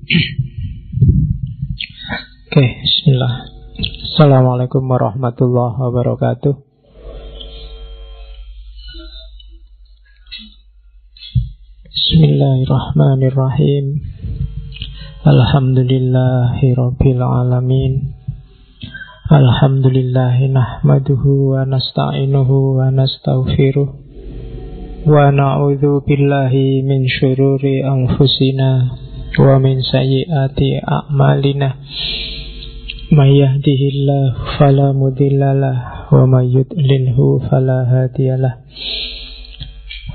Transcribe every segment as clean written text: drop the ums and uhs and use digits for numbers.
Oke, bismillah. Assalamualaikum warahmatullahi wabarakatuh. Bismillahirrahmanirrahim. Alhamdulillahi rabbil alamin. Alhamdulillahi nahmaduhu wa nasta'inuhu wa nastaghfiruh wa na'udzu billahi min syururi anfusina wa min sayyiati a'malina. May yahdihillahu fala mudhillalah wa may yudlilhu fala hadiyalah.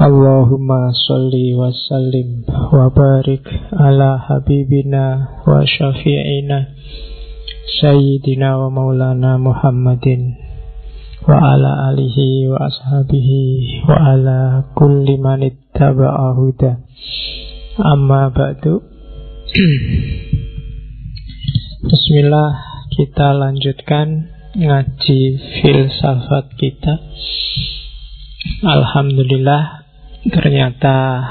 Allahumma sholli wa sallim wa barik ala habibina wa syafi'ina Sayyidina wa maulana Muhammadin wa ala alihi wa ashabihi wa ala kulli man ittaba'a huda. Amma ba'du. Bismillah, kita lanjutkan ngaji filsafat kita. Alhamdulillah, ternyata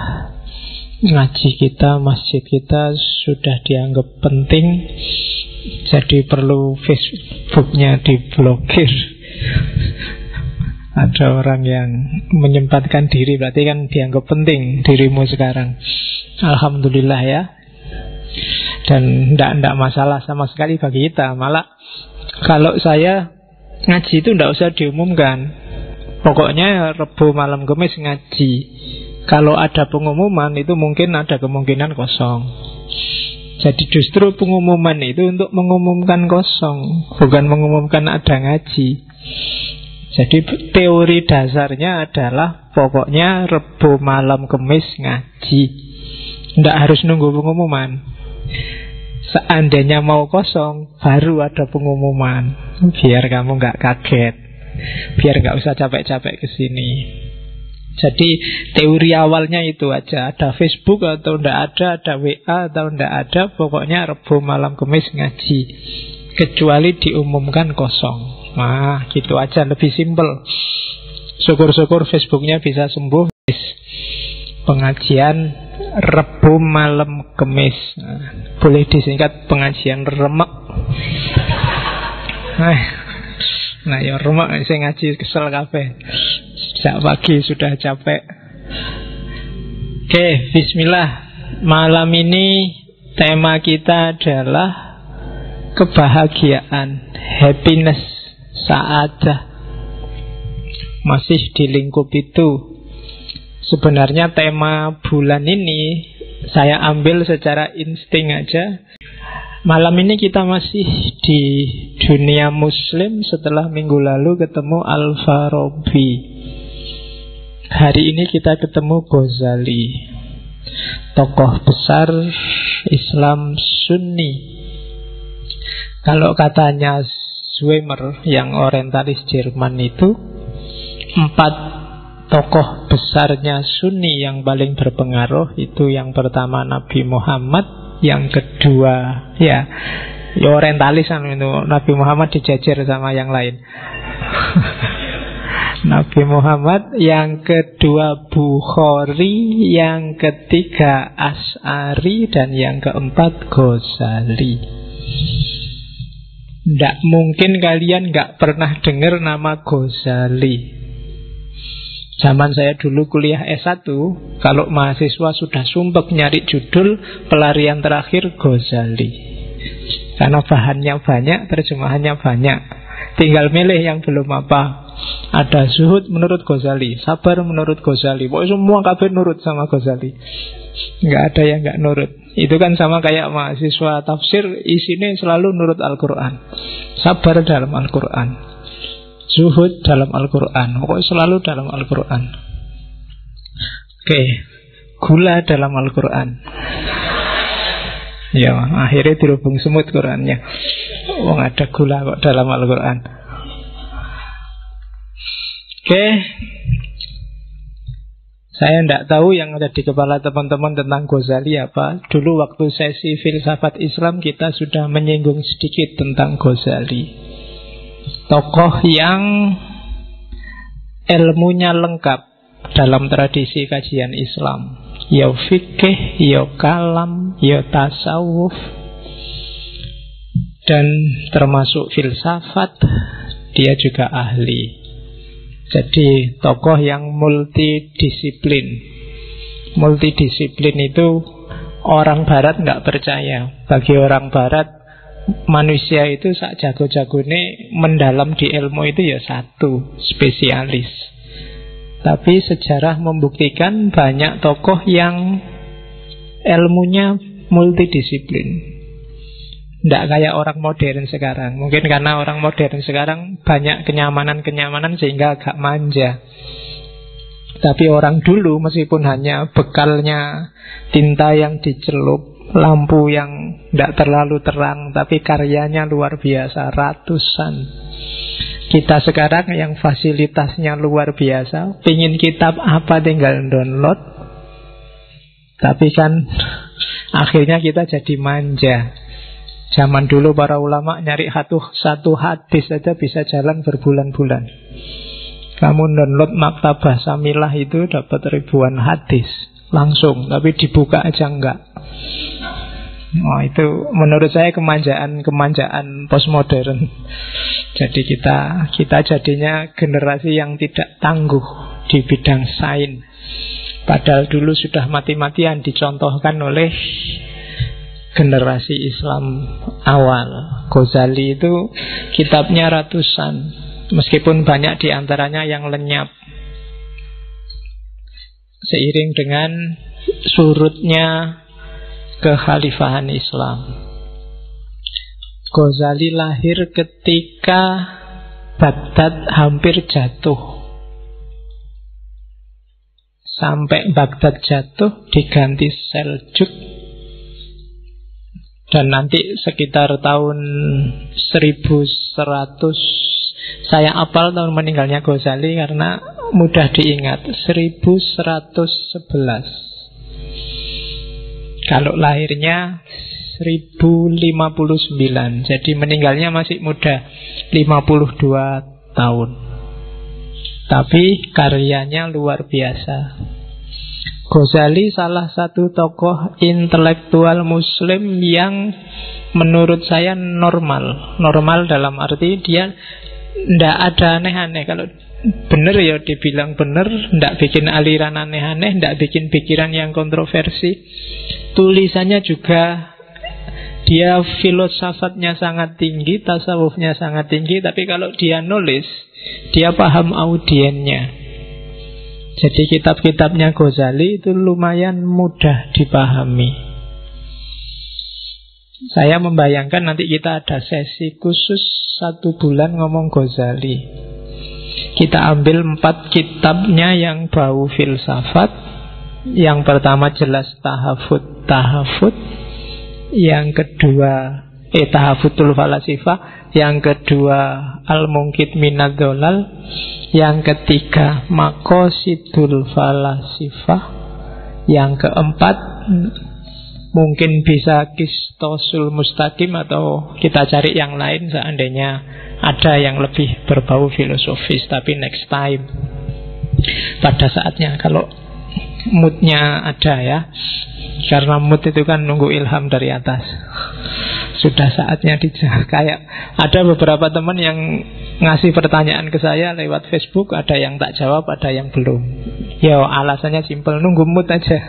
ngaji kita, masjid kita sudah dianggap penting. Jadi perlu Facebooknya diblokir. Ada orang yang menyempatkan diri, berarti kan dianggap penting dirimu sekarang. Alhamdulillah ya. Dan tidak masalah sama sekali bagi kita. Malah kalau saya ngaji itu tidak usah diumumkan. Pokoknya Rebo malam Kamis ngaji. Kalau ada pengumuman itu mungkin ada kemungkinan kosong. Jadi justru pengumuman itu untuk mengumumkan kosong, bukan mengumumkan ada ngaji. Jadi teori dasarnya adalah pokoknya Rebo malam Kamis ngaji. Tidak harus nunggu pengumuman. Seandainya mau kosong, baru ada pengumuman. Biar kamu nggak kaget, biar nggak usah capek-capek kesini. Jadi teori awalnya itu aja. Ada Facebook atau tidak ada WA atau tidak ada, pokoknya Rebo malam Kamis ngaji. Kecuali diumumkan kosong. Nah, gitu aja, lebih simpel. Syukur-syukur Facebooknya bisa sembuh. Pengajian Rebo malam Kamis. Nah, boleh disingkat pengajian remek. Nah ya remek, saya ngaji kesel kabeh. Sejak pagi sudah capek. Oke, bismillah. Malam ini tema kita adalah kebahagiaan, happiness, sa'adah. Masih di lingkup itu. Sebenarnya tema bulan ini saya ambil secara insting aja. Malam ini kita masih di dunia muslim setelah minggu lalu ketemu Al-Farabi. Hari ini kita ketemu Ghazali, tokoh besar Islam Sunni. Kalau katanya Zweimer yang orientalis Jerman itu, 4 tokoh besarnya Sunni yang paling berpengaruh itu yang pertama Nabi Muhammad, yang kedua ya orientalis itu Nabi Muhammad dijajar sama yang lain. Nabi Muhammad, yang kedua Bukhari, yang ketiga Asy'ari, dan yang keempat Ghazali. Tidak mungkin kalian nggak pernah dengar nama Ghazali. Zaman saya dulu kuliah S1, kalau mahasiswa sudah sumpek nyari judul, pelarian terakhir Ghazali. Karena bahannya banyak, terjemahannya banyak. Tinggal milih yang belum apa. Ada zuhud menurut Ghazali, sabar menurut Ghazali. Pokoknya semua kabeh nurut sama Ghazali. Nggak ada yang nggak nurut. Itu kan sama kayak mahasiswa tafsir, isinya selalu nurut Al-Quran. Sabar dalam Al-Quran, zuhud dalam Al-Quran, pokoknya selalu dalam Al-Quran. Oke, gula dalam Al-Quran. Ya, akhirnya dirubung semut Qurannya. Wong ada gula kok dalam Al-Quran. Oke, saya tidak tahu yang ada di kepala teman-teman tentang Ghazali apa. Dulu waktu sesi filsafat Islam kita sudah menyinggung sedikit tentang Ghazali. Tokoh yang ilmunya lengkap dalam tradisi kajian Islam. ya fikih, ya kalam, ya tasawuf, dan termasuk filsafat. Dia juga ahli. Jadi tokoh yang multidisiplin. Multidisiplin itu orang barat nggak percaya. Bagi orang barat, manusia itu sak jago-jagone mendalam di ilmu itu ya satu, spesialis. Tapi sejarah membuktikan banyak tokoh yang ilmunya multidisiplin. Tidak kayak orang modern sekarang. Mungkin karena orang modern sekarang banyak kenyamanan-kenyamanan sehingga agak manja. Tapi orang dulu meskipun hanya bekalnya tinta yang dicelup, lampu yang tidak terlalu terang, tapi karyanya luar biasa, ratusan. Kita sekarang yang fasilitasnya luar biasa, pingin kitab apa tinggal download. Tapi kan akhirnya kita jadi manja. Zaman dulu para ulama nyari satu hadis saja bisa jalan berbulan-bulan. Kamu download maktabah Samilah itu dapat ribuan hadis langsung, tapi dibuka aja enggak. Oh, itu menurut saya kemanjaan postmodern. Jadi kita jadinya generasi yang tidak tangguh di bidang sains. Padahal dulu sudah mati-matian dicontohkan oleh generasi Islam awal. Ghazali itu kitabnya ratusan, meskipun banyak diantaranya yang lenyap. Seiring dengan surutnya kekhalifahan Islam. Ghazali lahir ketika Baghdad hampir jatuh. Sampai Baghdad jatuh diganti Seljuk. Dan nanti sekitar tahun 1100, saya apal tahun meninggalnya Ghazali karena mudah diingat, 1111. Kalau lahirnya 1059, jadi meninggalnya masih muda, 52 tahun. Tapi karyanya luar biasa. Ghazali salah satu tokoh intelektual muslim yang menurut saya normal. Normal dalam arti dia tidak ada aneh-aneh. Kalau benar ya dibilang benar, tidak bikin aliran aneh-aneh, tidak bikin pikiran yang kontroversi. Tulisannya juga, dia filosofatnya sangat tinggi, tasawufnya sangat tinggi. Tapi kalau dia nulis, dia paham audiennya. Jadi kitab-kitabnya Ghazali itu lumayan mudah dipahami. Saya membayangkan nanti kita ada sesi khusus 1 bulan ngomong Ghazali. Kita ambil 4 kitabnya yang bau filsafat. Yang pertama jelas Tahafut. Yang kedua Tahafutul Falasifah. Yang kedua Al-Munqidh Minadh Dhalal. Yang ketiga Maqasidul Falasifah. Yang keempat mungkin bisa Qistosul Mustaqim, atau kita cari yang lain seandainya ada yang lebih berbau filosofis. Tapi next time, pada saatnya, kalau moodnya ada ya. Karena mood itu kan nunggu ilham dari atas. Sudah saatnya kayak ada beberapa teman yang ngasih pertanyaan ke saya lewat Facebook, ada yang tak jawab, ada yang belum. Ya alasannya simpel, nunggu mood aja.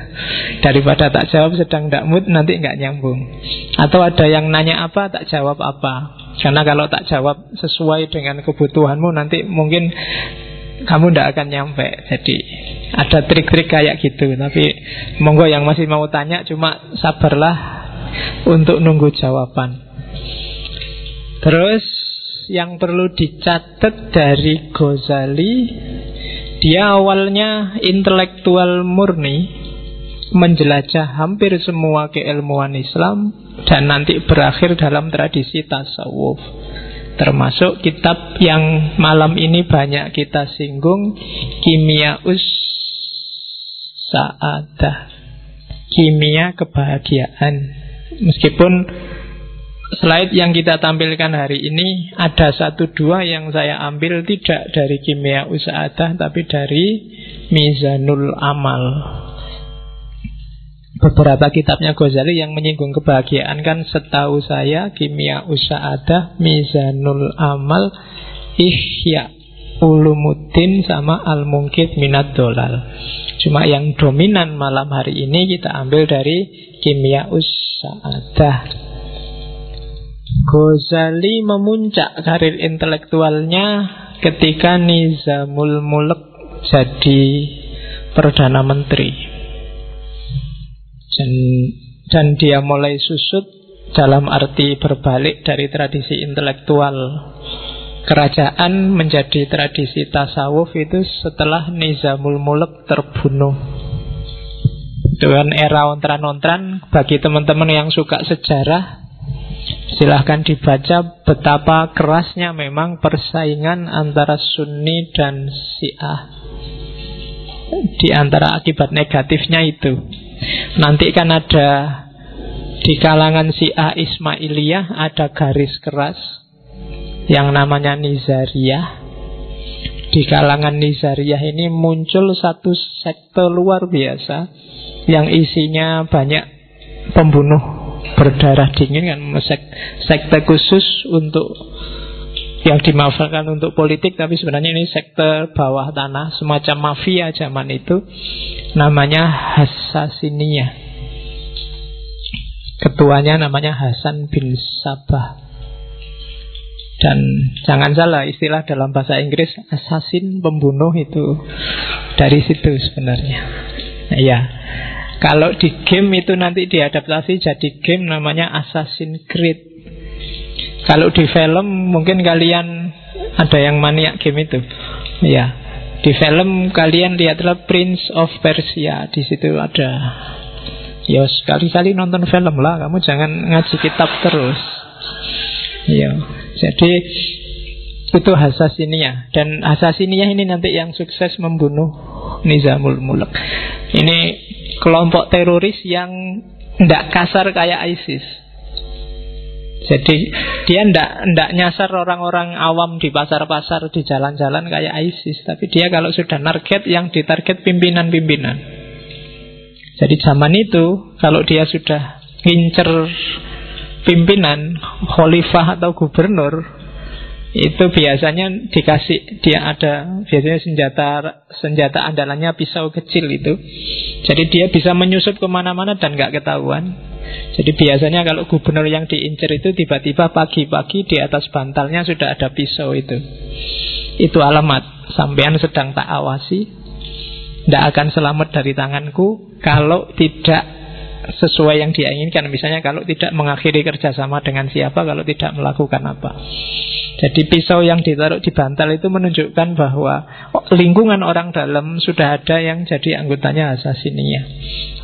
Daripada tak jawab sedang tak mood, nanti nggak nyambung. Atau ada yang nanya apa, tak jawab apa. Karena kalau tak jawab sesuai dengan kebutuhanmu, nanti mungkin kamu tidak akan nyampe. Jadi ada trik-trik kayak gitu. Tapi monggo yang masih mau tanya, cuma sabarlah untuk nunggu jawaban. Terus yang perlu dicatat dari Ghazali, dia awalnya intelektual murni, menjelajah hampir semua keilmuan Islam, dan nanti berakhir dalam tradisi tasawuf. Termasuk kitab yang malam ini banyak kita singgung, Kimyaus Sa'adah, kimia kebahagiaan. Meskipun slide yang kita tampilkan hari ini ada 1-2 yang saya ambil tidak dari Kimyaus Sa'adah, tapi dari Mizanul Amal. beberapa kitabnya Ghazali yang menyinggung kebahagiaan kan setahu saya Kimia Usa'adah, Mizanul Amal, Ihya Ulumuddin sama Al-Mungkit Minad Dolal. Cuma yang dominan malam hari ini kita ambil dari Kimia Usa'adah. Ghazali memuncak karir intelektualnya ketika Nizamul Mulk jadi Perdana Menteri. Dan dia mulai susut dalam arti berbalik dari tradisi intelektual kerajaan menjadi tradisi tasawuf itu setelah Nizamul Mulk terbunuh. Itu kan era ontran-ontran. Bagi teman-teman yang suka sejarah, silahkan dibaca betapa kerasnya memang persaingan antara Sunni dan Syiah. Di antara akibat negatifnya itu, nanti kan ada di kalangan Syiah Ismailiyah ada garis keras yang namanya Nizariyah. Di kalangan Nizariyah ini muncul satu sekte luar biasa yang isinya banyak pembunuh berdarah dingin kan, sekte khusus untuk yang dimanfaatkan untuk politik, tapi sebenarnya ini sekte bawah tanah, semacam mafia zaman itu, namanya Hassasiniyah. Ketuanya namanya Hasan bin Sabah. Dan jangan salah, istilah dalam bahasa Inggris assassin, pembunuh, itu dari situ sebenarnya. Nah, ya, kalau di game itu nanti diadaptasi jadi game namanya Assassin's Creed. Kalau di film mungkin kalian ada yang maniak game itu. Ya, di film kalian lihatlah Prince of Persia. Di situ ada. Ya, sekali-kali nonton film lah. Kamu jangan ngaji kitab terus. Ya, jadi itu Hassasiniyah. Dan Hassasiniyah ini nanti yang sukses membunuh Nizamul Mulk. Ini kelompok teroris yang tidak kasar kayak ISIS. Jadi dia ndak nyasar orang-orang awam di pasar-pasar, di jalan-jalan kayak ISIS. Tapi dia kalau sudah target, yang ditarget pimpinan-pimpinan. Jadi zaman itu kalau dia sudah ngincer pimpinan, khalifah atau gubernur, itu biasanya dikasih, dia ada biasanya senjata andalannya pisau kecil itu. Jadi dia bisa menyusup kemana-mana dan gak ketahuan. Jadi biasanya kalau gubernur yang diincer itu tiba-tiba pagi-pagi di atas bantalnya sudah ada pisau itu. Itu alamat sampean sedang tak awasi, tidak akan selamat dari tanganku kalau tidak sesuai yang dia inginkan. Misalnya kalau tidak mengakhiri kerjasama dengan siapa, kalau tidak melakukan apa. Jadi pisau yang ditaruh di bantal itu menunjukkan bahwa lingkungan orang dalam sudah ada yang jadi anggotanya Hassasiniyah,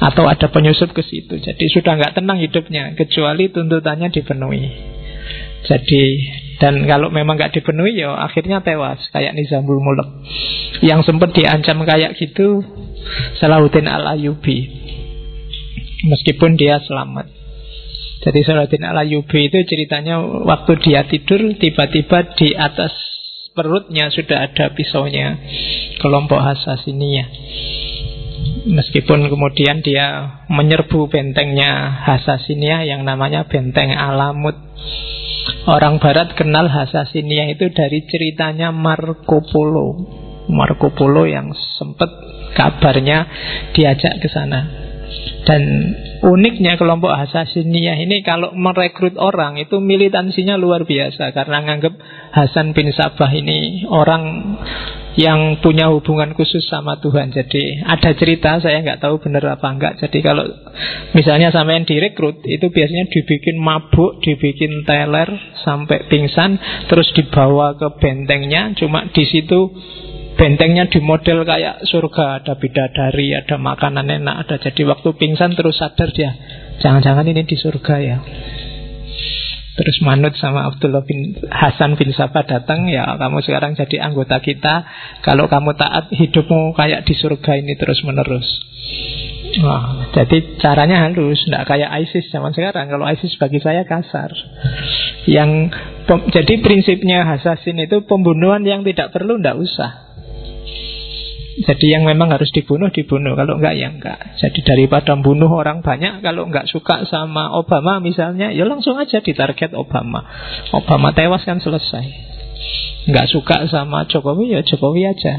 atau ada penyusup ke situ. Jadi sudah nggak tenang hidupnya kecuali tuntutannya dipenuhi. Jadi, dan kalau memang nggak dipenuhi, ya akhirnya tewas kayak Nizamul Mulk. Yang sempat diancam kayak gitu Salahuddin Al-Ayyubi, meskipun dia selamat. Jadi Salahuddin Al-Ayyubi itu ceritanya waktu dia tidur, tiba-tiba di atas perutnya sudah ada pisaunya kelompok Hassasiniyah. Meskipun kemudian dia menyerbu bentengnya Hassasiniyah yang namanya Benteng Alamut. Orang Barat kenal Hassasiniyah itu dari ceritanya Marco Polo. Marco Polo yang sempat kabarnya diajak ke sana. Dan uniknya kelompok Hassasiniyah ini kalau merekrut orang itu militansinya luar biasa, karena nganggap Hasan bin Sabah ini orang yang punya hubungan khusus sama Tuhan. Jadi ada cerita, saya nggak tahu benar apa enggak. Jadi kalau misalnya sampean direkrut, itu biasanya dibikin mabuk, dibikin teler sampai pingsan, terus dibawa ke bentengnya. Cuma di situ bentengnya di model kayak surga, ada bidadari, ada makanan enak, ada. Jadi waktu pingsan terus sadar dia, jangan-jangan ini di surga ya. Terus manut sama Abdullah bin Hasan bin Sabah datang, ya kamu sekarang jadi anggota kita. Kalau kamu taat, hidupmu kayak di surga ini terus menerus. Wah, jadi caranya halus, tidak kayak ISIS zaman sekarang. Kalau ISIS bagi saya kasar. Jadi prinsipnya Hassassin itu pembunuhan yang tidak perlu, tidak usah. Jadi yang memang harus dibunuh, kalau enggak ya enggak. Jadi daripada bunuh orang banyak, kalau enggak suka sama Obama misalnya, ya langsung aja ditarget Obama. Obama tewas kan selesai. Enggak suka sama Jokowi, ya Jokowi aja.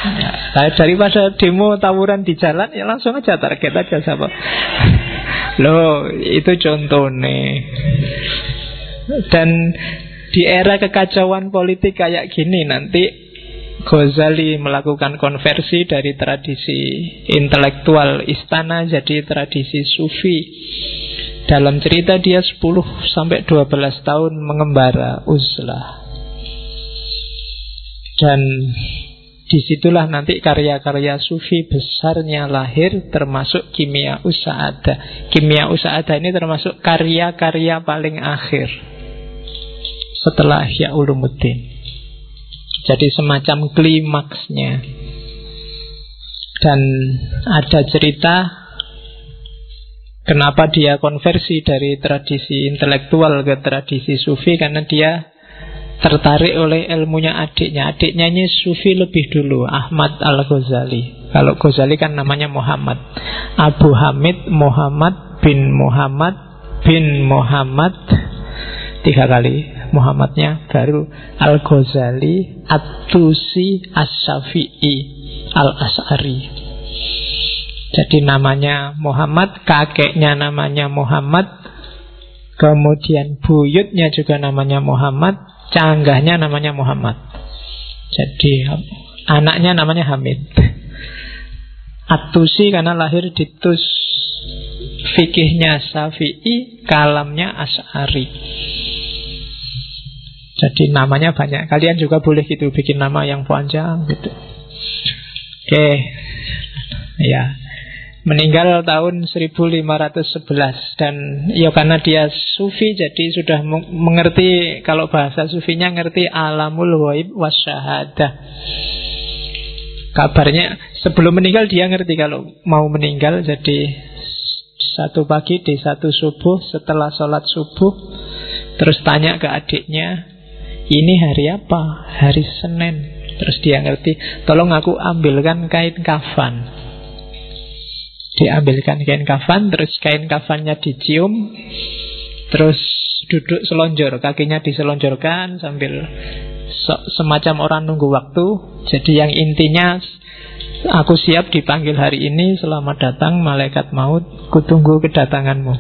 Ya, daripada demo tawuran di jalan, ya langsung aja target aja sama. Loh, itu contoh nih. Dan di era kekacauan politik kayak gini, nanti Ghazali melakukan konversi dari tradisi intelektual istana jadi tradisi sufi. Dalam cerita dia 10-12 tahun mengembara uzlah. Dan disitulah nanti karya-karya sufi besarnya lahir, termasuk Kimia Usa'adah. Kimia Usa'adah ini termasuk karya-karya paling akhir setelah Ihya Ulumuddin. Jadi semacam klimaksnya. Dan ada cerita kenapa dia konversi dari tradisi intelektual ke tradisi sufi, karena dia tertarik oleh ilmunya adiknya. Adiknya ini sufi lebih dulu, Ahmad Al-Ghazali. Kalau Ghazali kan namanya Muhammad. Abu Hamid Muhammad bin Muhammad bin Muhammad, 3 kali Muhammadnya, baru Al-Ghazali At-Tusi As-Syafi'i Al-As'ari. Jadi namanya Muhammad, kakeknya namanya Muhammad, kemudian buyutnya juga namanya Muhammad, canggahnya namanya Muhammad. Jadi anaknya namanya Hamid. At-Tusi karena lahir di Tus, fikihnya Syafi'i, kalamnya As'ari. Jadi namanya banyak. Kalian juga boleh gitu, bikin nama yang panjang gitu. Oke. Ya. Meninggal tahun 1511. Dan ya karena dia sufi, jadi sudah mengerti, kalau bahasa sufinya ngerti alamul ghaib wasyahadah. Kabarnya sebelum meninggal dia ngerti kalau mau meninggal. Jadi satu pagi di satu subuh, setelah sholat subuh, terus tanya ke adiknya, ini hari apa? Hari Senin. Terus dia ngerti, tolong aku ambilkan kain kafan. Diambilkan kain kafan, terus kain kafannya dicium, terus duduk selonjor, kakinya diselonjorkan sambil semacam orang nunggu waktu. Jadi yang intinya, aku siap dipanggil hari ini, selamat datang malaikat maut, kutunggu kedatanganmu.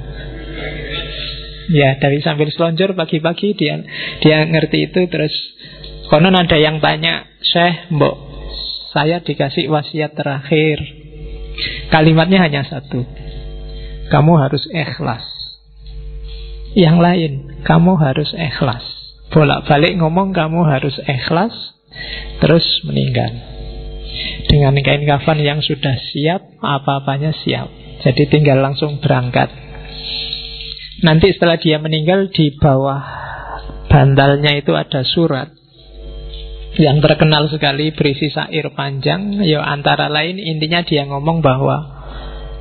Ya, dari sambil selonjor pagi-pagi dia ngerti itu. Terus konon ada yang tanya, Syekh, mbok, saya dikasih wasiat terakhir. Kalimatnya hanya satu, kamu harus ikhlas. Yang lain, kamu harus ikhlas. Bolak-balik ngomong kamu harus ikhlas, terus meninggal dengan kain kafan yang sudah siap, apa-apanya siap. Jadi tinggal langsung berangkat. Nanti setelah dia meninggal, di bawah bantalnya itu ada surat yang terkenal sekali, berisi syair panjang. Ya antara lain intinya dia ngomong bahwa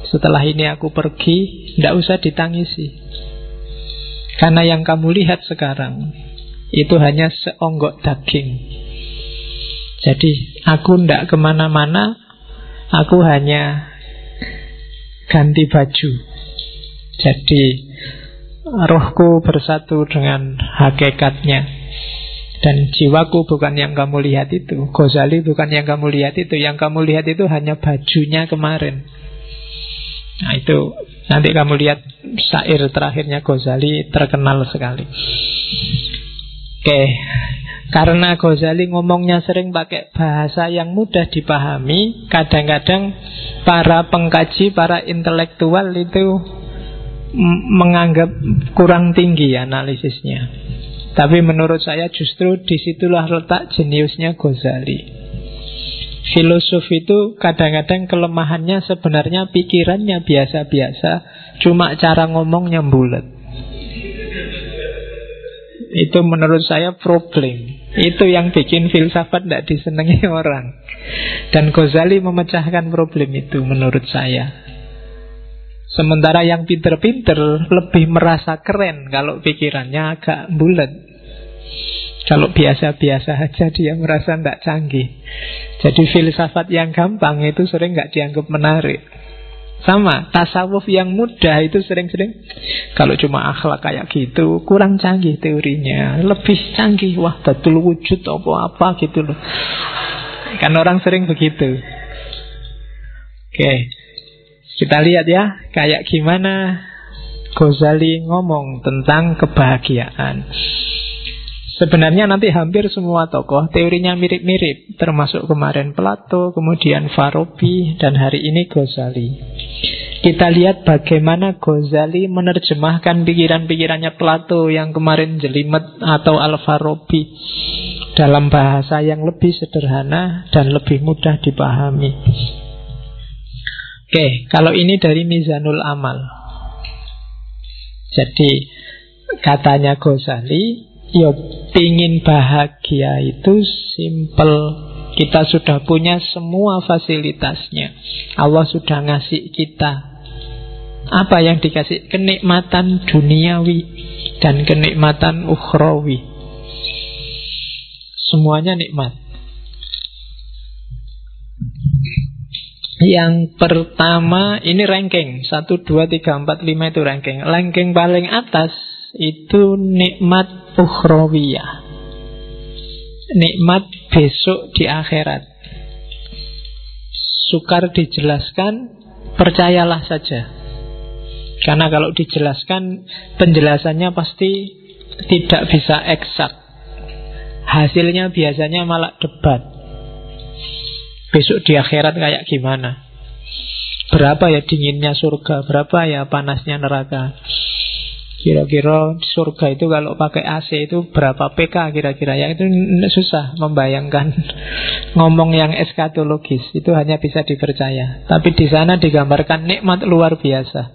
setelah ini aku pergi, tidak usah ditangisi, karena yang kamu lihat sekarang itu hanya seonggok daging. Jadi aku tidak kemana-mana, aku hanya ganti baju. Jadi rohku bersatu dengan hakikatnya, dan jiwaku bukan yang kamu lihat itu. Ghazali bukan yang kamu lihat itu. Yang kamu lihat itu hanya bajunya kemarin. Nah itu nanti kamu lihat syair terakhirnya Ghazali, terkenal sekali. Oke. Karena Ghazali ngomongnya sering pakai bahasa yang mudah dipahami, kadang-kadang para pengkaji, para intelektual itu menganggap kurang tinggi analisisnya. Tapi menurut saya justru disitulah letak jeniusnya Ghazali. Filosof itu kadang-kadang kelemahannya sebenarnya pikirannya biasa-biasa, cuma cara ngomongnya bulat. Itu menurut saya problem. Itu yang bikin filsafat tidak disenangi orang. Dan Ghazali memecahkan problem itu menurut saya. Sementara yang pinter-pinter lebih merasa keren kalau pikirannya agak bulat. Kalau biasa-biasa aja dia merasa tidak canggih. Jadi filsafat yang gampang itu sering nggak dianggap menarik. Sama, tasawuf yang mudah itu sering-sering kalau cuma akhlak kayak gitu kurang canggih teorinya. Lebih canggih, wah datul wujud apa-apa gitu loh. Kan orang sering begitu. Oke, kita lihat ya kayak gimana Ghazali ngomong tentang kebahagiaan. Sebenarnya nanti hampir semua tokoh teorinya mirip-mirip, termasuk kemarin Plato, kemudian Farabi, dan hari ini Ghazali. Kita lihat bagaimana Ghazali menerjemahkan pikiran-pikirannya Plato yang kemarin jelimet atau Al-Farabi dalam bahasa yang lebih sederhana dan lebih mudah dipahami. Oke, kalau ini dari Mizanul Amal. Jadi katanya Ghazali, yo pingin bahagia itu simple. Kita sudah punya semua fasilitasnya. Allah sudah ngasih kita. Apa yang dikasih? Kenikmatan duniawi dan kenikmatan ukhrawi. Semuanya nikmat. Yang pertama, ini ranking 1, 2, 3, 4, 5 itu ranking. Ranking paling atas itu nikmat ukhrawiyah, nikmat besok di akhirat. Sukar dijelaskan, percayalah saja. Karena kalau dijelaskan, penjelasannya pasti tidak bisa eksak. Hasilnya biasanya malah debat. Besok di akhirat kayak gimana? Berapa ya dinginnya surga? Berapa ya panasnya neraka? Kira-kira surga itu kalau pakai AC itu berapa PK kira-kira? Yang itu susah membayangkan. Ngomong yang eskatologis itu hanya bisa dipercaya. Tapi di sana digambarkan nikmat luar biasa.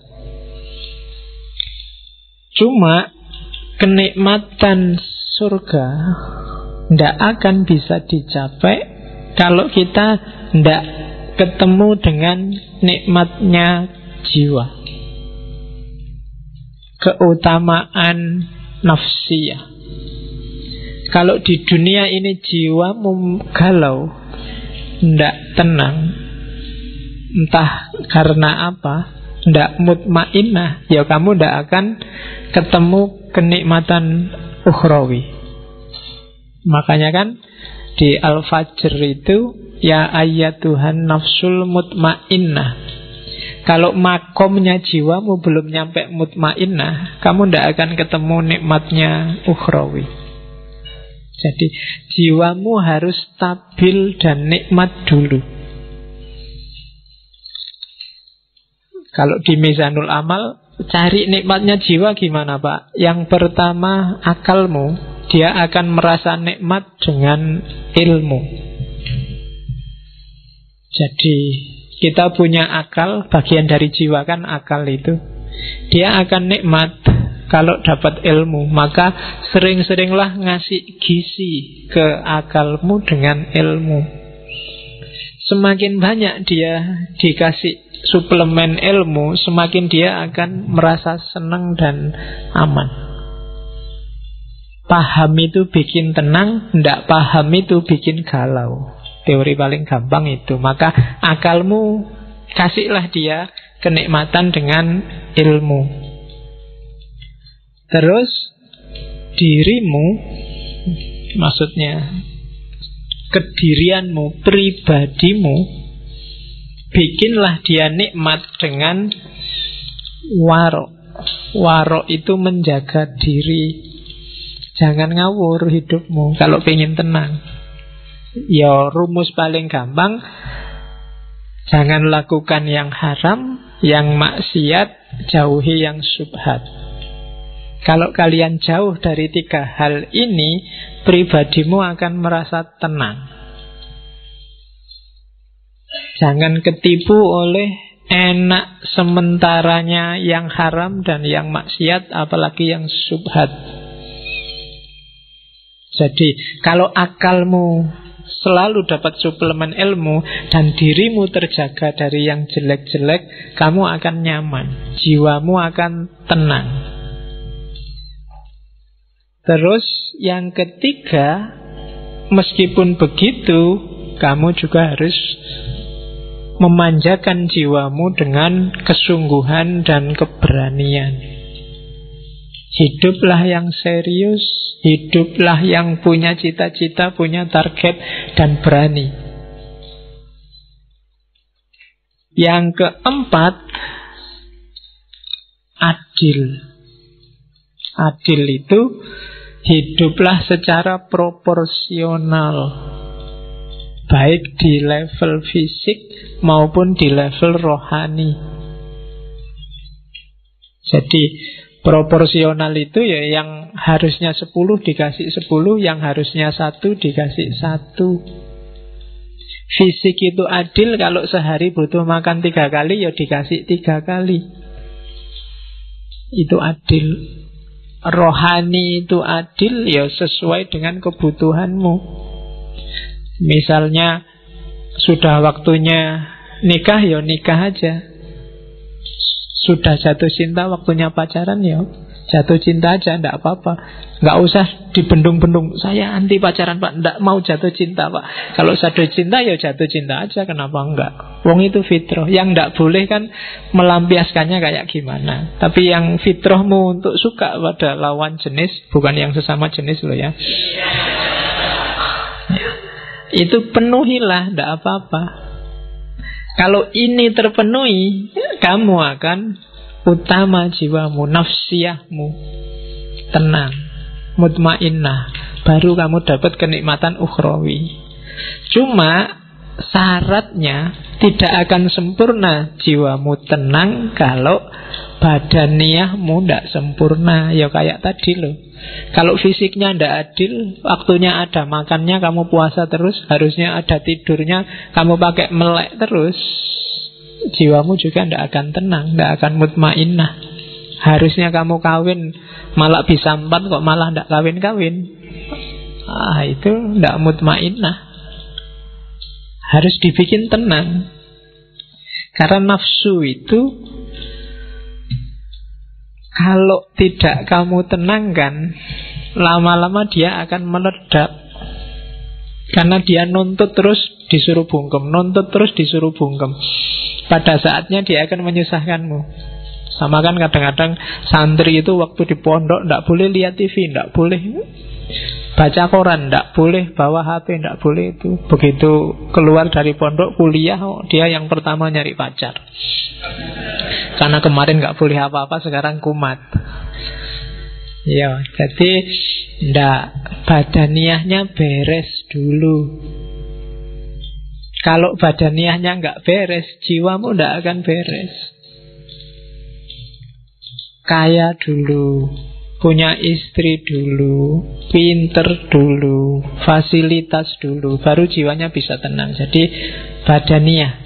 Cuma kenikmatan surga tidak akan bisa dicapai kalau kita tidak ketemu dengan nikmatnya jiwa, keutamaan nafsiyah. Kalau di dunia ini jiwamu galau, tidak tenang, entah karena apa, tidak mutmainnah, ya kamu tidak akan ketemu kenikmatan ukhrawi. Makanya kan di Al-Fajr itu, ya ayyatuhan nafsul mutmainnah. Kalau makomnya jiwamu belum nyampe mutmainnah, kamu tidak akan ketemu nikmatnya ukhrawi. Jadi jiwamu harus stabil dan nikmat dulu. Kalau di Mizanul Amal, cari nikmatnya jiwa gimana Pak? Yang pertama akalmu. Dia akan merasa nikmat dengan ilmu. Jadi kita punya akal, bagian dari jiwa kan akal itu. Dia akan nikmat kalau dapat ilmu. Maka sering-seringlah ngasih gizi ke akalmu dengan ilmu. Semakin banyak dia dikasih suplemen ilmu, semakin dia akan merasa senang dan aman. Paham itu bikin tenang, tidak paham itu bikin galau. Teori paling gampang itu. Maka akalmu kasihlah dia kenikmatan dengan ilmu. Terus dirimu, maksudnya kedirianmu, pribadimu, bikinlah dia nikmat dengan warok. Warok itu menjaga diri. Jangan ngawur hidupmu kalau pengen tenang. Ya rumus paling gampang, jangan lakukan yang haram, yang maksiat, jauhi yang syubhat. Kalau kalian jauh dari 3 hal ini, pribadimu akan merasa tenang. Jangan ketipu oleh enak sementaranya yang haram dan yang maksiat, apalagi yang syubhat. Jadi kalau akalmu selalu dapat suplemen ilmu dan dirimu terjaga dari yang jelek-jelek, kamu akan nyaman, jiwamu akan tenang. Terus yang ketiga, meskipun begitu, kamu juga harus memanjakan jiwamu dengan kesungguhan dan keberanian. Hiduplah yang serius, hiduplah yang punya cita-cita, punya target, dan berani. Yang keempat, adil. Adil itu hiduplah secara proporsional, baik di level fisik maupun di level rohani. Jadi proporsional itu ya yang harusnya 10 dikasih 10, yang harusnya 1 dikasih 1. Fisik itu adil, kalau sehari butuh makan 3 kali ya dikasih 3 kali. Itu adil. Rohani itu adil, ya sesuai dengan kebutuhanmu. Misalnya sudah waktunya nikah, ya nikah aja. Sudah jatuh cinta, waktunya pacaran, ya jatuh cinta aja, enggak apa-apa. Enggak usah dibendung-bendung. Saya anti pacaran, Pak, enggak mau jatuh cinta, Pak. Kalau jatuh cinta, ya jatuh cinta aja, kenapa enggak? Wong itu fitrah. Yang enggak boleh kan melampiaskannya kayak gimana. Tapi yang fitrahmu untuk suka pada lawan jenis, bukan yang sesama jenis loh ya, itu penuhilah, enggak apa-apa. Kalau ini terpenuhi, kamu akan utama jiwamu, nafsiyahmu tenang, mutmainnah, baru kamu dapat kenikmatan ukhrawi. Cuma syaratnya tidak akan sempurna jiwamu tenang kalau badaniyahmu tidak sempurna. Ya kayak tadi loh, kalau fisiknya tidak adil, waktunya ada makannya kamu puasa terus, harusnya ada tidurnya kamu pakai melek terus, jiwamu juga tidak akan tenang, tidak akan mutmainnah. Harusnya kamu kawin malah bisa 4 kok malah tidak kawin-kawin. Itu tidak mutmainnah. Harus dibikin tenang. Karena nafsu itu kalau tidak kamu tenangkan, lama-lama dia akan meledak. Karena dia nuntut terus disuruh bungkem, nuntut terus disuruh bungkem. Pada saatnya dia akan menyusahkanmu. Sama kan kadang-kadang santri itu waktu di pondok tidak boleh lihat TV, tidak boleh baca koran, tidak boleh bawa HP, tidak boleh itu. Begitu keluar dari pondok kuliah, dia yang pertama nyari pacar. Karena kemarin nggak boleh apa-apa, sekarang kumat. Ya, jadi ndak, badaniyahnya beres dulu. Kalau badaniyahnya nggak beres, jiwamu ndak akan beres. Kaya dulu, punya istri dulu, pinter dulu, fasilitas dulu, baru jiwanya bisa tenang. Jadi badaniyah.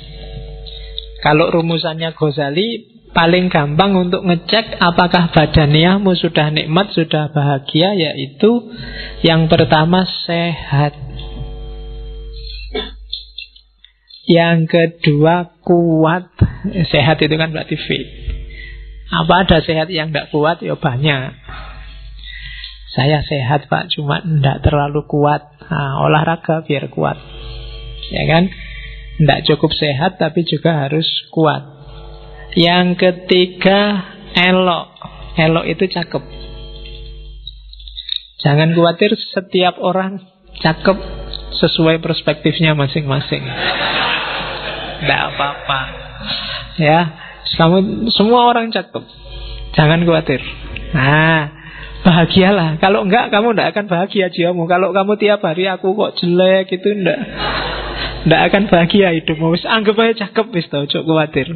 Kalau rumusannya Ghazali, paling gampang untuk ngecek apakah badaniyahmu sudah nikmat, sudah bahagia, yaitu yang pertama sehat, yang kedua kuat. Sehat itu kan berarti fit. Apa ada sehat yang tidak kuat? Ya banyak. Saya sehat Pak, cuma tidak terlalu kuat. Olahraga biar kuat, ya kan? Tidak cukup sehat tapi juga harus kuat. Yang ketiga elok. Elok itu cakep. Jangan khawatir, setiap orang cakep sesuai perspektifnya masing-masing. Tidak apa-apa. Ya, kamu semua orang cakep, jangan khawatir. Bahagialah. Kalau enggak, kamu tidak akan bahagia jiwamu. Kalau kamu tiap hari aku kok jelek, itu tidak akan bahagia hidupmu. Anggap aja cakep, wis tau, cok khawatir.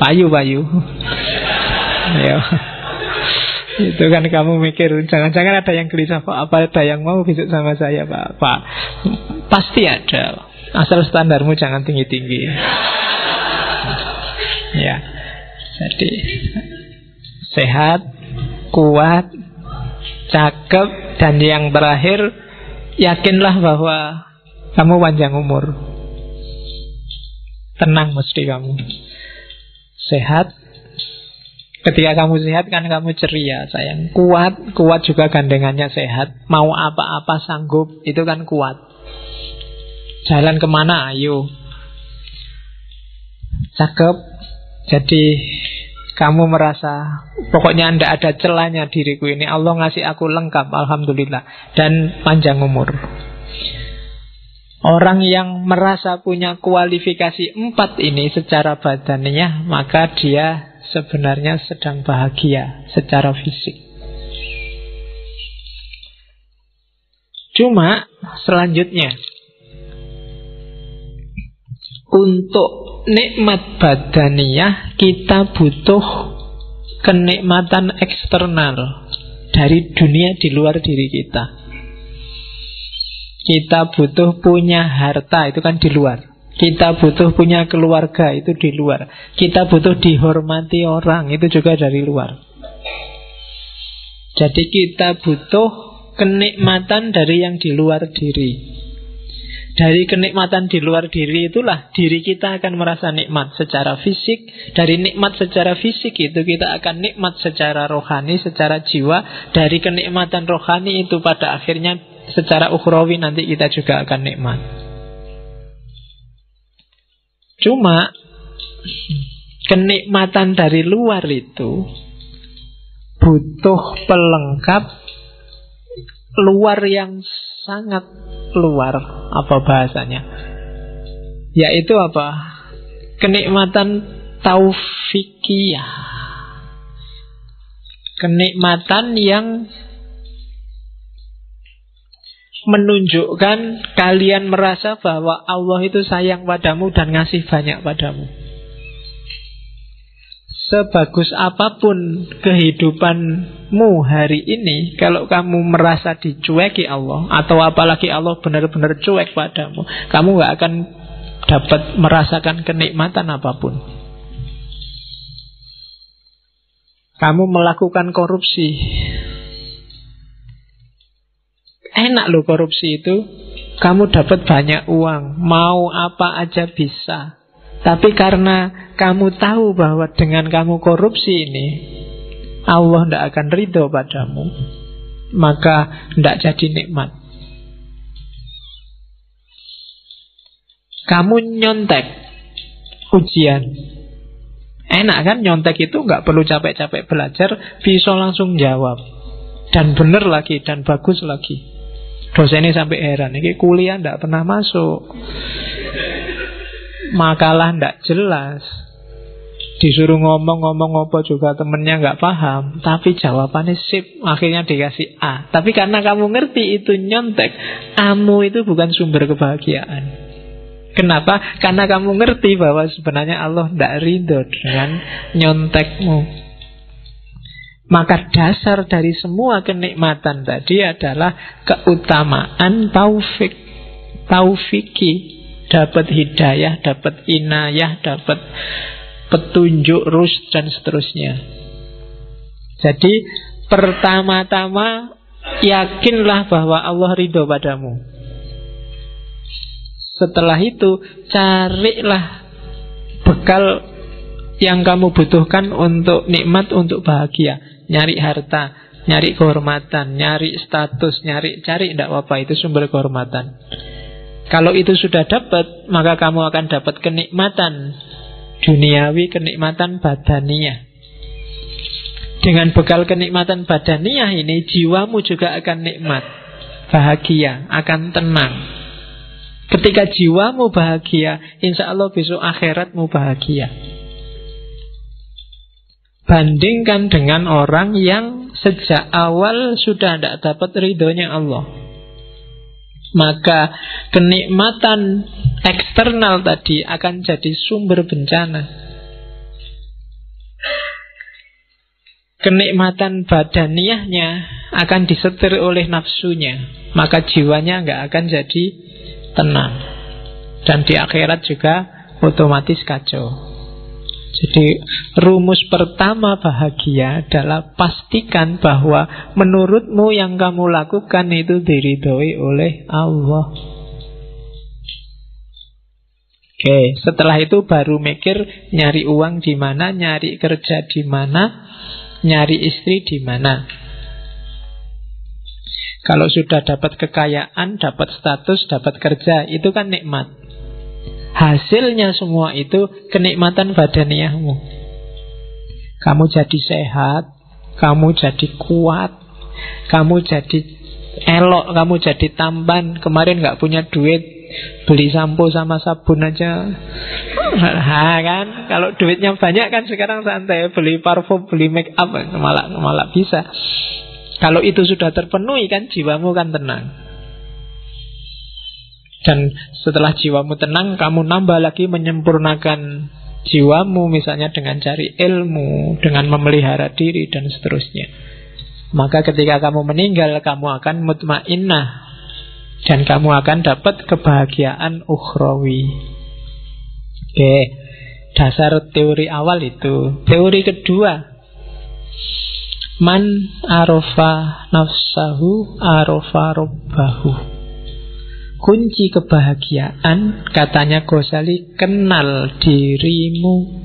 Payu. Ya. Itu kan kamu mikir, jangan-jangan ada yang gelisah, Pak, apa ada yang mau besok sama saya, Pak? Pasti ada. Asal standarmu jangan tinggi-tinggi. Ya. Jadi sehat, kuat, cakep, dan yang terakhir, yakinlah bahwa kamu panjang umur. Tenang mesti kamu. Sehat, Ketika kamu sehat kan kamu ceria, sayang. Kuat juga gandengannya sehat. Mau apa-apa sanggup, itu kan kuat. Jalan kemana, ayo. Cakep. Jadi kamu merasa pokoknya tidak ada celahnya diriku ini. Allah ngasih aku lengkap, alhamdulillah. Dan panjang umur. Orang yang merasa punya kualifikasi 4 ini secara badannya, maka dia sebenarnya sedang bahagia secara fisik. Cuma selanjutnya, untuk nikmat badaniyah kita butuh kenikmatan eksternal dari dunia di luar diri kita. Kita butuh punya harta, itu kan di luar. Kita butuh punya keluarga, itu di luar. Kita butuh dihormati orang, itu juga dari luar. Jadi kita butuh kenikmatan dari yang di luar diri. Dari kenikmatan di luar diri itulah diri kita akan merasa nikmat secara fisik. Dari nikmat secara fisik itu kita akan nikmat secara rohani, secara jiwa. Dari kenikmatan rohani itu pada akhirnya secara ukhrawi nanti kita juga akan nikmat. Cuma kenikmatan dari luar itu butuh pelengkap luar yang sangat luar. Apa bahasanya? Yaitu apa? Kenikmatan taufikiyah. Kenikmatan yang menunjukkan kalian merasa bahwa Allah itu sayang padamu dan ngasih banyak padamu. Sebagus apapun kehidupanmu hari ini, kalau kamu merasa dicueki Allah, atau apalagi Allah benar-benar cuek padamu, kamu gak akan dapat merasakan kenikmatan apapun. Kamu melakukan korupsi, enak loh korupsi itu. Kamu dapat banyak uang, mau apa aja bisa. Tapi karena kamu tahu bahwa dengan kamu korupsi ini Allah tidak akan ridho padamu, maka tidak jadi nikmat. Kamu nyontek ujian, enak kan? Nyontek itu nggak perlu capek-capek belajar, bisa langsung jawab. Dan benar lagi, dan bagus lagi. Dosen ini sampai heran, ini kuliah tidak pernah masuk, makalah tidak jelas, disuruh ngomong apa juga temennya nggak paham, tapi jawabannya sip, akhirnya dikasih A. Tapi karena kamu ngerti itu nyontek, A-mu itu bukan sumber kebahagiaan. Kenapa? Karena kamu ngerti bahwa sebenarnya Allah tidak ridho dengan nyontekmu. Maka dasar dari semua kenikmatan tadi adalah keutamaan taufiki. Dapat hidayah, dapat inayah, dapat petunjuk, rusyd, dan seterusnya. Jadi pertama-tama yakinlah bahwa Allah ridho padamu. Setelah itu carilah bekal yang kamu butuhkan untuk nikmat, untuk bahagia. Nyari harta, nyari kehormatan, nyari status, cari tidak apa-apa, itu sumber kehormatan. Kalau itu sudah dapat, maka kamu akan dapat kenikmatan duniawi, kenikmatan badaniyah. Dengan bekal kenikmatan badaniyah ini, jiwamu juga akan nikmat, bahagia, akan tenang. Ketika jiwamu bahagia, insya Allah besok akhiratmu bahagia. Bandingkan dengan orang yang sejak awal sudah tidak dapat ridhonya Allah. Maka kenikmatan eksternal tadi akan jadi sumber bencana. Kenikmatan badaniyahnya akan disetir oleh nafsunya, maka jiwanya nggak akan jadi tenang. Dan di akhirat juga otomatis kacau. Jadi rumus pertama bahagia adalah pastikan bahwa menurutmu yang kamu lakukan itu diridhoi oleh Allah. Oke, setelah itu baru mikir nyari uang di mana, nyari kerja di mana, nyari istri di mana. Kalau sudah dapat kekayaan, dapat status, dapat kerja, itu kan nikmat. Hasilnya semua itu kenikmatan badaniahmu. Kamu jadi sehat, kamu jadi kuat, kamu jadi elok, kamu jadi tampan. Kemarin gak punya duit, beli sampo sama sabun aja. Kan, kalau duitnya banyak kan sekarang santai, beli parfum, beli make up, malah bisa. Kalau itu sudah terpenuhi kan jiwamu kan tenang. Dan setelah jiwamu tenang, kamu nambah lagi menyempurnakan jiwamu, misalnya dengan cari ilmu, dengan memelihara diri dan seterusnya. Maka ketika kamu meninggal, kamu akan mutmainnah dan kamu akan dapat kebahagiaan ukhrawi. Oke, dasar teori awal itu. Teori kedua, man arofa nafsahu arofa robbahu. Kunci kebahagiaan, katanya Ghazali, kenal dirimu.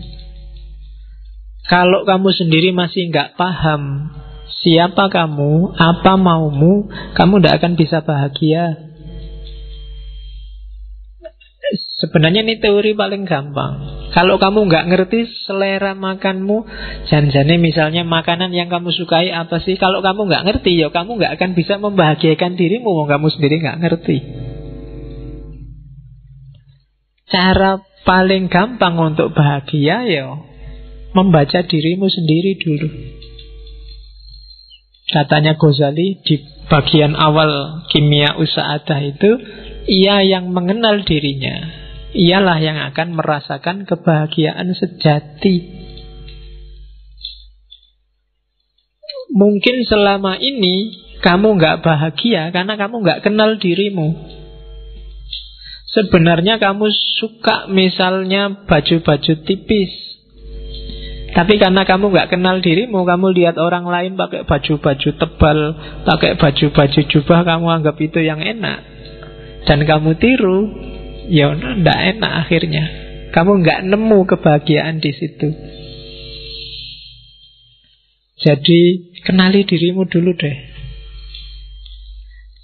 Kalau kamu sendiri masih nggak paham siapa kamu, apa maumu, kamu tidak akan bisa bahagia. Sebenarnya ini teori paling gampang. Kalau kamu nggak ngerti selera makanmu, janjane misalnya makanan yang kamu sukai apa sih, kalau kamu nggak ngerti, ya kamu nggak akan bisa membahagiakan dirimu, kamu sendiri nggak ngerti. Cara paling gampang untuk bahagia ya membaca dirimu sendiri dulu. Katanya Ghazali di bagian awal Kimia Usa'adah itu, ia yang mengenal dirinya, ialah yang akan merasakan kebahagiaan sejati. Mungkin selama ini kamu gak bahagia karena kamu gak kenal dirimu. Sebenarnya kamu suka misalnya baju-baju tipis, tapi karena kamu gak kenal dirimu, kamu lihat orang lain pakai baju-baju tebal, pakai baju-baju jubah, kamu anggap itu yang enak dan kamu tiru, ya ndak enak akhirnya. Kamu nggak nemu kebahagiaan di situ. Jadi kenali dirimu dulu deh.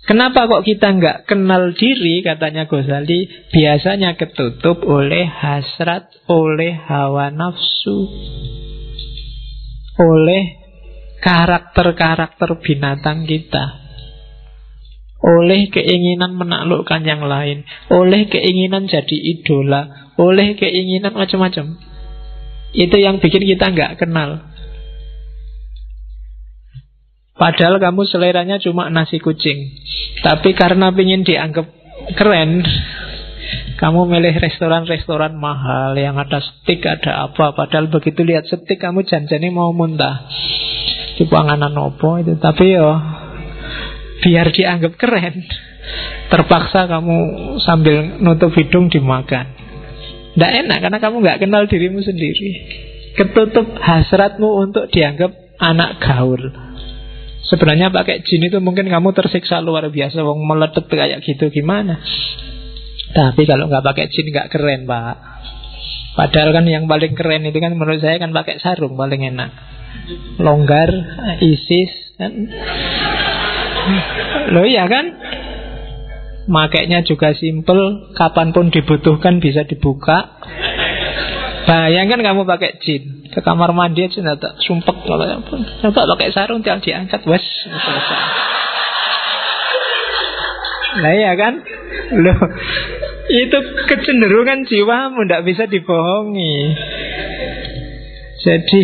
Kenapa kok kita nggak kenal diri, katanya Ghazali, biasanya ketutup oleh hasrat, oleh hawa nafsu, oleh karakter-karakter binatang kita, oleh keinginan menaklukkan yang lain, oleh keinginan jadi idola, oleh keinginan macam-macam. Itu yang bikin kita nggak kenal. Padahal kamu seleranya cuma nasi kucing, tapi karena ingin dianggap keren, kamu milih restoran-restoran mahal yang ada steak, ada apa. Padahal begitu lihat steak kamu janjane mau muntah. Itu panganan opo itu. Tapi yo biar dianggap keren, terpaksa kamu sambil nutup hidung dimakan. Tidak enak karena kamu nggak kenal dirimu sendiri. Ketutup hasratmu untuk dianggap anak gaul. Sebenarnya pakai jin itu mungkin kamu tersiksa luar biasa, wong meletup kayak gitu gimana. Tapi kalau nggak pakai jin nggak keren, Pak. Padahal kan yang paling keren itu kan menurut saya kan pakai sarung paling enak. Longgar, ISIS kan. Loh ya kan? Makainya juga simple, kapanpun dibutuhkan bisa dibuka. Bayangkan kamu pakai jin, ke kamar mandi aja nggak sumpek. Coba pakai sarung jangan diangkat, wes selesai. Nah ya kan? Loh, itu kecenderungan jiwamu, tidak bisa dibohongi. Jadi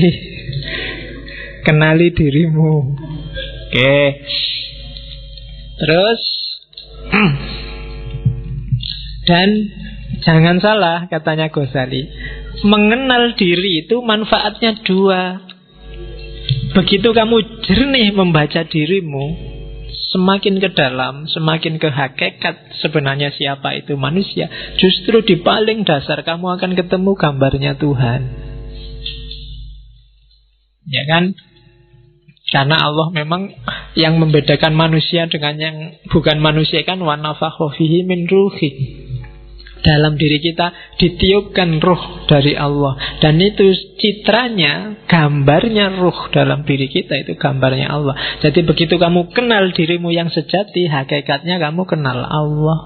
kenali dirimu. Oke. Terus dan jangan salah, katanya Ghazali, mengenal diri itu manfaatnya dua. Begitu kamu jernih membaca dirimu, semakin ke dalam, semakin ke hakikat sebenarnya siapa itu manusia, justru di paling dasar kamu akan ketemu gambarnya Tuhan. Ya kan? Karena Allah memang yang membedakan manusia dengan yang bukan manusia kan wa nafakha fihi min ruhi. Dalam diri kita ditiupkan ruh dari Allah. Dan itu citranya, gambarnya ruh dalam diri kita, itu gambarnya Allah. Jadi begitu kamu kenal dirimu yang sejati, hakikatnya kamu kenal Allah.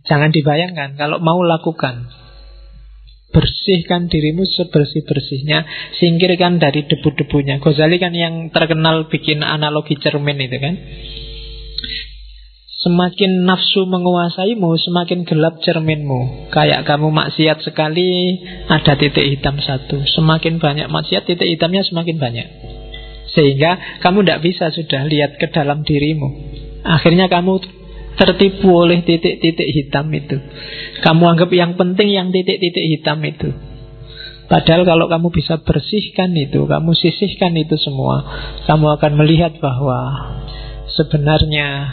Jangan dibayangkan, kalau mau lakukan. Bersihkan dirimu sebersih-bersihnya, singkirkan dari debu-debunya. Ghazali kan yang terkenal bikin analogi cermin itu kan. Semakin nafsu menguasaimu, semakin gelap cerminmu. Kayak kamu maksiat sekali, ada titik hitam satu. Semakin banyak maksiat, titik hitamnya semakin banyak. Sehingga kamu tidak bisa sudah lihat ke dalam dirimu. Akhirnya kamu tertipu oleh titik-titik hitam itu. Kamu anggap yang penting yang titik-titik hitam itu. Padahal kalau kamu bisa bersihkan itu, kamu sisihkan itu semua, kamu akan melihat bahwa sebenarnya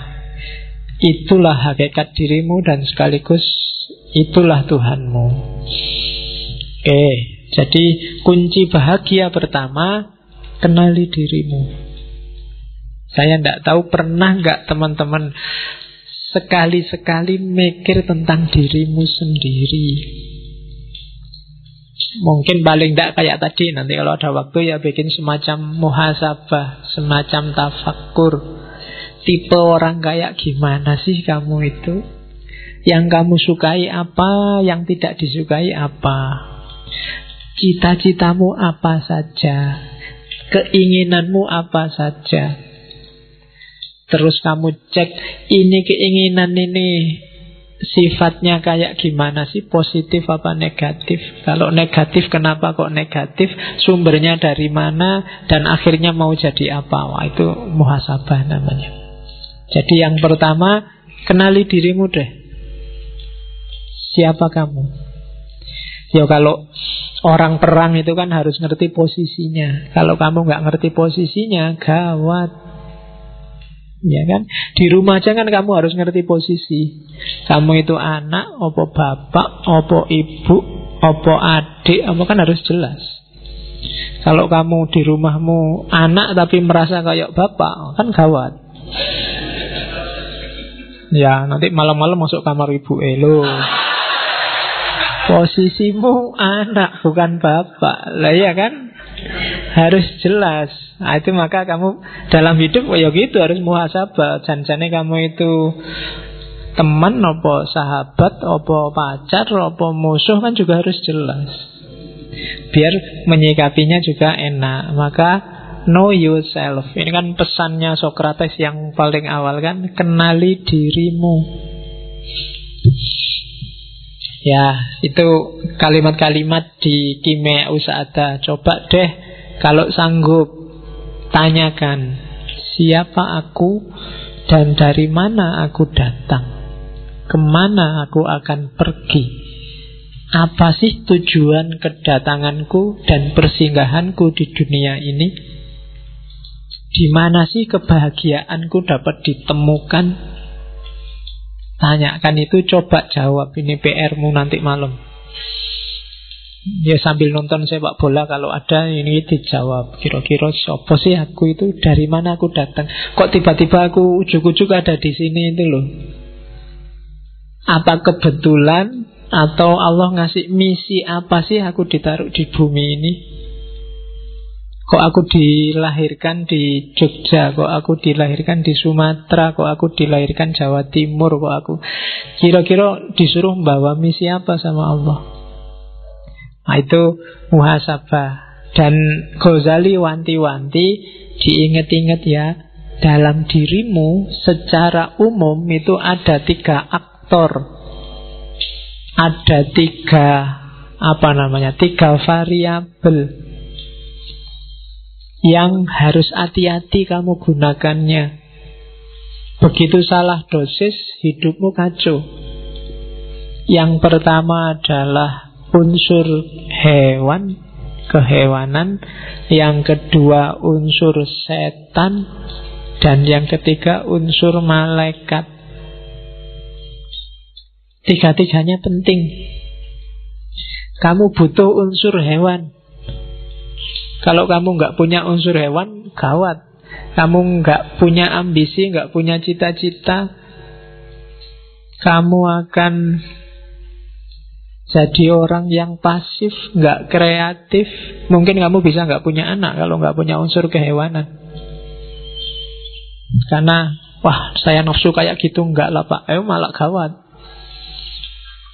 itulah hakikat dirimu dan sekaligus itulah Tuhanmu. Oke, jadi kunci bahagia pertama, kenali dirimu. Saya tidak tahu pernah nggak teman-teman sekali-sekali mikir tentang dirimu sendiri. Mungkin paling tidak kayak tadi, nanti kalau ada waktu ya bikin semacam muhasabah, semacam tafakkur. Tipe orang kayak gimana sih kamu itu? Yang kamu sukai apa, yang tidak disukai apa? Cita-citamu apa saja? Keinginanmu apa saja? Terus kamu cek, ini keinginan ini sifatnya kayak gimana sih? Positif apa negatif? Kalau negatif, kenapa kok negatif? Sumbernya dari mana? Dan akhirnya mau jadi apa? Wah, itu muhasabah namanya. Jadi yang pertama, kenali dirimu deh. Siapa kamu? Ya kalau orang perang itu kan harus ngerti posisinya. Kalau kamu nggak ngerti posisinya, gawat. Ya kan? Di rumah aja kan kamu harus ngerti posisi. Kamu itu anak, opo bapak, opo ibu, opo adik, apa kan harus jelas. Kalau kamu di rumahmu anak tapi merasa kayak bapak, kan gawat. Ya, nanti malam-malam masuk kamar ibu lo. Posisimu anak, bukan bapak. Lah ya kan? Harus jelas. Nah, itu maka kamu dalam hidup ya gitu, harus muhasabah. Janjane kamu itu teman, apa sahabat, apa pacar, apa musuh kan juga harus jelas. Biar menyikapinya juga enak. Maka know yourself. Ini kan pesannya Socrates yang paling awal kan, kenali dirimu. Ya, itu kalimat-kalimat di Kimia Usada. Coba deh kalau sanggup, tanyakan, siapa aku dan dari mana aku datang? Kemana aku akan pergi? Apa sih tujuan kedatanganku dan persinggahanku di dunia ini? Di mana sih kebahagiaanku dapat ditemukan? Tanyakan itu, coba jawab. Ini PR-mu nanti malam. Ya sambil nonton sepak bola kalau ada, ini dijawab. Kira-kira siapa sih aku itu? Dari mana aku datang? Kok tiba-tiba aku ujuk-ujuk ada di sini itu loh? Apa kebetulan atau Allah ngasih misi apa sih aku ditaruh di bumi ini? Kok aku dilahirkan di Jogja? Kok aku dilahirkan di Sumatera? Kok aku dilahirkan Jawa Timur? Kok aku kira-kira disuruh membawa misi apa sama Allah? Nah, itu muhasabah. Dan Ghazali wanti-wanti, diingat-ingat ya, dalam dirimu secara umum itu ada 3 aktor. Ada 3 variabel yang harus hati-hati kamu gunakannya. Begitu salah dosis, hidupmu kacau. Yang pertama adalah unsur hewan, kehewanan. Yang kedua unsur setan. Dan yang ketiga unsur malaikat. 3-3-nya penting. Kamu butuh unsur hewan. Kalau kamu nggak punya unsur hewan, gawat. Kamu nggak punya ambisi, nggak punya cita-cita, Kamu akan jadi orang yang pasif, nggak kreatif. Mungkin kamu bisa nggak punya anak kalau nggak punya unsur kehewanan. Karena, wah saya nafsu kayak gitu, nggak lah Pak, malah gawat.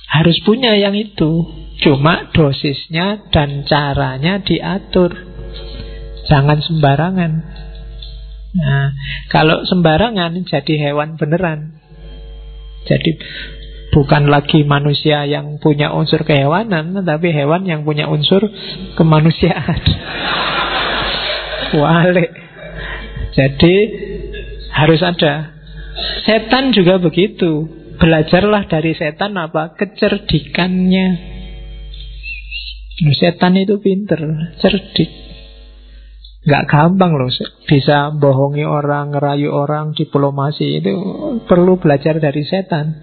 Harus punya yang itu. Cuma dosisnya dan caranya diatur. Jangan sembarangan. Nah, kalau sembarangan jadi hewan beneran. Jadi bukan lagi manusia yang punya unsur kehewanan, tapi hewan yang punya unsur kemanusiaan. Walik. Jadi harus ada. Setan juga begitu. Belajarlah dari setan apa? Kecerdikannya. Setan itu pinter, cerdik. Gak gampang loh bisa bohongi orang, ngerayu orang, diplomasi. Itu perlu belajar dari setan.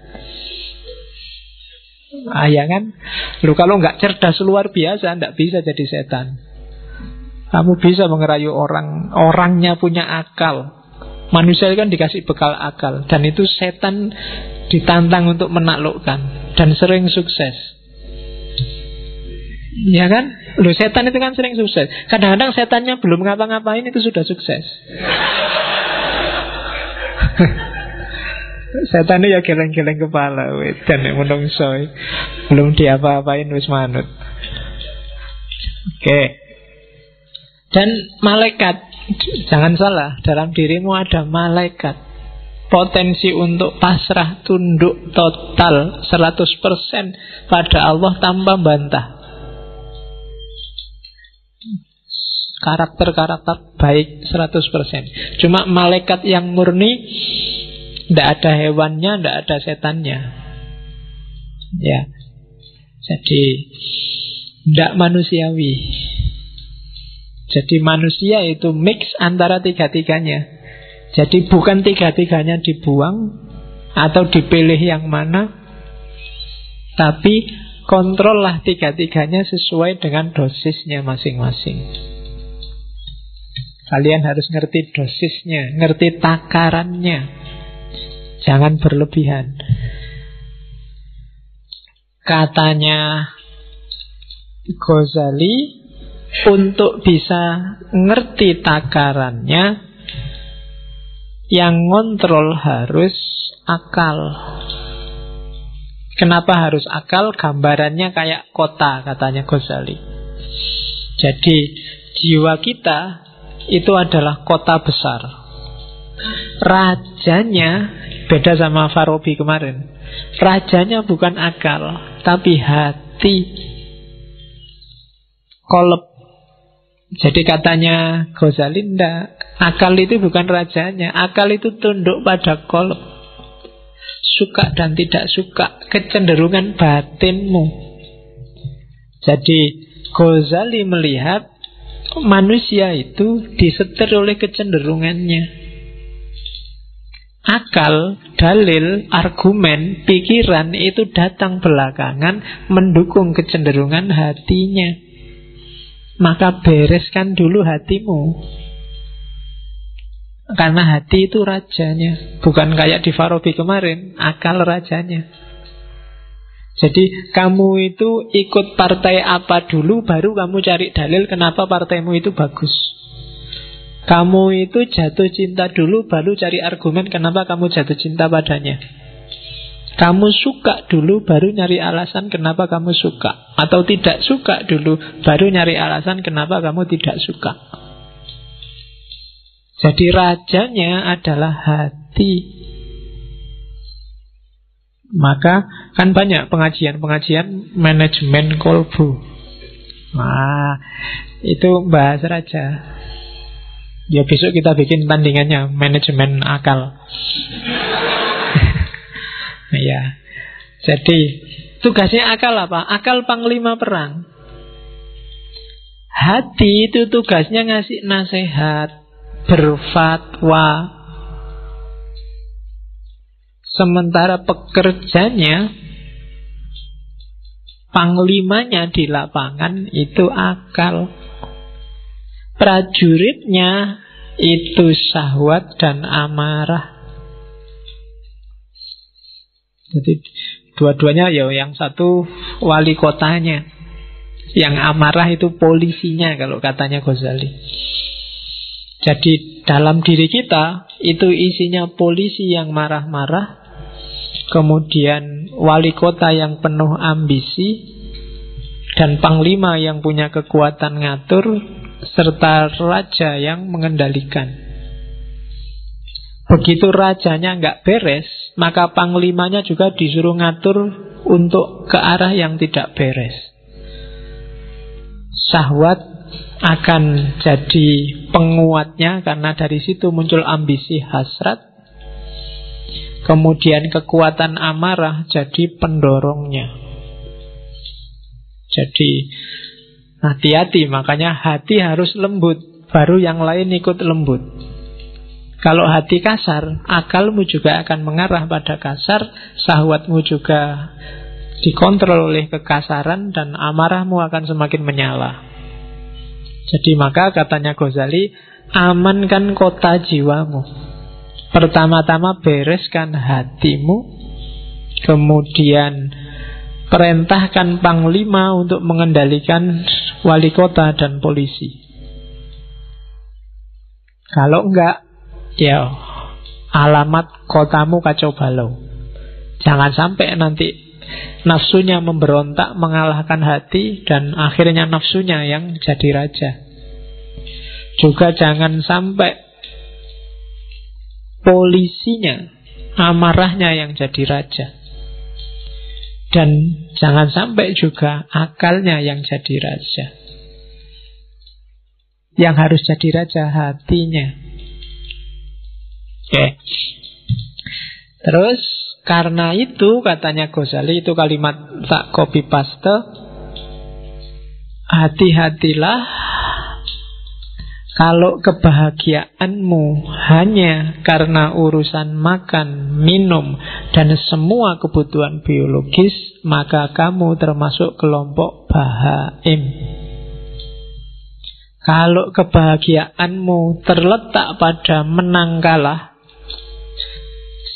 Ya kan? Lu kalau nggak cerdas luar biasa, nggak bisa jadi setan. Kamu bisa mengerayu orang, orangnya punya akal. Manusia kan dikasih bekal akal, dan itu setan ditantang untuk menaklukkan, dan sering sukses. Ya kan? Loh, setan itu kan sering sukses. Kadang-kadang setannya belum ngapa-ngapain itu sudah sukses. Setan itu ya geleng-geleng kepala, dan menungso belum diapa-apain wis manut. Oke. Dan malaikat, jangan salah, dalam dirimu ada malaikat. Potensi untuk pasrah, tunduk total 100% pada Allah tanpa bantah. Karakter-karakter baik 100%. Cuma malaikat yang murni, tidak ada hewannya, tidak ada setannya. Ya. Jadi tidak manusiawi. Jadi manusia itu mix antara tiga-tiganya. Jadi bukan tiga-tiganya dibuang atau dipilih yang mana, tapi kontrollah tiga-tiganya sesuai dengan dosisnya masing-masing. Kalian harus ngerti dosisnya, ngerti takarannya. Jangan berlebihan. Katanya Ghazali, untuk bisa ngerti takarannya, yang ngontrol harus akal. Kenapa harus akal? Gambarannya kayak kota, katanya Ghazali. Jadi jiwa kita itu adalah kota besar. Rajanya beda sama Farabi kemarin. Rajanya bukan akal, tapi hati. Kolab. Jadi katanya Ghazali, ndak, akal itu bukan rajanya. Akal itu tunduk pada kolab. Suka dan tidak suka, kecenderungan batinmu. Jadi Ghazali melihat manusia itu disetir oleh kecenderungannya. Akal, dalil, argumen, pikiran itu datang belakangan mendukung kecenderungan hatinya. Maka bereskan dulu hatimu. Karena hati itu rajanya. Bukan kayak di Farabi kemarin, akal rajanya. Jadi kamu itu ikut partai apa dulu, baru kamu cari dalil kenapa partaimu itu bagus. Kamu itu jatuh cinta dulu, baru cari argumen kenapa kamu jatuh cinta padanya. Kamu suka dulu, baru nyari alasan kenapa kamu suka. Atau tidak suka dulu, baru nyari alasan kenapa kamu tidak suka. Jadi rajanya adalah hati. Maka kan banyak pengajian manajemen kolbu. Nah, itu bahas raja. Ya besok kita bikin tandingannya, manajemen akal. Ya. Jadi tugasnya akal apa? Akal panglima perang. Hati itu tugasnya ngasih nasihat, berfatwa. Sementara pekerjanya, panglimanya di lapangan itu akal. Prajuritnya itu syahwat dan amarah. Jadi dua-duanya ya, yang satu wali kotanya, yang amarah itu polisinya kalau katanya Ghazali. Jadi dalam diri kita itu isinya polisi yang marah-marah, kemudian wali kota yang penuh ambisi, dan panglima yang punya kekuatan ngatur, serta raja yang mengendalikan. Begitu rajanya nggak beres, maka panglimanya juga disuruh ngatur untuk ke arah yang tidak beres. Syahwat akan jadi penguatnya, karena dari situ muncul ambisi hasrat. Kemudian kekuatan amarah jadi pendorongnya. Jadi hati-hati, makanya hati harus lembut, baru yang lain ikut lembut. Kalau hati kasar, akalmu juga akan mengarah pada kasar, syahwatmu juga dikontrol oleh kekasaran, dan amarahmu akan semakin menyala. Jadi maka katanya Ghazali, amankan kota jiwamu. Pertama-tama bereskan hatimu, kemudian perintahkan panglima untuk mengendalikan wali kota dan polisi. Kalau enggak, ya alamat kotamu kacau balau. Jangan sampai nanti nafsunya memberontak, mengalahkan hati, dan akhirnya nafsunya yang jadi raja. Juga jangan sampai polisinya, amarahnya yang jadi raja. Dan jangan sampai juga akalnya yang jadi raja. Yang harus jadi raja hatinya. Oke. Terus karena itu katanya Ghazali, itu kalimat tak copy paste, hati-hatilah kalau kebahagiaanmu hanya karena urusan makan, minum, dan semua kebutuhan biologis, maka kamu termasuk kelompok bahaim. Kalau kebahagiaanmu terletak pada menang kalah,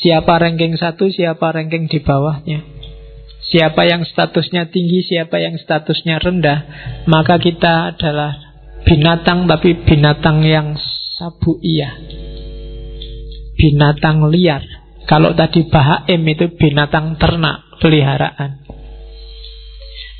siapa ranking 1, siapa ranking di bawahnya, siapa yang statusnya tinggi, siapa yang statusnya rendah, maka kita adalah binatang, tapi binatang yang sabuiyah, binatang liar. Kalau tadi bahaim itu binatang ternak, peliharaan.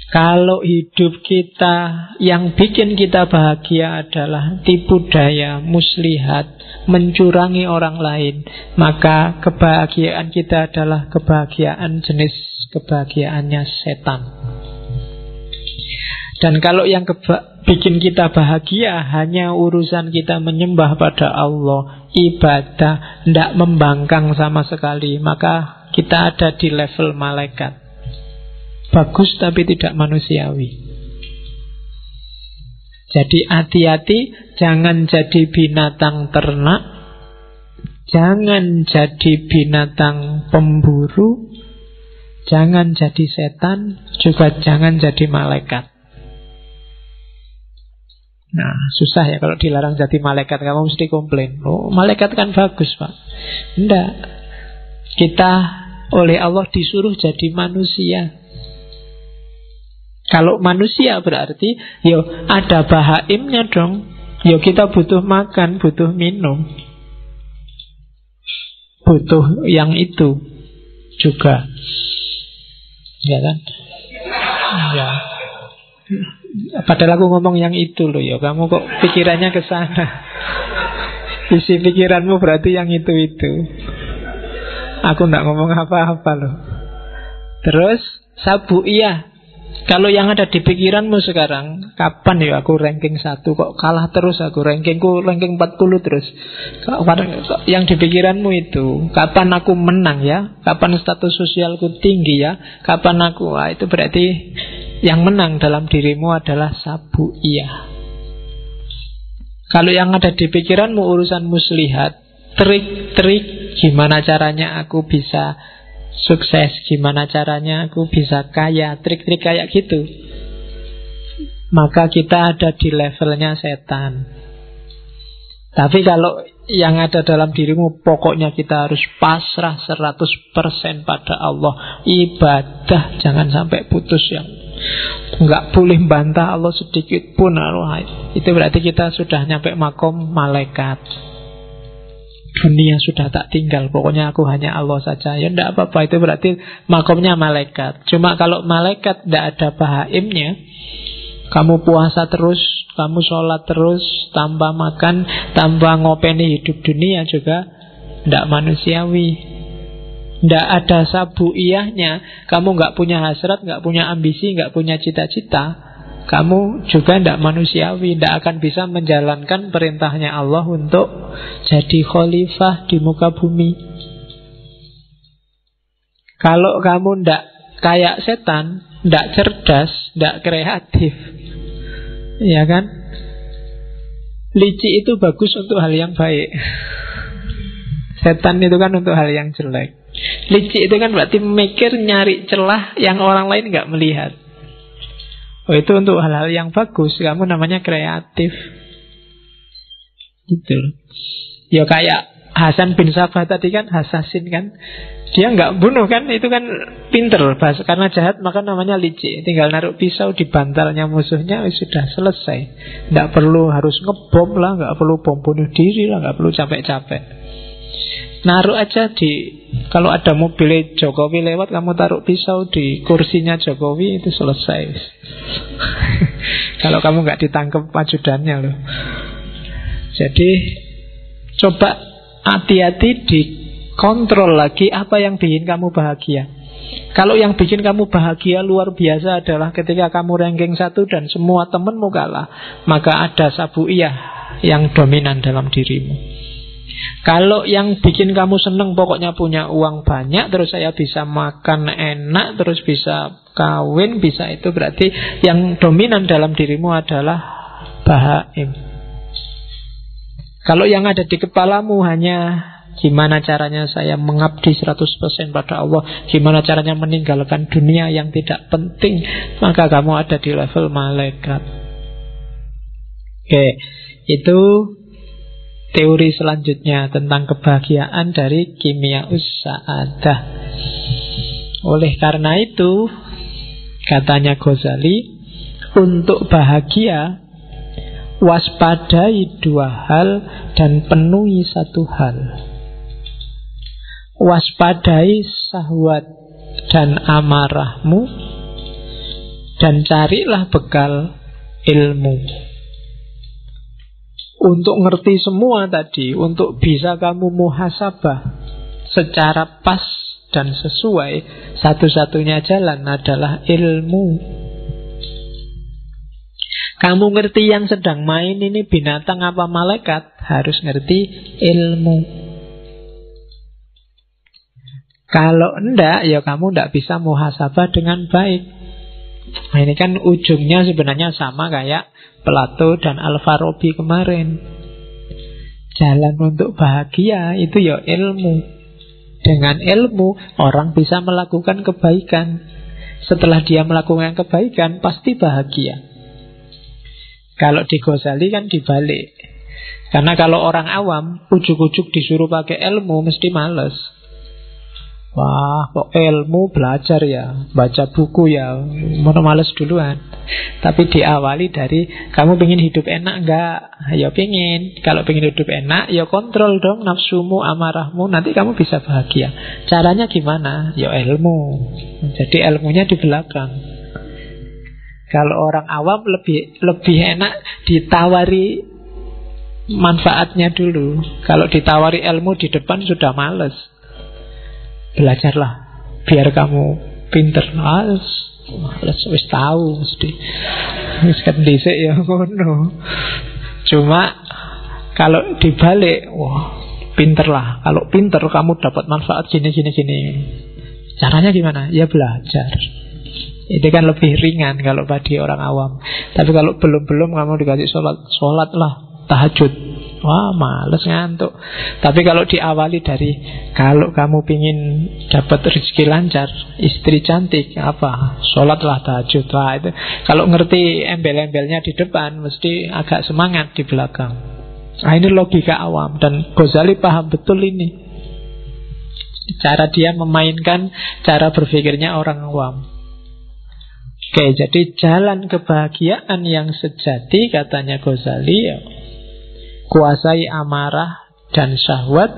Kalau hidup kita yang bikin kita bahagia adalah tipu daya, muslihat, mencurangi orang lain, maka kebahagiaan kita adalah kebahagiaan jenis kebahagiaannya setan. Dan kalau yang bikin kita bahagia hanya urusan kita menyembah pada Allah, ibadah, tidak membangkang sama sekali, maka kita ada di level malaikat. Bagus tapi tidak manusiawi. Jadi hati-hati, jangan jadi binatang ternak, jangan jadi binatang pemburu, jangan jadi setan, juga jangan jadi malaikat. Nah, susah ya kalau dilarang jadi malaikat. Kamu mesti komplain, oh malaikat kan bagus Pak. Enggak. Kita oleh Allah disuruh jadi manusia. Kalau manusia berarti yo ada bahaimnya dong. Yo kita butuh makan, butuh minum, butuh yang itu juga. Ya kan? Ya. Padahal aku ngomong yang itu loh ya. Kamu kok pikirannya ke sana. Isi pikiranmu berarti yang itu-itu. Aku nggak ngomong apa-apa loh. Terus sabuiyah. Kalau yang ada di pikiranmu sekarang, kapan ya aku ranking 1, kok kalah terus aku, rankingku ranking 40 terus. Yang di pikiranmu itu, kapan aku menang ya, kapan status sosialku tinggi ya, kapan aku, itu berarti yang menang dalam dirimu adalah sabuiyah. Kalau yang ada di pikiranmu urusan muslihat, trik-trik gimana caranya aku bisa sukses, gimana caranya aku bisa kaya, trik-trik kayak gitu, maka kita ada di levelnya setan. Tapi kalau yang ada dalam dirimu, pokoknya kita harus pasrah 100% pada Allah. Ibadah jangan sampai putus, yang nggak boleh bantah Allah sedikit pun. Itu berarti kita sudah nyampe makom malaikat. Dunia sudah tak tinggal, pokoknya aku hanya Allah saja. Ya enggak apa-apa, itu berarti makomnya malaikat. Cuma kalau malaikat tidak ada bahaimnya, kamu puasa terus, kamu sholat terus, tambah makan, tambah ngopeni hidup dunia juga tidak manusiawi. Tidak ada sabuiyahnya. Kamu nggak punya hasrat, nggak punya ambisi, nggak punya cita-cita, kamu juga tidak manusiawi. Tidak akan bisa menjalankan perintahnya Allah untuk jadi khalifah di muka bumi. Kalau kamu tidak kayak setan, tidak cerdas, tidak kreatif, ya kan? Licik itu bagus untuk hal yang baik. Setan itu kan untuk hal yang jelek. Licik itu kan berarti mikir, nyari celah yang orang lain nggak melihat. Oh, itu untuk hal-hal yang bagus. Kamu namanya kreatif. Gitu. Ya kayak Hasan bin Sabah tadi kan, Hasasin kan, dia nggak bunuh kan, itu kan pinter. Karena jahat maka namanya licik. Tinggal naruh pisau di bantalnya musuhnya, sudah selesai. Nggak perlu harus ngebom lah, nggak perlu bom bunuh diri lah, nggak perlu capek-capek. Naruh aja kalau ada mobil Jokowi lewat, kamu taruh pisau di kursinya Jokowi, itu selesai. Kalau kamu nggak ditangkap ajudannya loh. Jadi coba hati-hati, dikontrol lagi apa yang bikin kamu bahagia. Kalau yang bikin kamu bahagia luar biasa adalah ketika kamu ranking 1 dan semua temenmu kalah, maka ada sabuiyah yang dominan dalam dirimu. Kalau yang bikin kamu seneng pokoknya punya uang banyak, terus saya bisa makan enak, terus bisa kawin, bisa itu, berarti yang dominan dalam dirimu adalah bahaim. Kalau yang ada di kepalamu hanya gimana caranya saya mengabdi 100% pada Allah, gimana caranya meninggalkan dunia yang tidak penting, maka kamu ada di level malaikat. Oke, itu teori selanjutnya tentang kebahagiaan dari Kimiaus Sa'adah. Oleh karena itu, katanya Ghazali, untuk bahagia waspadai 2 hal dan penuhi 1 hal. Waspadai syahwat dan amarahmu, dan carilah bekal ilmu. Untuk ngerti semua tadi, untuk bisa kamu muhasabah secara pas dan sesuai, satu-satunya jalan adalah ilmu. Kamu ngerti yang sedang main ini binatang apa malaikat, harus ngerti ilmu. Kalau enggak, ya kamu enggak bisa muhasabah dengan baik. Nah, ini kan ujungnya sebenarnya sama kayak Plato dan Al-Farabi kemarin. Jalan untuk bahagia itu ya ilmu. Dengan ilmu orang bisa melakukan kebaikan. Setelah dia melakukan kebaikan pasti bahagia. Kalau di Ghazali kan dibalik. Karena kalau orang awam ujuk-ujuk disuruh pakai ilmu mesti males. Wah, kok ilmu belajar ya, baca buku ya, mau males duluan. Tapi diawali dari, kamu pengen hidup enak enggak? Ya pengen. Kalau pengen hidup enak, ya kontrol dong nafsumu, amarahmu, nanti kamu bisa bahagia. Caranya gimana? Ya ilmu. Jadi ilmunya di belakang. Kalau orang awam lebih enak ditawari manfaatnya dulu. Kalau ditawari ilmu di depan sudah males. Belajarlah biar kamu pinter. Males wis tahu mesti. Wis kan dhisik ya ngono. Cuma kalau dibalik, wah, pinterlah. Kalau pinter kamu dapat manfaat gini. Caranya gimana? Ya belajar. Itu kan lebih ringan kalau bagi orang awam. Tapi kalau belum kamu dikasih sholatlah, tahajud. Wah, males ngantuk. Tapi kalau diawali dari, kalau kamu pingin dapat rezeki lancar, istri cantik, apa? Sholatlah, tahajud. Wah, itu kalau ngerti embel-embelnya di depan, mesti agak semangat di belakang. Nah, ini logika awam. Dan Ghazali paham betul ini. Cara dia memainkan cara berpikirnya orang awam. Oke, jadi jalan kebahagiaan yang sejati, katanya Ghazali, ya, kuasai amarah dan syahwat.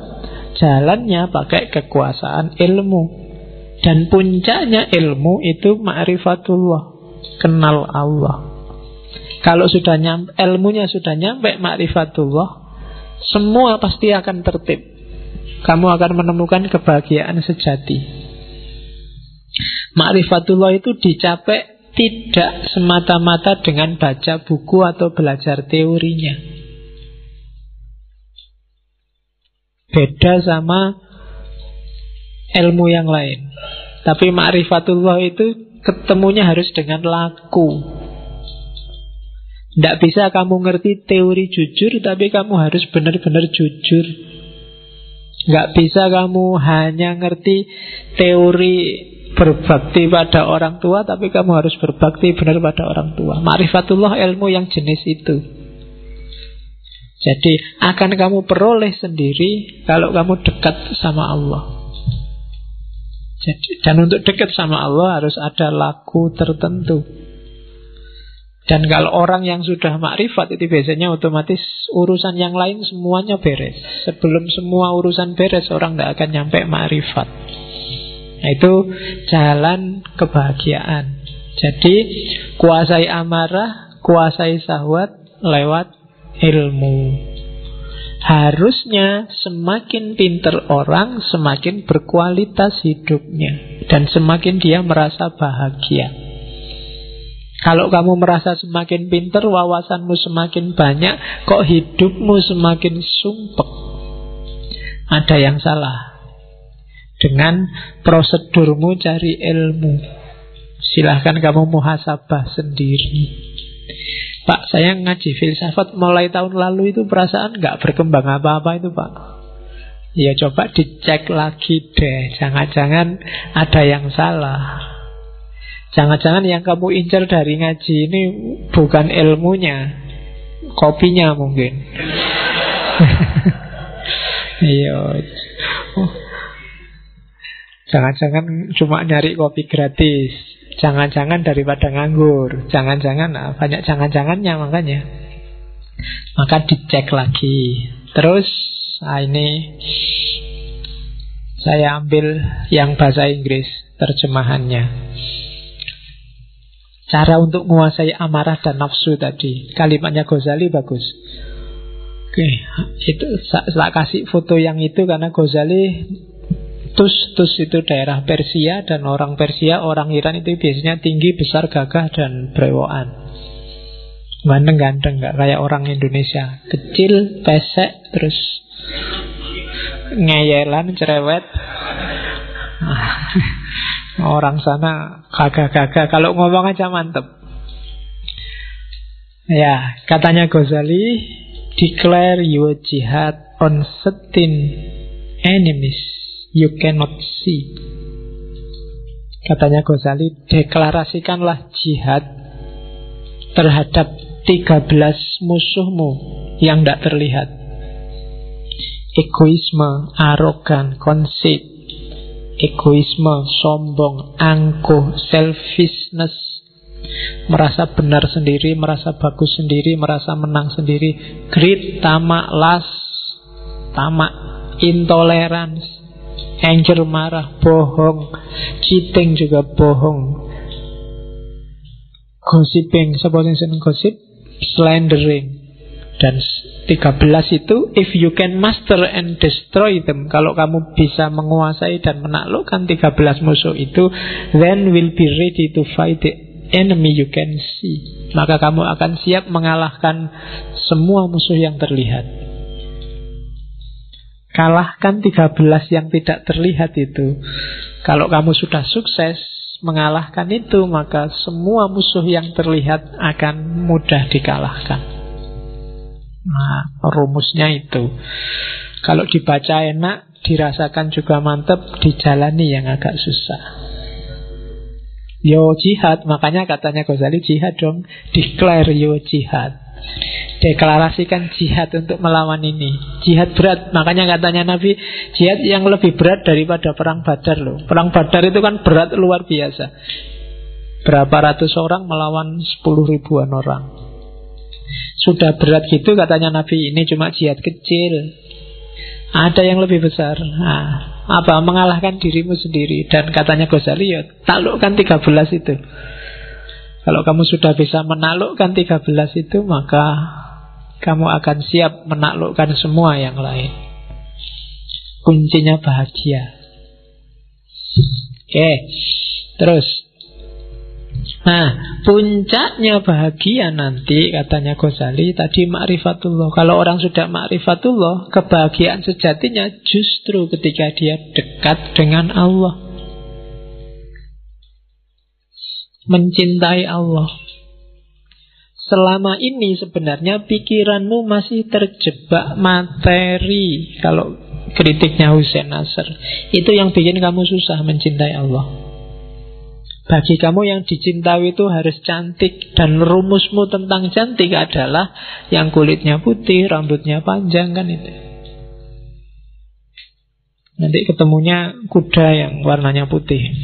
Jalannya pakai kekuasaan ilmu. Dan puncaknya ilmu itu ma'rifatullah, kenal Allah. Kalau sudah ilmunya sudah nyampe ma'rifatullah, semua pasti akan tertib. Kamu akan menemukan kebahagiaan sejati. Ma'rifatullah itu dicapai tidak semata-mata dengan baca buku atau belajar teorinya. Beda sama ilmu yang lain. Tapi ma'rifatullah itu ketemunya harus dengan laku. Tidak bisa kamu ngerti teori jujur, tapi kamu harus benar-benar jujur. Tidak bisa kamu hanya ngerti teori berbakti pada orang tua, tapi kamu harus berbakti benar pada orang tua. Ma'rifatullah ilmu yang jenis itu. Jadi akan kamu peroleh sendiri kalau kamu dekat sama Allah. Jadi, dan untuk dekat sama Allah harus ada laku tertentu. Dan kalau orang yang sudah makrifat itu biasanya otomatis urusan yang lain semuanya beres. Sebelum semua urusan beres, orang tidak akan nyampe makrifat. Nah, itu jalan kebahagiaan. Jadi kuasai amarah, kuasai syahwat lewat ilmu. Harusnya semakin pintar orang, semakin berkualitas hidupnya, dan semakin dia merasa bahagia. Kalau kamu merasa semakin pintar, wawasanmu semakin banyak, kok hidupmu semakin sumpek, ada yang salah dengan prosedurmu cari ilmu. Silahkan kamu muhasabah sendiri. Pak, saya ngaji filsafat mulai tahun lalu itu perasaan gak berkembang apa-apa itu, Pak. Ya coba dicek lagi deh. Jangan-jangan ada yang salah. Jangan-jangan yang kamu incar dari ngaji ini bukan ilmunya, kopinya mungkin. Iya. Jangan-jangan cuma nyari kopi gratis. Jangan-jangan daripada nganggur. Jangan-jangan, banyak jangan-jangannya makanya. Maka dicek lagi. Terus ini saya ambil yang bahasa Inggris terjemahannya. Cara untuk menguasai amarah dan nafsu tadi. Kalimatnya Ghazali bagus. Oke, itu saya kasih foto yang itu karena Ghazali Tus itu daerah Persia, dan orang Persia, orang Iran itu biasanya tinggi, besar, gagah, dan brewokan. Ganteng-ganteng, gak kayak orang Indonesia. Kecil, pesek, terus ngeyelan, cerewet. Orang sana gagah-gagah, kalau ngomong aja mantep. Ya, katanya Ghazali, declare your jihad on certain enemies you cannot see. Katanya Ghazali, deklarasikanlah jihad terhadap 13 musuhmu yang tidak terlihat. Egoisme, arogan, conceit, egoisme, sombong, angkuh, selfishness, merasa benar sendiri, merasa bagus sendiri, merasa menang sendiri, greed, tamak, lust, tamak, intolerance, anger, marah, bohong, cheating juga bohong, gossiping, supposing gosip, slandering. Dan 13 itu, if you can master and destroy them, kalau kamu bisa menguasai dan menaklukkan 13 musuh itu, then will be ready to fight the enemy you can see. Maka kamu akan siap mengalahkan semua musuh yang terlihat. Kalahkan 13 yang tidak terlihat itu. Kalau kamu sudah sukses mengalahkan itu, maka semua musuh yang terlihat akan mudah dikalahkan. Nah, rumusnya itu. Kalau dibaca enak, dirasakan juga mantap, dijalani yang agak susah. Yo jihad, makanya katanya Ghazali, jihad dong, declare yo jihad. deklarasikan jihad untuk melawan ini. Jihad berat, makanya katanya Nabi, jihad yang lebih berat daripada perang Badar loh. Perang Badar itu kan berat luar biasa. Berapa ratus orang melawan 10 ribuan orang. Sudah berat gitu katanya Nabi, ini cuma jihad kecil. Ada yang lebih besar. Apa? Mengalahkan dirimu sendiri. Dan katanya Ghazali, ya taklukkan 13 itu. Kalau kamu sudah bisa menaklukkan 13 itu, maka kamu akan siap menaklukkan semua yang lain. Kuncinya bahagia. Oke, terus. Nah, puncaknya bahagia nanti, katanya Ghazali tadi, ma'rifatullah. Kalau orang sudah ma'rifatullah, kebahagiaan sejatinya justru ketika dia dekat dengan Allah, mencintai Allah. Selama ini sebenarnya pikiranmu masih terjebak materi. Kalau kritiknya Hussein Nasr, itu yang bikin kamu susah mencintai Allah. Bagi kamu yang dicintai itu harus cantik. Dan rumusmu tentang cantik adalah yang kulitnya putih, rambutnya panjang, kan itu. Nanti ketemunya kuda yang warnanya putih.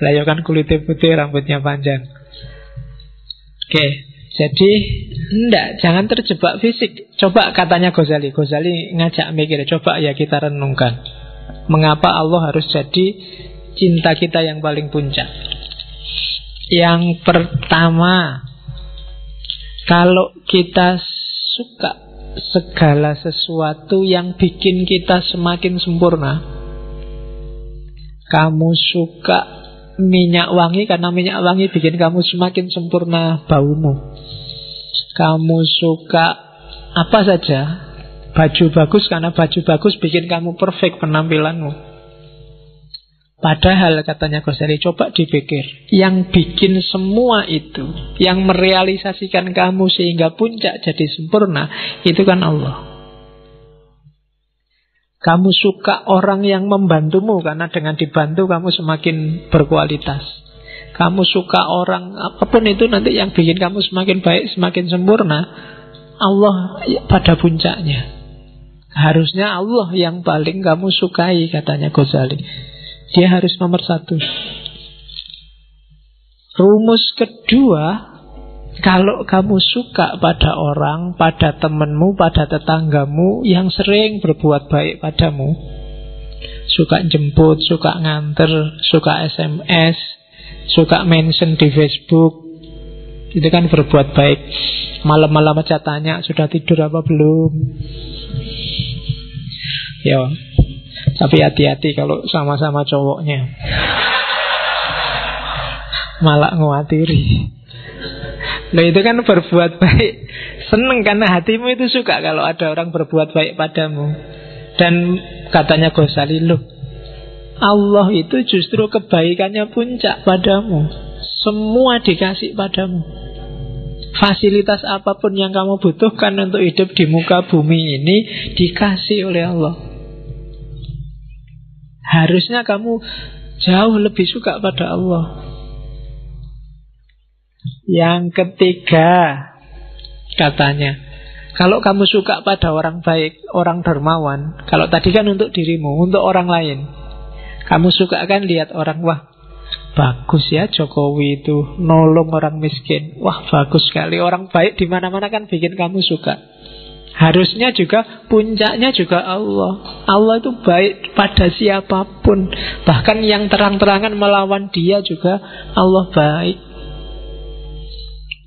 Lah ya kan kulitnya putih, rambutnya panjang. Oke, jadi jangan terjebak fisik. Coba katanya Ghazali ngajak mikir, coba ya kita renungkan. Mengapa Allah harus jadi cinta kita yang paling puncak? Yang pertama, kalau kita suka segala sesuatu yang bikin kita semakin sempurna. Kamu suka minyak wangi karena minyak wangi bikin kamu semakin sempurna baumu. Kamu suka apa saja, baju bagus karena baju bagus bikin kamu perfect penampilanmu. Padahal katanya Ghazali, coba dipikir, yang bikin semua itu, yang merealisasikan kamu sehingga puncak jadi sempurna, itu kan Allah. Kamu suka orang yang membantumu karena dengan dibantu kamu semakin berkualitas. Kamu suka orang apapun itu nanti yang bikin kamu semakin baik, semakin sempurna, Allah pada puncaknya. Harusnya Allah yang paling kamu sukai, katanya Ghazali. Dia harus nomor satu. Rumus kedua, kalau kamu suka pada orang, pada temanmu, pada tetanggamu yang sering berbuat baik padamu, suka jemput, suka nganter, suka SMS, suka mention di Facebook, itu kan berbuat baik. Malam-malam aja tanya, sudah tidur apa belum? Ya, tapi hati-hati kalau sama-sama cowoknya, malah nguatiri. Loh, itu kan berbuat baik. Seneng karena hatimu itu suka kalau ada orang berbuat baik padamu. Dan katanya Ghazali, loh, Allah itu justru kebaikannya puncak padamu. Semua dikasih padamu. Fasilitas apapun yang kamu butuhkan untuk hidup di muka bumi ini dikasih oleh Allah. Harusnya kamu jauh lebih suka pada Allah. Yang ketiga, katanya, kalau kamu suka pada orang baik, orang dermawan, kalau tadi kan untuk dirimu, untuk orang lain, kamu suka kan lihat orang, wah bagus ya Jokowi itu nolong orang miskin, wah bagus sekali, orang baik di mana-mana kan bikin kamu suka. Harusnya juga puncaknya juga Allah. Allah itu baik pada siapapun. Bahkan yang terang-terangan melawan dia juga Allah baik.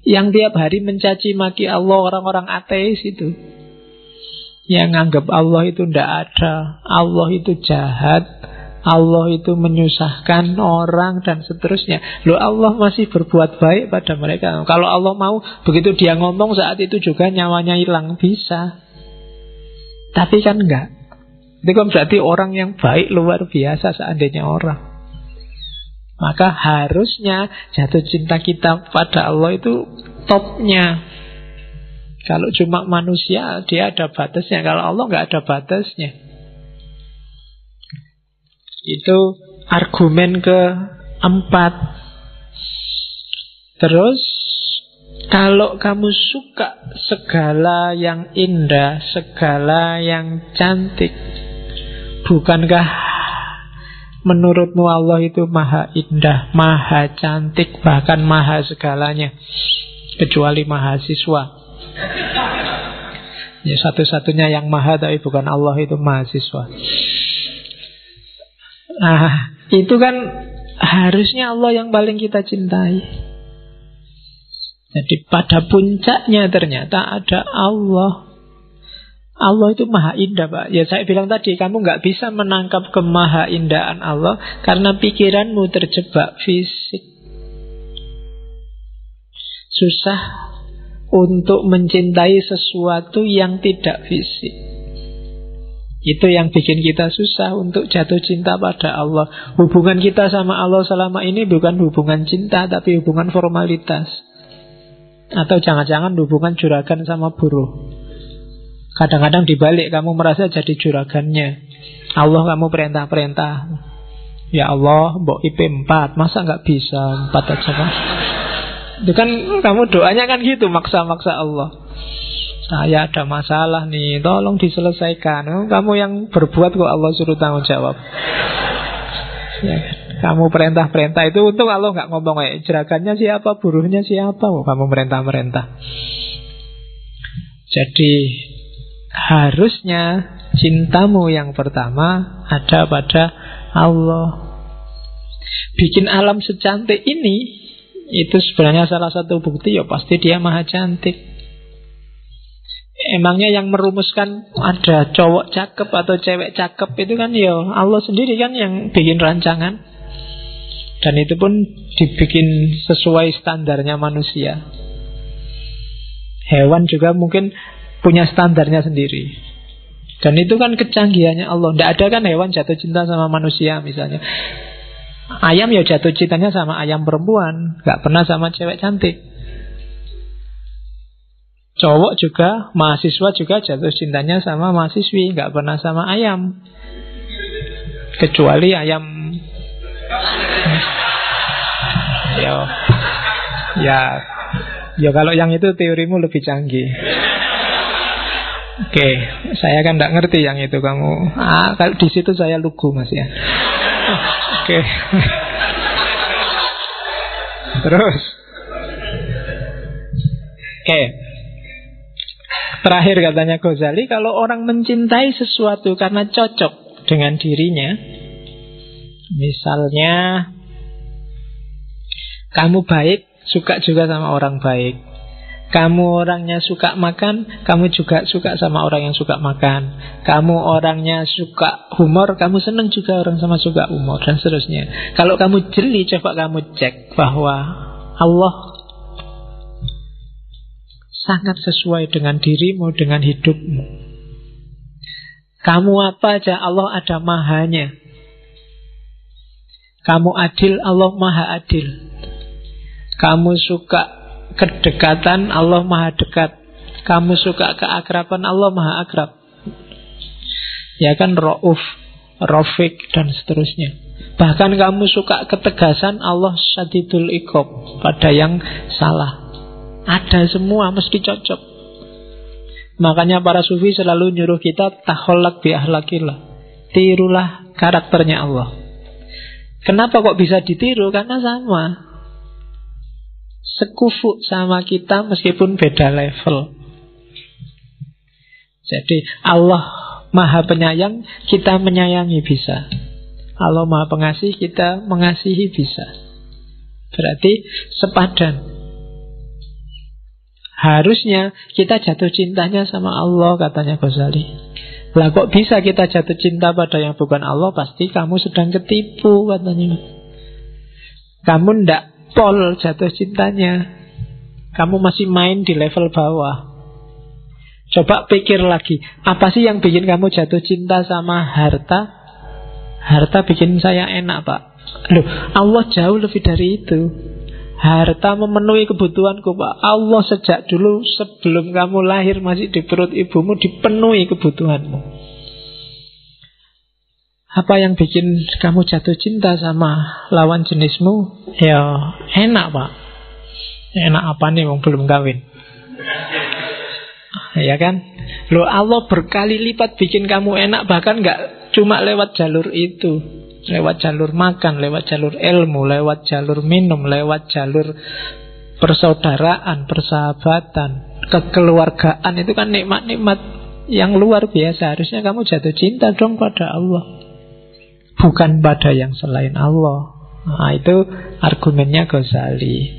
Yang tiap hari mencaci maki Allah, orang-orang ateis itu, yang anggap Allah itu tidak ada, Allah itu jahat, Allah itu menyusahkan orang dan seterusnya. Loh, Allah masih berbuat baik pada mereka. Kalau Allah mau, begitu dia ngomong saat itu juga nyawanya hilang, bisa. Tapi kan enggak. Itu kan berarti orang yang baik luar biasa seandainya orang. Maka harusnya jatuh cinta kita pada Allah itu topnya. Kalau cuma manusia, dia ada batasnya. Kalau Allah nggak ada batasnya. Itu argumen keempat. Terus Kalau kamu suka segala yang indah, segala yang cantik, bukankah menurutmu Allah itu maha indah, maha cantik, bahkan maha segalanya, kecuali mahasiswa? Ya, satu-satunya yang maha tapi bukan Allah itu mahasiswa. Nah, itu kan harusnya Allah yang paling kita cintai. Jadi pada puncaknya ternyata ada Allah. Allah itu maha indah, Pak. Ya saya bilang tadi, kamu nggak bisa menangkap kemaha indahan Allah karena pikiranmu terjebak fisik. Susah untuk mencintai sesuatu yang tidak fisik. Itu yang bikin kita susah untuk jatuh cinta pada Allah. Hubungan kita sama Allah selama ini bukan hubungan cinta, tapi hubungan formalitas. Atau jangan-jangan hubungan juragan sama buruh. Kadang-kadang dibalik, kamu merasa jadi juragannya. Allah kamu perintah-perintah. Ya Allah, mbok IP 4, masa nggak bisa 4 aja kan? Itu kan kamu doanya kan gitu, maksa-maksa Allah. Saya ada masalah nih, tolong diselesaikan. Kamu yang berbuat kok Allah suruh tanggung jawab. Ya, kamu perintah-perintah itu, untung Allah nggak ngomong juragannya siapa, buruhnya siapa. Kamu merintah-merintah. Jadi harusnya cintamu yang pertama ada pada Allah. Bikin alam secantik ini, itu sebenarnya salah satu bukti, ya pasti dia maha cantik. Emangnya yang merumuskan ada cowok cakep atau cewek cakep itu kan ya Allah sendiri kan yang bikin rancangan. Dan itu pun dibikin sesuai standarnya manusia. Hewan juga mungkin punya standarnya sendiri. Dan itu kan kecanggihannya Allah. Tidak ada kan hewan jatuh cinta sama manusia misalnya. Ayam ya jatuh cintanya sama ayam perempuan, gak pernah sama cewek cantik. Cowok juga, mahasiswa juga jatuh cintanya sama mahasiswi, gak pernah sama ayam. Kecuali ayam. Ya kalau yang itu teorimu lebih canggih. Oke, saya kan tidak ngerti yang itu kamu. Kalau di situ saya lugu mas ya. Oke. Terus. Oke. Terakhir katanya Ghazali, kalau orang mencintai sesuatu karena cocok dengan dirinya, misalnya kamu baik, suka juga sama orang baik. Kamu orangnya suka makan, kamu juga suka sama orang yang suka makan. Kamu orangnya suka humor, kamu senang juga orang sama suka humor, dan seterusnya. Kalau kamu jeli, coba kamu cek bahwa Allah sangat sesuai dengan dirimu, dengan hidupmu. Kamu apa aja, Allah ada mahanya. Kamu adil, Allah maha adil. Kamu suka kedekatan, Allah maha dekat. Kamu suka keakraban, Allah maha akrab. Ya kan, Ra'uf, Rafiq, dan seterusnya. Bahkan kamu suka ketegasan, Allah syadidul iqab pada yang salah. Ada semua, mesti cocok. Makanya para sufi selalu nyuruh kita takholak bi ahlakillah. Tirulah karakternya Allah. Kenapa kok bisa ditiru? Karena sama, sekufu sama kita meskipun beda level. Jadi Allah maha penyayang, kita menyayangi bisa. Allah maha pengasih, kita mengasihi bisa. Berarti sepadan. Harusnya kita jatuh cintanya sama Allah, katanya Ghazali. Lah kok bisa kita jatuh cinta pada yang bukan Allah? Pasti kamu sedang ketipu, katanya. Kamu ndak pol jatuh cintanya. Kamu masih main di level bawah. Coba pikir lagi, apa sih yang bikin kamu jatuh cinta sama harta? Harta bikin saya enak, Pak. Loh, Allah jauh lebih dari itu. Harta memenuhi kebutuhanku, Pak. Allah sejak dulu, sebelum kamu lahir masih di perut ibumu, dipenuhi kebutuhanmu. Apa yang bikin kamu jatuh cinta sama lawan jenismu? Ya enak, Pak. Enak apa nih wong belum kawin? Ya kan? Loh, Allah berkali lipat bikin kamu enak, bahkan gak cuma lewat jalur itu. Lewat jalur makan, lewat jalur ilmu, lewat jalur minum, lewat jalur persaudaraan, persahabatan, kekeluargaan. Itu kan nikmat-nikmat yang luar biasa. Harusnya kamu jatuh cinta dong pada Allah, bukan pada yang selain Allah. Nah, itu argumennya Ghazali.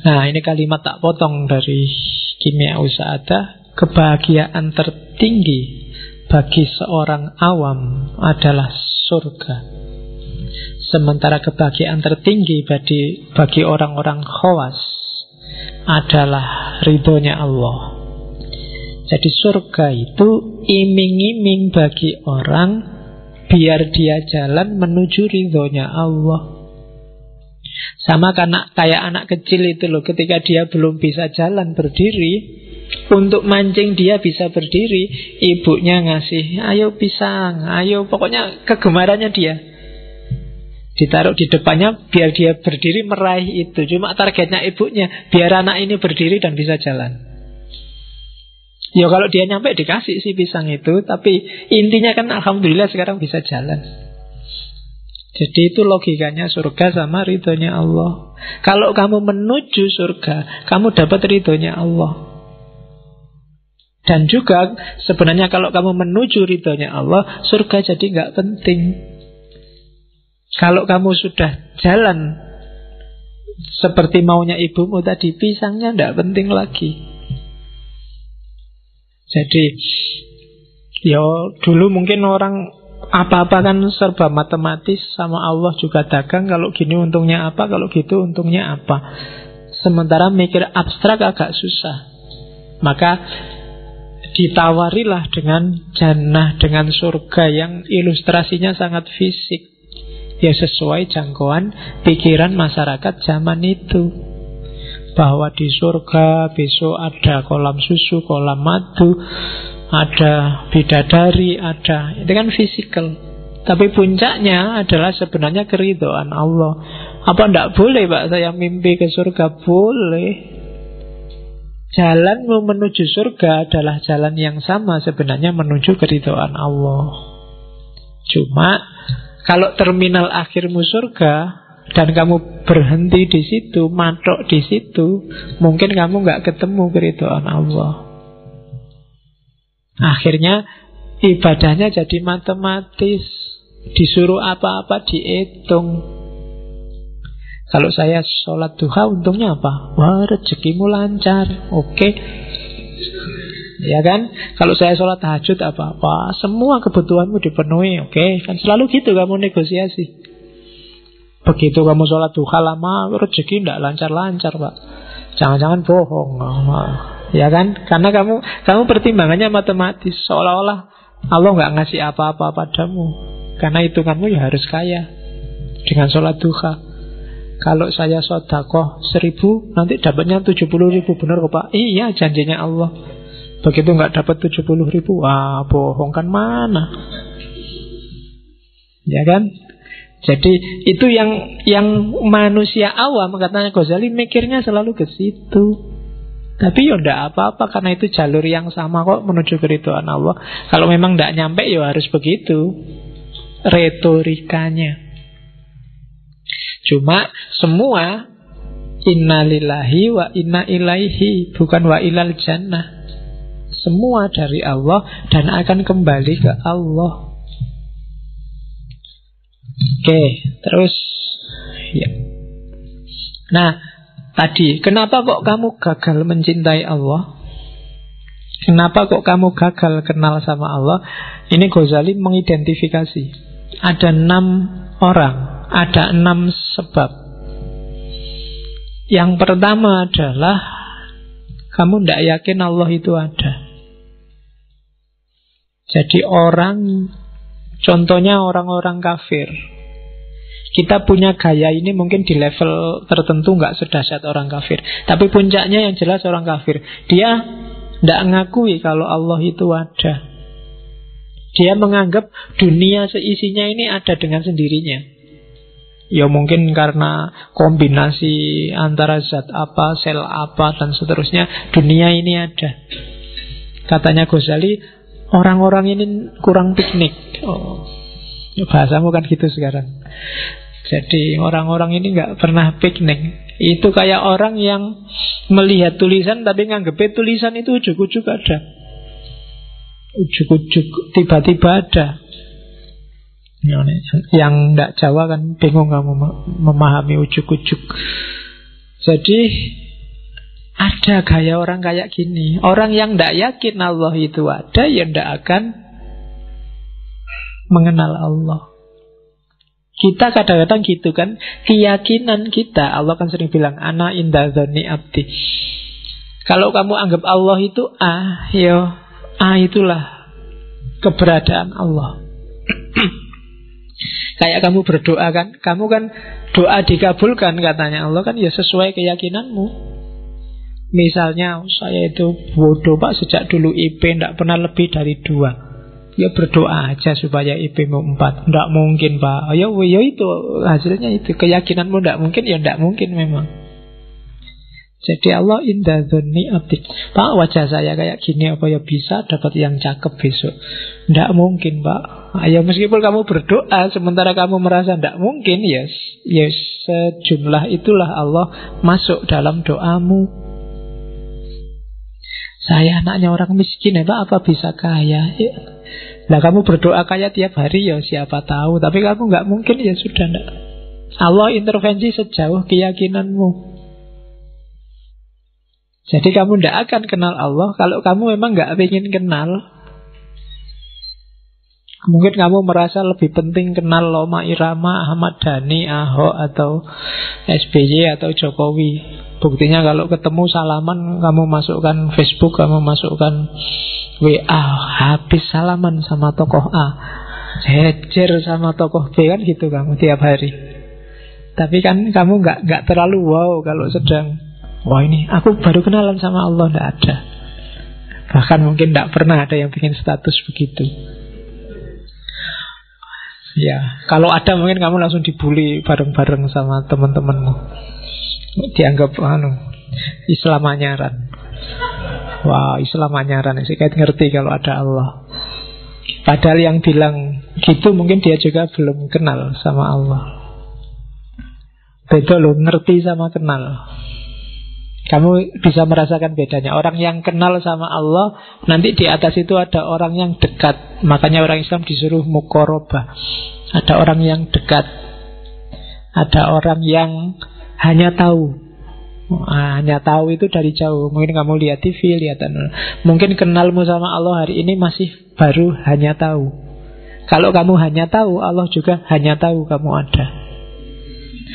Nah, ini kalimat tak potong dari Kimia Sa'adah. Kebahagiaan tertinggi bagi seorang awam adalah surga, sementara kebahagiaan tertinggi bagi orang-orang khawas adalah ridhonya Allah. Jadi surga itu iming-iming bagi orang biar dia jalan menuju ridhonya Allah. Sama kayak anak kecil itu loh, ketika dia belum bisa jalan berdiri, untuk mancing dia bisa berdiri, ibunya ngasih, ayo pisang, ayo, pokoknya kegemarannya dia ditaruh di depannya biar dia berdiri meraih itu. Cuma targetnya ibunya biar anak ini berdiri dan bisa jalan. Ya kalau dia nyampe dikasih si pisang itu, tapi intinya kan alhamdulillah sekarang bisa jalan. Jadi itu logikanya surga sama ridhonya Allah. Kalau kamu menuju surga, kamu dapat ridhonya Allah. Dan juga sebenarnya kalau kamu menuju ridhonya Allah, surga jadi nggak penting. Kalau kamu sudah jalan seperti maunya ibumu tadi, pisangnya nggak penting lagi. Jadi ya dulu mungkin orang apa-apa kan serba matematis, sama Allah juga dagang. Kalau gini untungnya apa, kalau gitu untungnya apa. Sementara mikir abstrak agak susah. Maka ditawarilah dengan jannah, dengan surga yang ilustrasinya sangat fisik. Ya sesuai jangkauan pikiran masyarakat zaman itu, bahwa di surga besok ada kolam susu, kolam madu, ada bidadari, ada. Itu kan fisikal. Tapi puncaknya adalah sebenarnya keridhaan Allah. Apa tidak boleh Pak saya mimpi ke surga? Boleh. Jalanmu menuju surga adalah jalan yang sama sebenarnya menuju keridhaan Allah. Cuma kalau terminal akhirmu surga dan kamu berhenti di situ, matok di situ, mungkin kamu nggak ketemu keridhaan Allah. Akhirnya ibadahnya jadi matematis, disuruh apa-apa dihitung. Kalau saya sholat duha untungnya apa? Wah, rezekimu lancar. Oke. Ya kan? Kalau saya sholat tahajud apa-apa, semua kebutuhanmu dipenuhi. Oke. Kan selalu gitu kamu negosiasi. Begitu kamu sholat duha lama, rezeki tidak lancar-lancar Pak. Jangan-jangan bohong. Ya kan? Karena kamu pertimbangannya matematis, seolah-olah Allah nggak ngasih apa-apa padamu. Karena hitunganmu ya harus kaya dengan sholat duha. Kalau saya sedekah 1.000, nanti dapatnya 70.000, benar kok Pak? Iya, janjinya Allah. Begitu nggak dapat 70.000, wah bohong kan mana? Ya kan? Jadi itu yang manusia awam, katanya Ghazali, mikirnya selalu ke situ. Tapi ya enggak apa-apa, karena itu jalur yang sama kok menuju keridhaan Allah. Kalau memang enggak nyampe ya harus begitu retorikanya. Cuma semua inna lillahi wa inna ilaihi, bukan wa ilal jannah. Semua dari Allah dan akan kembali ke Allah. Oke, terus ya. Nah, tadi, kenapa kok kamu gagal mencintai Allah? Kenapa kok kamu gagal kenal sama Allah? Ini Ghazali mengidentifikasi. Ada 6 orang, ada 6 sebab. Yang pertama adalah kamu tidak yakin Allah itu ada. Jadi contohnya orang-orang kafir. Kita punya gaya ini mungkin di level tertentu nggak sedahsyat orang kafir. Tapi puncaknya yang jelas orang kafir. Dia tidak ngakui kalau Allah itu ada. Dia menganggap dunia seisinya ini ada dengan sendirinya. Ya mungkin karena kombinasi antara zat apa, sel apa, dan seterusnya, dunia ini ada. Katanya Ghazali, orang-orang ini kurang piknik. Oh, bahasamu kan gitu sekarang. Jadi orang-orang ini gak pernah piknik. Itu kayak orang yang melihat tulisan tapi nganggepnya tulisan itu ujuk-ujuk ada. Ujuk-ujuk tiba-tiba ada. Yang ndak Jawa kan bingung kamu memahami ujuk-ujuk. Jadi ada gaya orang kayak gini. Orang yang ndak yakin Allah itu ada, ya ndak akan mengenal Allah. Kita kadang-kadang gitu kan. Keyakinan kita, Allah kan sering bilang ana inda dzanni abdi. Kalau kamu anggap Allah itu A, ya A itulah keberadaan Allah. Kayak kamu berdoa kan, kamu kan doa dikabulkan katanya Allah kan ya sesuai keyakinanmu. Misalnya saya itu bodoh Pak, sejak dulu IP tidak pernah lebih dari 2. Ya berdoa aja supaya IP-mu 4. Tidak mungkin Pak. Ya itu hasilnya itu. Keyakinanmu tidak mungkin, ya tidak mungkin memang. Jadi Allah inda dzanni abdi. Pak, wajah saya kayak gini, apa ya bisa dapat yang cakep besok? Tidak mungkin Pak. Ya meskipun kamu berdoa sementara kamu merasa tidak mungkin, yes, sejumlah itulah Allah masuk dalam doamu. Saya anaknya orang miskin ya Pak, apa bisa kaya? Ya. Nah kamu berdoa kaya tiap hari, ya siapa tahu. Tapi kamu nggak mungkin, ya sudah enggak. Allah intervensi sejauh keyakinanmu. Jadi kamu tidak akan kenal Allah kalau kamu memang nggak ingin kenal. Mungkin kamu merasa lebih penting kenal Rhoma Irama, Ahmad Dhani, Ahok, atau SBY, atau Jokowi. Buktinya kalau ketemu salaman, kamu masukkan Facebook, kamu masukkan WA, habis salaman sama tokoh A, jejer sama tokoh B, kan gitu kamu tiap hari. Tapi kan kamu nggak terlalu wow kalau sedang, wah ini aku baru kenalan sama Allah, tidak ada. Bahkan mungkin tidak pernah ada yang bikin status begitu. Ya, kalau ada mungkin kamu langsung dibully bareng-bareng sama teman-temanmu. Dianggap Islam anyaran. Wah, Islam anyaran sih, kayak ngerti kalau ada Allah. Padahal yang bilang gitu mungkin dia juga belum kenal sama Allah. Beda loh, ngerti sama kenal. Kamu bisa merasakan bedanya. Orang yang kenal sama Allah, nanti di atas itu ada orang yang dekat. Makanya orang Islam disuruh muqarabah. Ada orang yang dekat, ada orang yang hanya tahu. Hanya tahu itu dari jauh. Mungkin kamu lihat TV, mungkin kenalmu sama Allah hari ini masih baru hanya tahu. Kalau kamu hanya tahu, Allah juga hanya tahu kamu ada.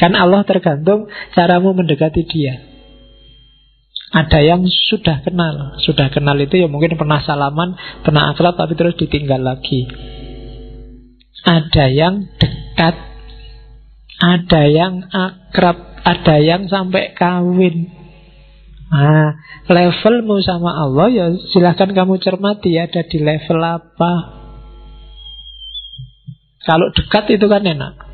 Kan Allah tergantung caramu mendekati Dia. Ada yang sudah kenal. Sudah kenal itu ya mungkin pernah salaman, pernah akrab, tapi terus ditinggal lagi. Ada yang dekat, ada yang akrab, ada yang sampai kawin. Nah, levelmu sama Allah ya silahkan kamu cermati, ada di level apa. Kalau dekat itu kan enak.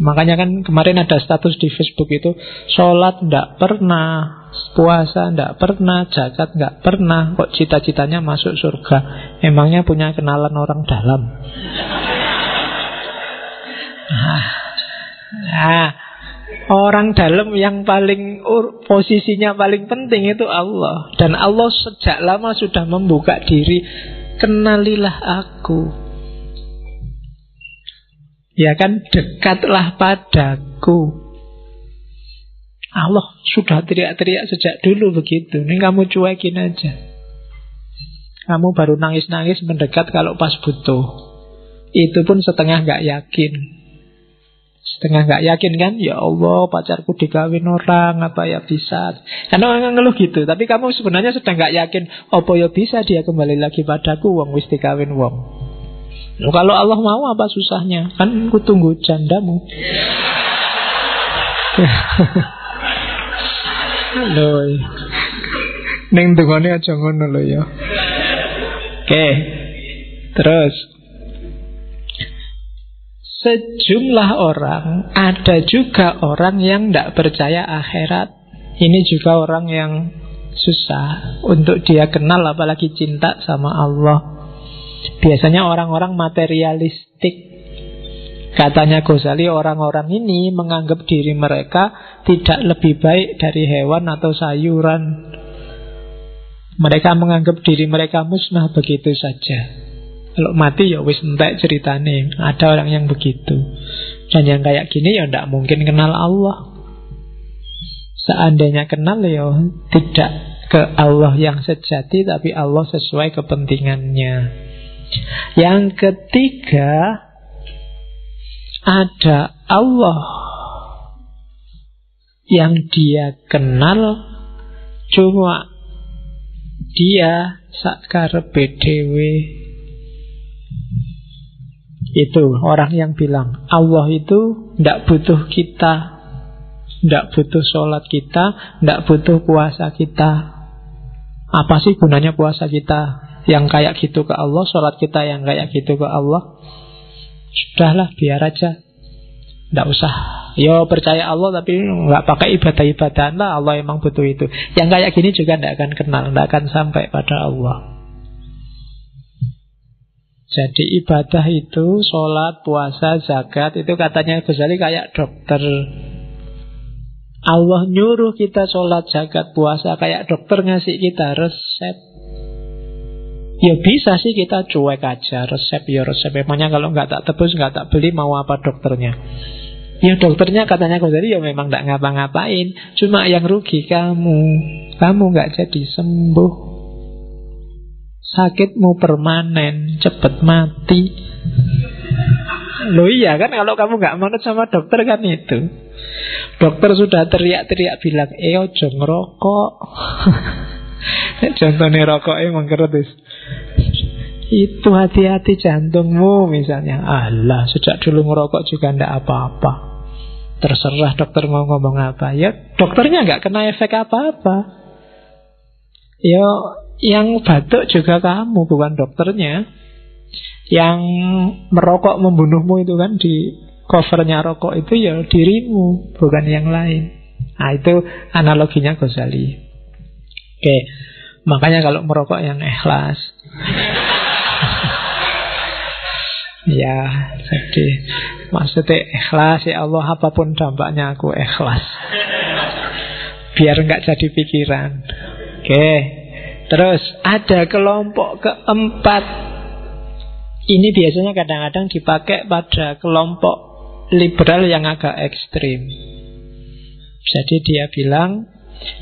Makanya kan kemarin ada status di Facebook itu, sholat tidak pernah, puasa tidak pernah, zakat tidak pernah, kok cita-citanya masuk surga. Emangnya punya kenalan orang dalam? Orang dalam yang paling posisinya paling penting itu Allah. Dan Allah sejak lama sudah membuka diri, kenalilah aku. Ya kan, dekatlah padaku. Allah sudah teriak-teriak sejak dulu begitu. Ini kamu cuekin aja. Kamu baru nangis-nangis mendekat kalau pas butuh. Itu pun setengah gak yakin. Setengah gak yakin kan, ya Allah pacarku dikawin orang, apa ya bisa. Karena orang ngeluh gitu. Tapi kamu sebenarnya sedang gak yakin, apa ya bisa dia kembali lagi padaku, wong wis dikawin wong. Kalau Allah mau apa susahnya? Kan ku tunggu jandamu. Loh, neng dungane aja ngono lho ya. Oke. Terus sejumlah orang, ada juga orang yang tidak percaya akhirat. Ini juga orang yang susah untuk dia kenal, apalagi cinta sama Allah. Biasanya orang-orang materialistik. Katanya Ghazali, orang-orang ini menganggap diri mereka tidak lebih baik dari hewan atau sayuran. Mereka menganggap diri mereka musnah begitu saja. Kalau mati ya wis entek ceritane. Ada orang yang begitu. Dan yang kayak gini ya tidak mungkin kenal Allah. Seandainya kenal ya tidak ke Allah yang sejati, tapi Allah sesuai kepentingannya. Yang ketiga, ada Allah yang dia kenal, cuma dia sakarepe dhewe. Itu orang yang bilang Allah itu tidak butuh kita, tidak butuh sholat kita, tidak butuh puasa kita. Apa sih gunanya puasa kita yang kayak gitu ke Allah, sholat kita yang kayak gitu ke Allah? Sudahlah, biar aja, tidak usah. Yo percaya Allah tapi nggak pakai ibadah-ibadahan lah. Allah emang butuh itu. Yang kayak gini juga tidak akan kenal, tidak akan sampai pada Allah. Jadi ibadah itu, sholat, puasa, zakat, itu katanya Ghazali kayak dokter. Allah nyuruh kita sholat, zakat, puasa, kayak dokter ngasih kita resep. Ya bisa sih kita cuek aja, resep ya resep. Emangnya kalau nggak tak tebus, nggak tak beli, mau apa dokternya? Ya dokternya katanya Ghazali ya memang nggak ngapa-ngapain, cuma yang rugi kamu nggak jadi sembuh. Sakitmu permanen, cepet mati. Loh iya kan, kalau kamu gak manut sama dokter kan itu. Dokter sudah teriak-teriak bilang, ojo ngerokok. Contohnya rokok emang keretis. Itu hati-hati jantungmu misalnya. Alah, sejak dulu ngerokok juga ndak apa-apa. Terserah dokter mau ngomong apa. Ya dokternya gak kena efek apa-apa. Ya yang batuk juga kamu, bukan dokternya. Yang merokok membunuhmu itu kan, di covernya rokok itu ya dirimu, bukan yang lain. Nah itu analoginya Ghazali. Oke, makanya kalau merokok yang ikhlas. Ya, jadi maksudnya ikhlas, ya Allah apapun dampaknya aku ikhlas. Biar nggak jadi pikiran. Oke. Terus ada kelompok keempat. Ini biasanya kadang-kadang dipakai pada kelompok liberal yang agak ekstrim. Jadi dia bilang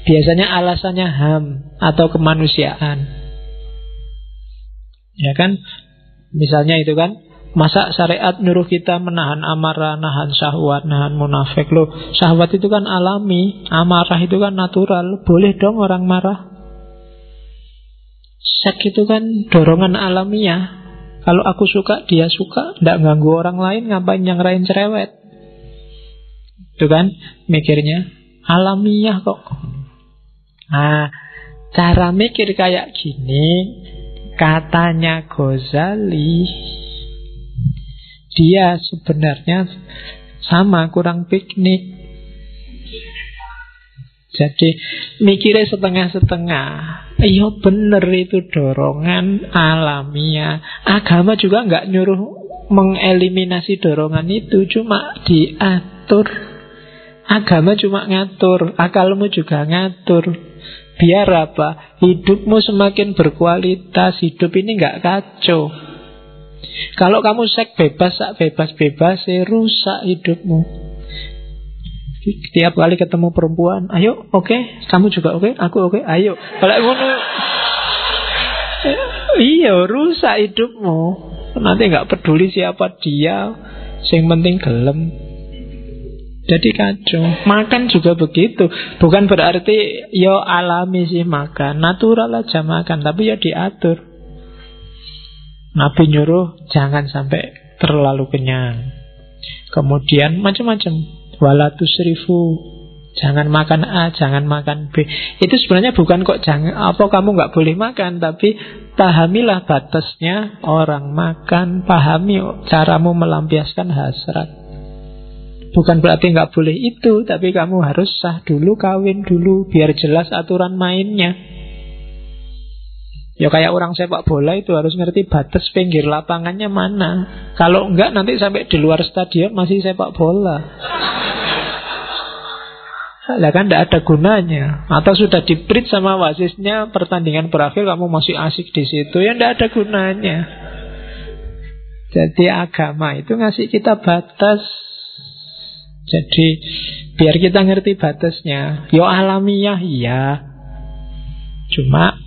biasanya alasannya HAM atau kemanusiaan. Ya kan? Misalnya itu kan, masa syariat nyuruh kita menahan amarah, nahan syahwat, nahan munafik. Loh, syahwat itu kan alami, amarah itu kan natural. Boleh dong orang marah. Seks itu kan dorongan alamiah. Kalau aku suka, dia suka, tidak ganggu orang lain, ngapain yang lain cerewet? Itu kan mikirnya alamiah kok. Nah, cara mikir kayak gini, katanya Ghazali, dia sebenarnya sama, kurang piknik. Jadi mikirnya setengah-setengah. Iya bener, itu dorongan alamiah. Agama juga nggak nyuruh mengeliminasi dorongan itu, cuma diatur. Agama cuma ngatur, akalmu juga ngatur. Biar apa? Hidupmu semakin berkualitas, hidup ini nggak kacau. Kalau kamu seks bebas, bebas-bebas, rusak hidupmu. Tiap kali ketemu perempuan, ayo, oke, kamu juga oke, aku oke, ayo. Kalau ngono, iya, rusak hidupmu. Nanti nggak peduli siapa dia, yang penting gelem. Jadi kacau. Makan juga begitu. Bukan berarti yo alami sih makan, natural aja makan, tapi ya diatur. Nabi nyuruh jangan sampai terlalu kenyang. Kemudian macam-macam. Wala tusrifu, jangan makan A, jangan makan B. Itu sebenarnya bukan kok jangan apa kamu nggak boleh makan, tapi pahamilah batasnya orang makan, pahami caramu melampiaskan hasrat. Bukan berarti nggak boleh itu, tapi kamu harus sah dulu, kawin dulu, biar jelas aturan mainnya. Ya kayak orang sepak bola itu harus ngerti batas pinggir lapangannya mana. Kalau enggak nanti sampai di luar stadion masih sepak bola. Lah kan tidak ada gunanya. Atau sudah di-bridge sama wasisnya, pertandingan berakhir kamu masih asik di situ, ya tidak ada gunanya. Jadi agama itu ngasih kita batas. Jadi biar kita ngerti batasnya. Yo alamiah iya. Cuma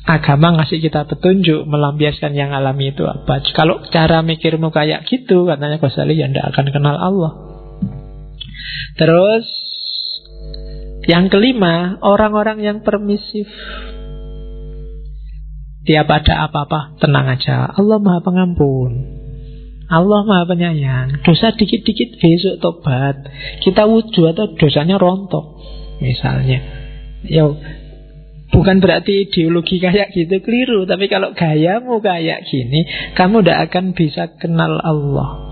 agama ngasih kita petunjuk melampiaskan yang alami itu apa. Kalau cara mikirmu kayak gitu, katanya Ghazali, ya tidak akan kenal Allah. Terus yang kelima, orang-orang yang permisif. Tiap ada apa-apa, tenang aja, Allah Maha Pengampun, Allah Maha Penyayang. Dosa dikit-dikit besok tobat. Kita wudhu atau dosanya rontok misalnya. Yo, bukan berarti ideologi kayak gitu keliru, tapi kalau gayamu kayak gini, kamu tidak akan bisa kenal Allah.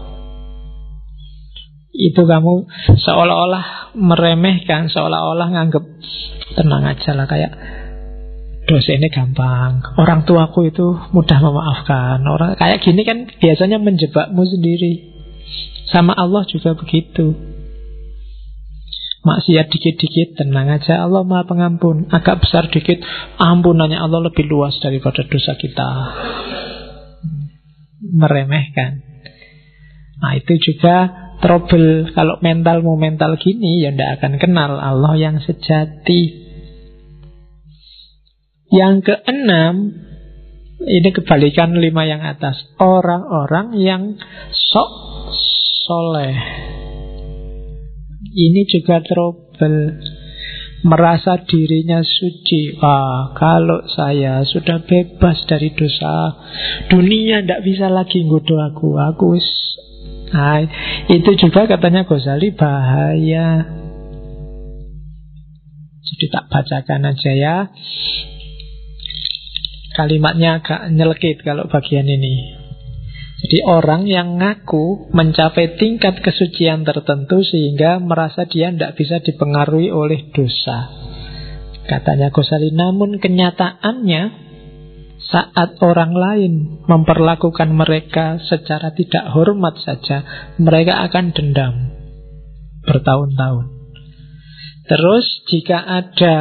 Itu kamu seolah-olah meremehkan, seolah-olah nganggep tenang aja lah, kayak dosa ini gampang, orang tuaku itu mudah memaafkan. Orang kayak gini kan biasanya menjebakmu sendiri. Sama Allah juga begitu. Maksiat dikit-dikit, tenang aja, Allah Maha Pengampun. Agak besar dikit, ampunannya Allah lebih luas daripada dosa kita. Meremehkan. Nah itu juga trouble. Kalau mentalmu mental gini, ya tidak akan kenal Allah yang sejati. Yang keenam, ini kebalikan 5 yang atas. Orang-orang yang sok soleh. Ini juga trouble. Merasa dirinya suci. Wah, kalau saya sudah bebas dari dosa, dunia tidak bisa lagi nggoda aku. Nah, itu juga katanya Ghazali bahaya. Jadi tak bacakan aja ya. Kalimatnya agak nyelekit kalau bagian ini. Jadi orang yang ngaku mencapai tingkat kesucian tertentu sehingga merasa dia tidak bisa dipengaruhi oleh dosa. Katanya Ghazali, namun kenyataannya saat orang lain memperlakukan mereka secara tidak hormat saja, mereka akan dendam bertahun-tahun. Terus jika ada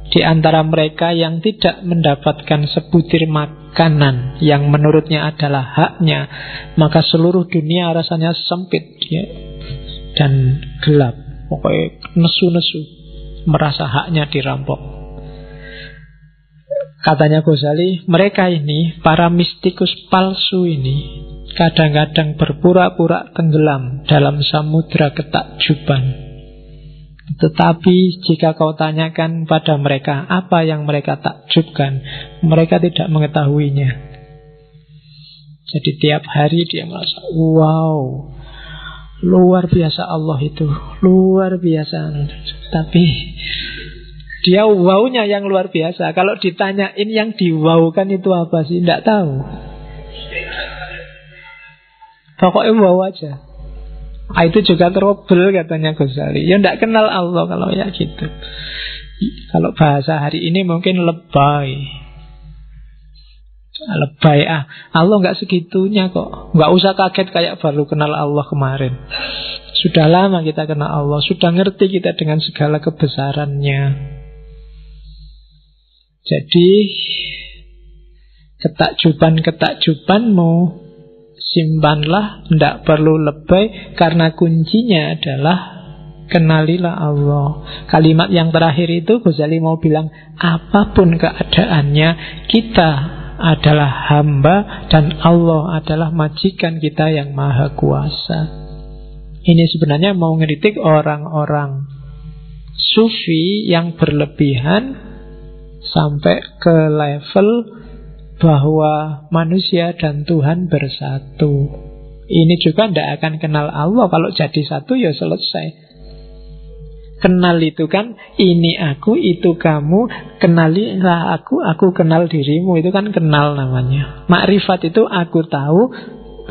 di antara mereka yang tidak mendapatkan sebutir makanan yang menurutnya adalah haknya, maka seluruh dunia rasanya sempit ya, dan gelap. Pokoknya nesu-nesu, merasa haknya dirampok. Katanya Ghazali, mereka ini, para mistikus palsu ini, kadang-kadang berpura-pura tenggelam dalam samudra ketakjuban. Tetapi jika kau tanyakan pada mereka apa yang mereka takjubkan, mereka tidak mengetahuinya. Jadi tiap hari dia merasa, wow, luar biasa Allah itu, luar biasa. Tapi dia wow-nya yang luar biasa. Kalau ditanyain yang diwaukan itu apa sih, tidak tahu. Pokoknya wow aja. Itu juga trouble katanya Ghazali. Ya tidak kenal Allah kalau ya gitu. Kalau bahasa hari ini mungkin lebay. Lebay Allah nggak segitunya kok. Nggak usah kaget kayak baru kenal Allah kemarin. Sudah lama kita kenal Allah, sudah ngerti kita dengan segala kebesarannya. Jadi ketakjuban-ketakjubanmu simpanlah, tidak perlu lebay, karena kuncinya adalah kenalilah Allah. Kalimat yang terakhir itu Ghazali mau bilang, apapun keadaannya, kita adalah hamba dan Allah adalah majikan kita yang maha kuasa. Ini sebenarnya mau ngeritik orang-orang sufi yang berlebihan sampai ke level bahwa manusia dan Tuhan bersatu. Ini juga tidak akan kenal Allah. Kalau jadi satu ya selesai. Kenal itu kan ini aku, itu kamu, kenalilah aku kenal dirimu. Itu kan kenal namanya. Makrifat itu aku tahu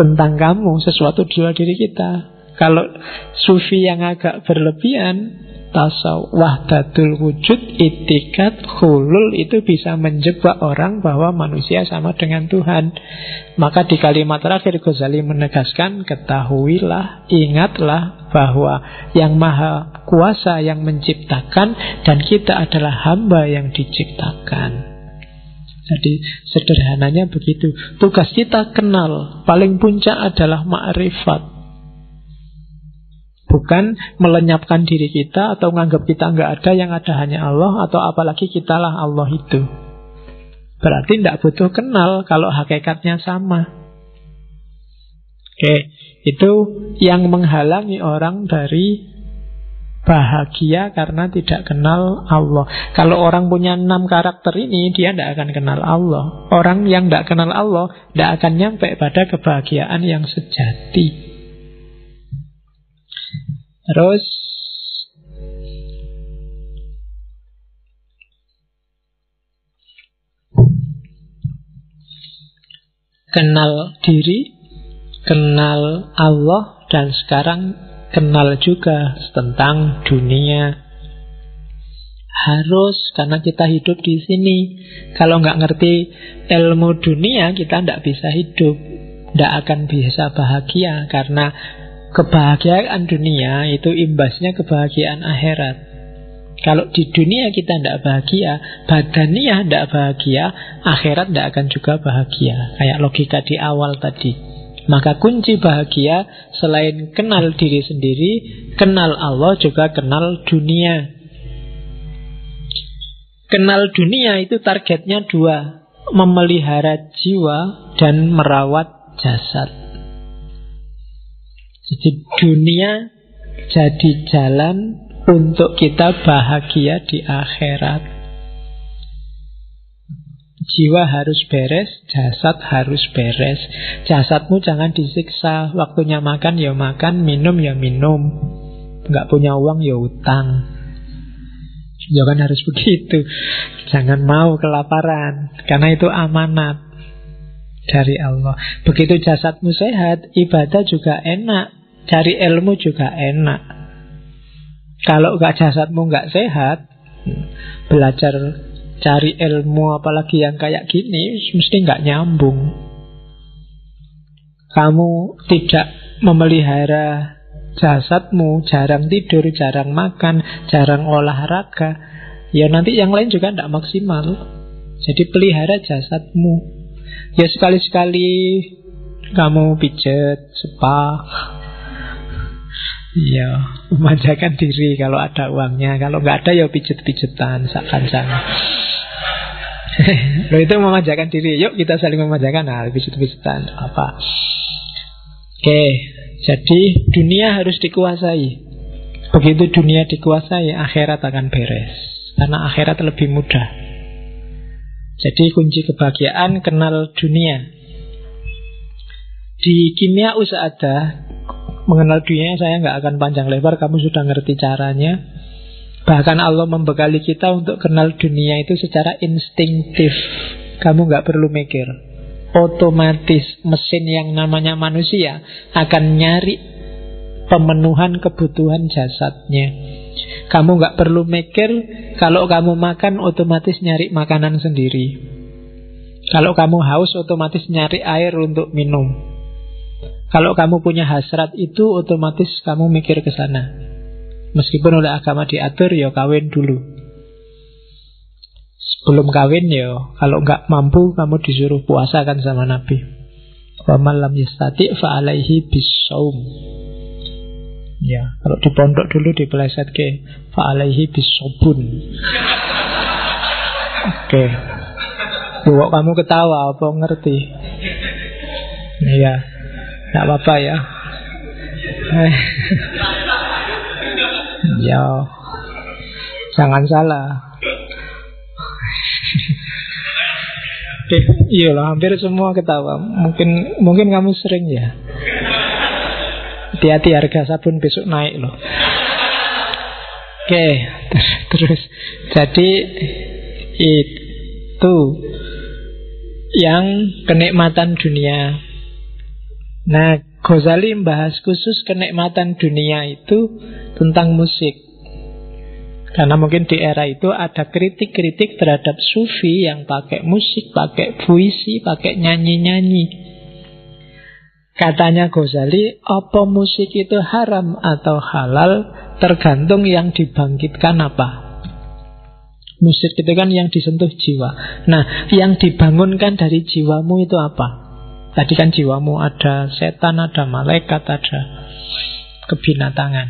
tentang kamu, sesuatu di luar diri kita. Kalau sufi yang agak berlebihan, tasawuf, wahdatul wujud, itikat, hulul, itu bisa menjebak orang bahwa manusia sama dengan Tuhan. Maka di kalimat terakhir Ghazali menegaskan, ketahuilah, ingatlah bahwa yang maha kuasa yang menciptakan, dan kita adalah hamba yang diciptakan. Jadi sederhananya begitu. Tugas kita kenal, paling puncak adalah ma'rifat. Bukan melenyapkan diri kita atau menganggap kita nggak ada, yang ada hanya Allah, atau apalagi kitalah Allah itu. Berarti tidak butuh kenal kalau hakikatnya sama. Oke, itu yang menghalangi orang dari bahagia karena tidak kenal Allah. Kalau orang punya 6 karakter ini, dia tidak akan kenal Allah. Orang yang tidak kenal Allah tidak akan nyampe pada kebahagiaan yang sejati. Terus kenal diri, kenal Allah, dan sekarang kenal juga tentang dunia. Harus, karena kita hidup di sini. Kalau nggak ngerti ilmu dunia, kita nggak bisa hidup, nggak akan bisa bahagia. Karena kebahagiaan dunia itu imbasnya kebahagiaan akhirat. Kalau di dunia kita tidak bahagia, badaniah tidak bahagia, akhirat tidak akan juga bahagia. Kayak logika di awal tadi. Maka kunci bahagia selain kenal diri sendiri, kenal Allah, juga kenal dunia. Kenal dunia itu targetnya 2, memelihara jiwa dan merawat jasad. Jadi dunia jadi jalan untuk kita bahagia di akhirat. Jiwa harus beres, jasad harus beres. Jasadmu jangan disiksa. Waktunya makan ya makan, minum ya minum. Nggak punya uang ya utang. Ya kan harus begitu. Jangan mau kelaparan, karena itu amanat dari Allah. Begitu jasadmu sehat, ibadah juga enak, cari ilmu juga enak. Kalau jasadmu nggak sehat, belajar cari ilmu apalagi yang kayak gini mesti nggak nyambung. Kamu tidak memelihara jasadmu, jarang tidur, jarang makan, jarang olahraga, ya nanti yang lain juga tidak maksimal. Jadi pelihara jasadmu. Ya sekali-sekali kamu pijet, spa, ya memanjakan diri kalau ada uangnya. Kalau nggak ada ya pijet-pijetan, sak-kancang. Loh, itu memanjakan diri. Yuk kita saling memanjakan. Nah, pijet-pijetan apa. Oke, jadi dunia harus dikuasai. Begitu dunia dikuasai, akhirat akan beres. Karena akhirat lebih mudah. Jadi kunci kebahagiaan kenal dunia. Di kimia ada mengenal dunia, saya nggak akan panjang lebar, kamu sudah ngerti caranya. Bahkan Allah membekali kita untuk kenal dunia itu secara instinktif. Kamu nggak perlu mikir. Otomatis mesin yang namanya manusia akan nyari pemenuhan kebutuhan jasadnya. Kamu nggak perlu mikir. Kalau kamu makan, otomatis nyari makanan sendiri. Kalau kamu haus, otomatis nyari air untuk minum. Kalau kamu punya hasrat itu, otomatis kamu mikir ke sana. Meskipun oleh agama diatur, ya kawin dulu. Sebelum kawin ya, kalau nggak mampu, kamu disuruh puasa kan sama Nabi. Wa man lam yastati' fa alaihi bissaum. Ya, kalau di pondok dulu dipeleset ke fa alaihi bissobun. Oke. Kok kamu ketawa, apa ngerti? Iya, nggak apa-apa ya. Ya, jangan salah. Iya lah, hampir semua ketawa. Mungkin kamu sering ya. Hati-hati, harga sabun besok naik loh. Oke, terus jadi itu yang kenikmatan dunia. Nah, Ghazali membahas khusus kenikmatan dunia itu tentang musik. Karena mungkin di era itu ada kritik-kritik terhadap sufi yang pakai musik, pakai puisi, pakai nyanyi-nyanyi. Katanya Ghazali, apa musik itu haram atau halal tergantung yang dibangkitkan apa. Musik itu kan yang disentuh jiwa. Nah, yang dibangunkan dari jiwamu itu apa? Tadi kan jiwamu ada setan, ada malaikat, ada kebinatangan.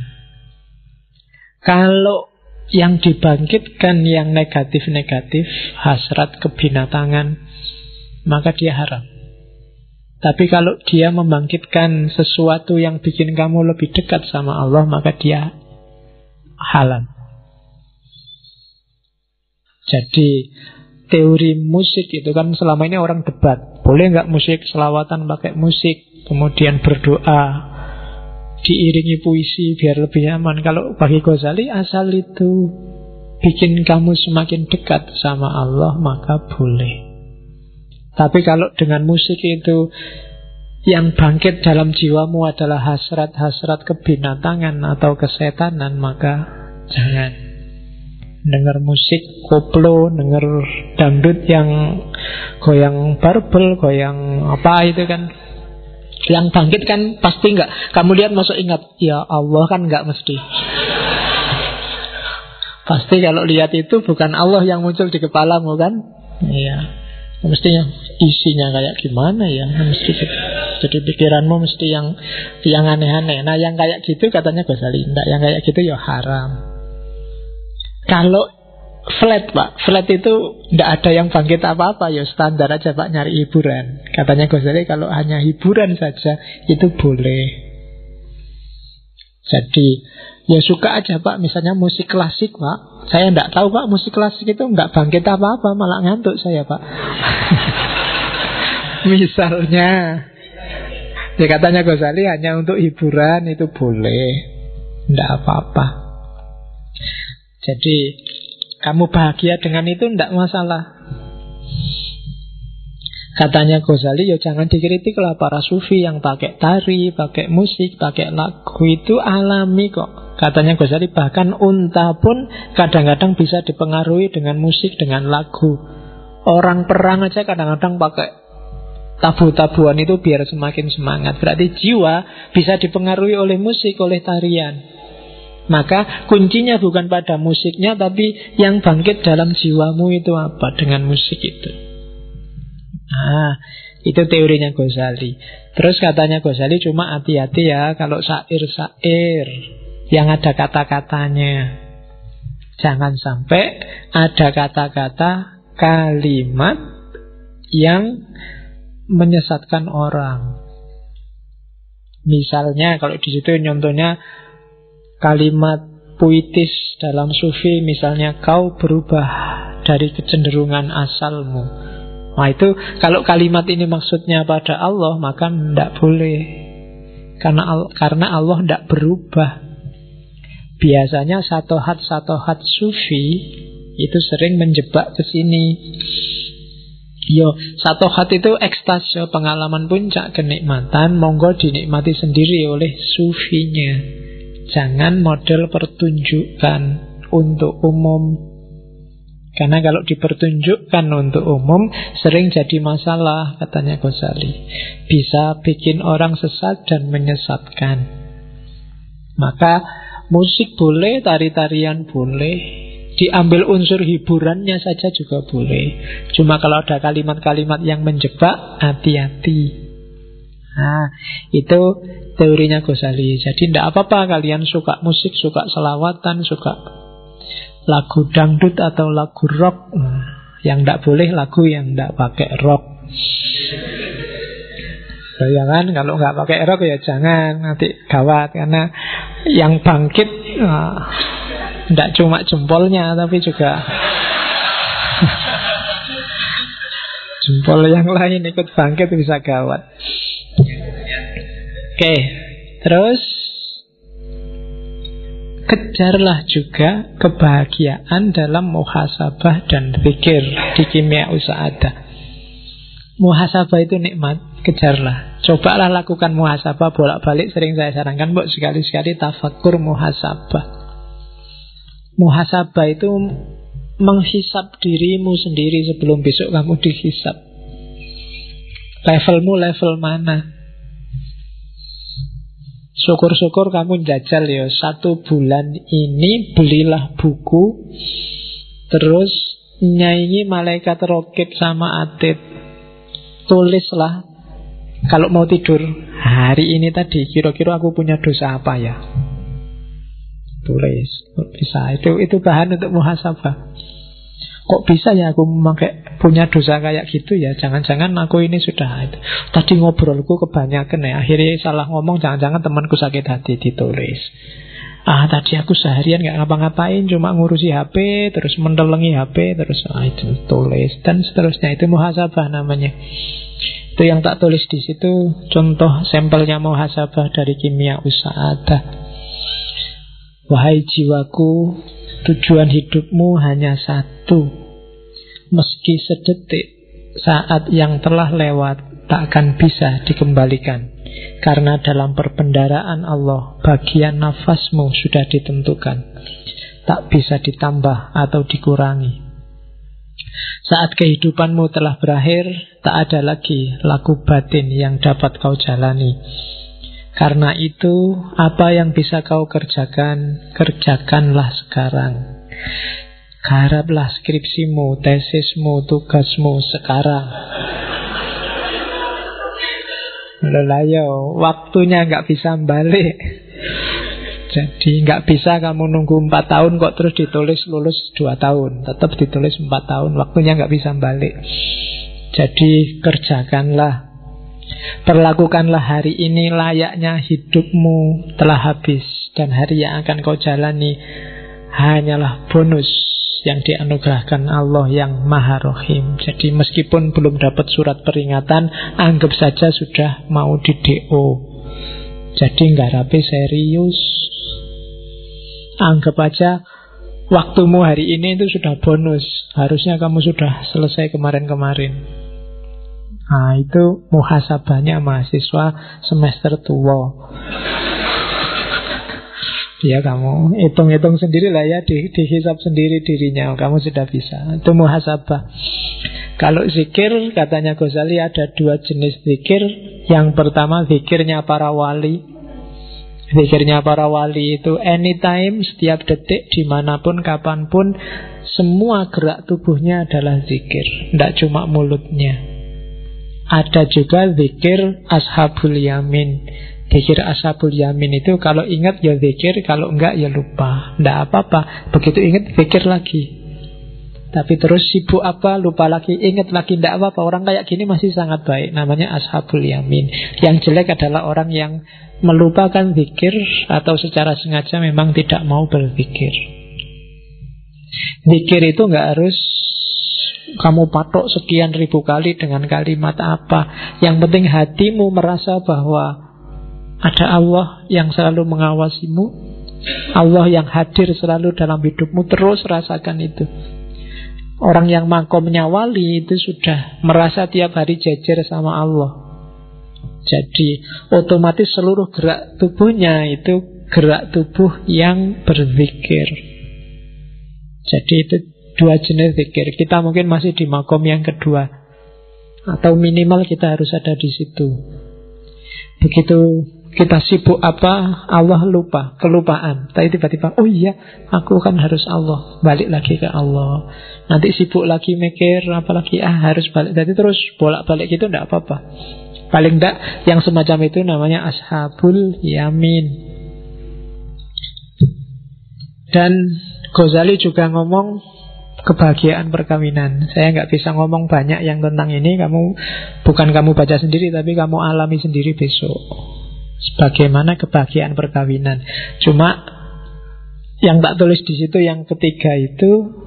Kalau yang dibangkitkan yang negatif-negatif, hasrat kebinatangan, maka dia haram. Tapi kalau dia membangkitkan sesuatu yang bikin kamu lebih dekat sama Allah, maka dia halal. Jadi teori musik itu kan selama ini orang debat. Boleh nggak musik selawatan pakai musik, kemudian berdoa diiringi puisi biar lebih nyaman. Kalau bagi Ghazali, asal itu bikin kamu semakin dekat sama Allah, maka boleh. Tapi kalau dengan musik itu yang bangkit dalam jiwamu adalah hasrat-hasrat kebinatangan atau kesetanan, maka jangan. Dengar musik koplo, dengar dangdut yang goyang barbel, goyang apa itu kan, yang bangkit kan pasti enggak. Kamu lihat masuk ingat, ya Allah kan enggak mesti. Pasti kalau lihat itu bukan Allah yang muncul di kepalamu kan. Iya. Mestinya isinya kayak gimana ya, mesti jadi pikiranmu mesti yang aneh-aneh. Nah yang kayak gitu katanya Ghazali enggak, yang kayak gitu ya haram. Kalau flat Pak, flat itu enggak ada yang bangkit apa-apa, ya standar aja Pak, nyari hiburan. Katanya Ghazali kalau hanya hiburan saja itu boleh. Jadi ya suka aja Pak, misalnya musik klasik Pak. Saya enggak tahu Pak, musik klasik itu enggak bangkit apa-apa, malah ngantuk saya Pak. Misalnya, ya katanya Ghazali hanya untuk hiburan itu boleh, enggak apa-apa. Jadi kamu bahagia dengan itu enggak masalah. Katanya Ghazali, ya jangan dikritik lah para sufi yang pakai tari, pakai musik, pakai lagu, itu alami kok. Katanya Ghazali, bahkan unta pun kadang-kadang bisa dipengaruhi dengan musik, dengan lagu. Orang perang aja kadang-kadang pakai tabu-tabuan itu biar semakin semangat. Berarti jiwa bisa dipengaruhi oleh musik, oleh tarian. Maka kuncinya bukan pada musiknya, tapi yang bangkit dalam jiwamu itu apa dengan musik itu. Nah, itu teorinya Ghazali. Terus katanya Ghazali, cuma hati-hati ya kalau syair-syair yang ada kata-katanya. Jangan sampai ada kata-kata, kalimat yang menyesatkan orang. Misalnya kalau di situ contohnya kalimat puitis dalam sufi, misalnya kau berubah dari kecenderungan asalmu. Nah itu kalau kalimat ini maksudnya pada Allah, maka tidak boleh. Karena Allah tidak berubah. Biasanya satohat sufi itu sering menjebak ke sini. Yo, satohat itu ekstase, pengalaman puncak kenikmatan, monggo dinikmati sendiri oleh sufinya. Jangan model pertunjukan untuk umum. Karena kalau dipertunjukkan untuk umum sering jadi masalah, katanya Ghazali. Bisa bikin orang sesat dan menyesatkan. Maka musik boleh, tari-tarian boleh, diambil unsur hiburannya saja juga boleh. Cuma kalau ada kalimat-kalimat yang menjebak, hati-hati. Nah, itu teorinya Ghazali. Jadi tidak apa-apa kalian suka musik, suka selawatan, suka lagu dangdut atau lagu rock. Yang tidak boleh lagu yang tidak pakai rock. Ya kan, kalau nggak pakai rock ya jangan, nanti gawat. Karena yang bangkit tidak cuma jempolnya, tapi juga jempol yang lain ikut bangkit, bisa gawat. Oke, terus kejarlah juga kebahagiaan dalam muhasabah dan zikir di Kimia Sa'adah. Muhasabah itu nikmat, kejarlah. Cobalah lakukan muhasabah bolak-balik. Sering saya sarankan, Mbok, sekali-sekali tafakkur muhasabah. Muhasabah itu menghisap dirimu sendiri sebelum besok kamu dihisap. Levelmu level mana? Syukur-syukur kamu jajal ya, 1 bulan ini belilah buku, terus nyanyi malaikat rokib sama atid. Tulislah, kalau mau tidur, hari ini tadi kira-kira aku punya dosa apa ya? Tulis, bisa. Itu bahan untuk muhasabah. Kok bisa ya aku memakai punya dosa kayak gitu ya? Jangan-jangan aku ini sudah itu. Tadi ngobrolku kebanyakan ya, akhirnya salah ngomong, jangan-jangan temanku sakit hati, ditulis. Tadi aku seharian gak ngapa-ngapain, cuma ngurusi HP, terus mendelengi HP, terus itu tulis, dan seterusnya. Itu muhasabah namanya. Itu yang tak tulis di situ, contoh sampelnya muhasabah dari Kimia Sa'adah. Wahai jiwaku, tujuan hidupmu hanya satu. Meski sedetik, saat yang telah lewat tak akan bisa dikembalikan. Karena dalam perbendaharaan Allah, bagian nafasmu sudah ditentukan, tak bisa ditambah atau dikurangi. Saat kehidupanmu telah berakhir, tak ada lagi laku batin yang dapat kau jalani. Karena itu, apa yang bisa kau kerjakan, kerjakanlah sekarang. Garaplah skripsimu, tesismu, tugasmu sekarang. Lelayo, waktunya nggak bisa balik. Jadi nggak bisa kamu nunggu 4 tahun kok terus ditulis lulus 2 tahun. Tetap ditulis 4 tahun, waktunya nggak bisa balik. Jadi kerjakanlah. Perlakukanlah hari ini layaknya hidupmu telah habis, dan hari yang akan kau jalani hanyalah bonus yang dianugerahkan Allah yang Maha Rahim. Jadi meskipun belum dapat surat peringatan, anggap saja sudah mau di DO. Jadi ngarape serius. Anggap aja waktumu hari ini itu sudah bonus. Harusnya kamu sudah selesai kemarin-kemarin. Itu muhasabahnya mahasiswa semester tua. Ya kamu hitung-hitung sendiri lah ya, dihisap sendiri dirinya. Kamu sudah bisa. Itu muhasabah. Kalau zikir, katanya Ghazali ada 2 jenis zikir. Yang pertama zikirnya para wali. Zikirnya para wali itu anytime, setiap detik, dimanapun, kapanpun, semua gerak tubuhnya adalah zikir, tidak cuma mulutnya. Ada juga zikir ashabul yamin. Zikir ashabul yamin itu kalau ingat ya zikir, kalau enggak ya lupa. Tidak apa-apa, begitu ingat zikir lagi. Tapi terus sibuk apa, lupa lagi, ingat lagi, tidak apa-apa. Orang kayak gini masih sangat baik, namanya ashabul yamin. Yang jelek adalah orang yang melupakan zikir atau secara sengaja memang tidak mau berzikir. Zikir itu nggak harus kamu patok sekian ribu kali dengan kalimat apa. Yang penting hatimu merasa bahwa ada Allah yang selalu mengawasimu, Allah yang hadir selalu dalam hidupmu. Terus rasakan itu. Orang yang makomnya wali itu sudah merasa tiap hari jejer sama Allah. Jadi otomatis seluruh gerak tubuhnya itu gerak tubuh yang berzikir. Jadi itu 2 jenis zikir. Kita mungkin masih di makom yang kedua, atau minimal kita harus ada di situ. Begitu kita sibuk apa, Allah lupa, kelupaan. Tapi tiba-tiba, oh iya, aku kan harus Allah, balik lagi ke Allah. Nanti sibuk lagi mikir, apalagi harus balik. Jadi terus bolak-balik gitu, tidak apa-apa. Paling tidak yang semacam itu namanya ashabul yamin. Dan Ghazali juga ngomong kebahagiaan perkawinan. Saya nggak bisa ngomong banyak yang tentang ini. Bukan kamu baca sendiri, tapi kamu alami sendiri besok. Bagaimana kebahagiaan perkawinan. Cuma yang tak tulis di situ yang ketiga itu,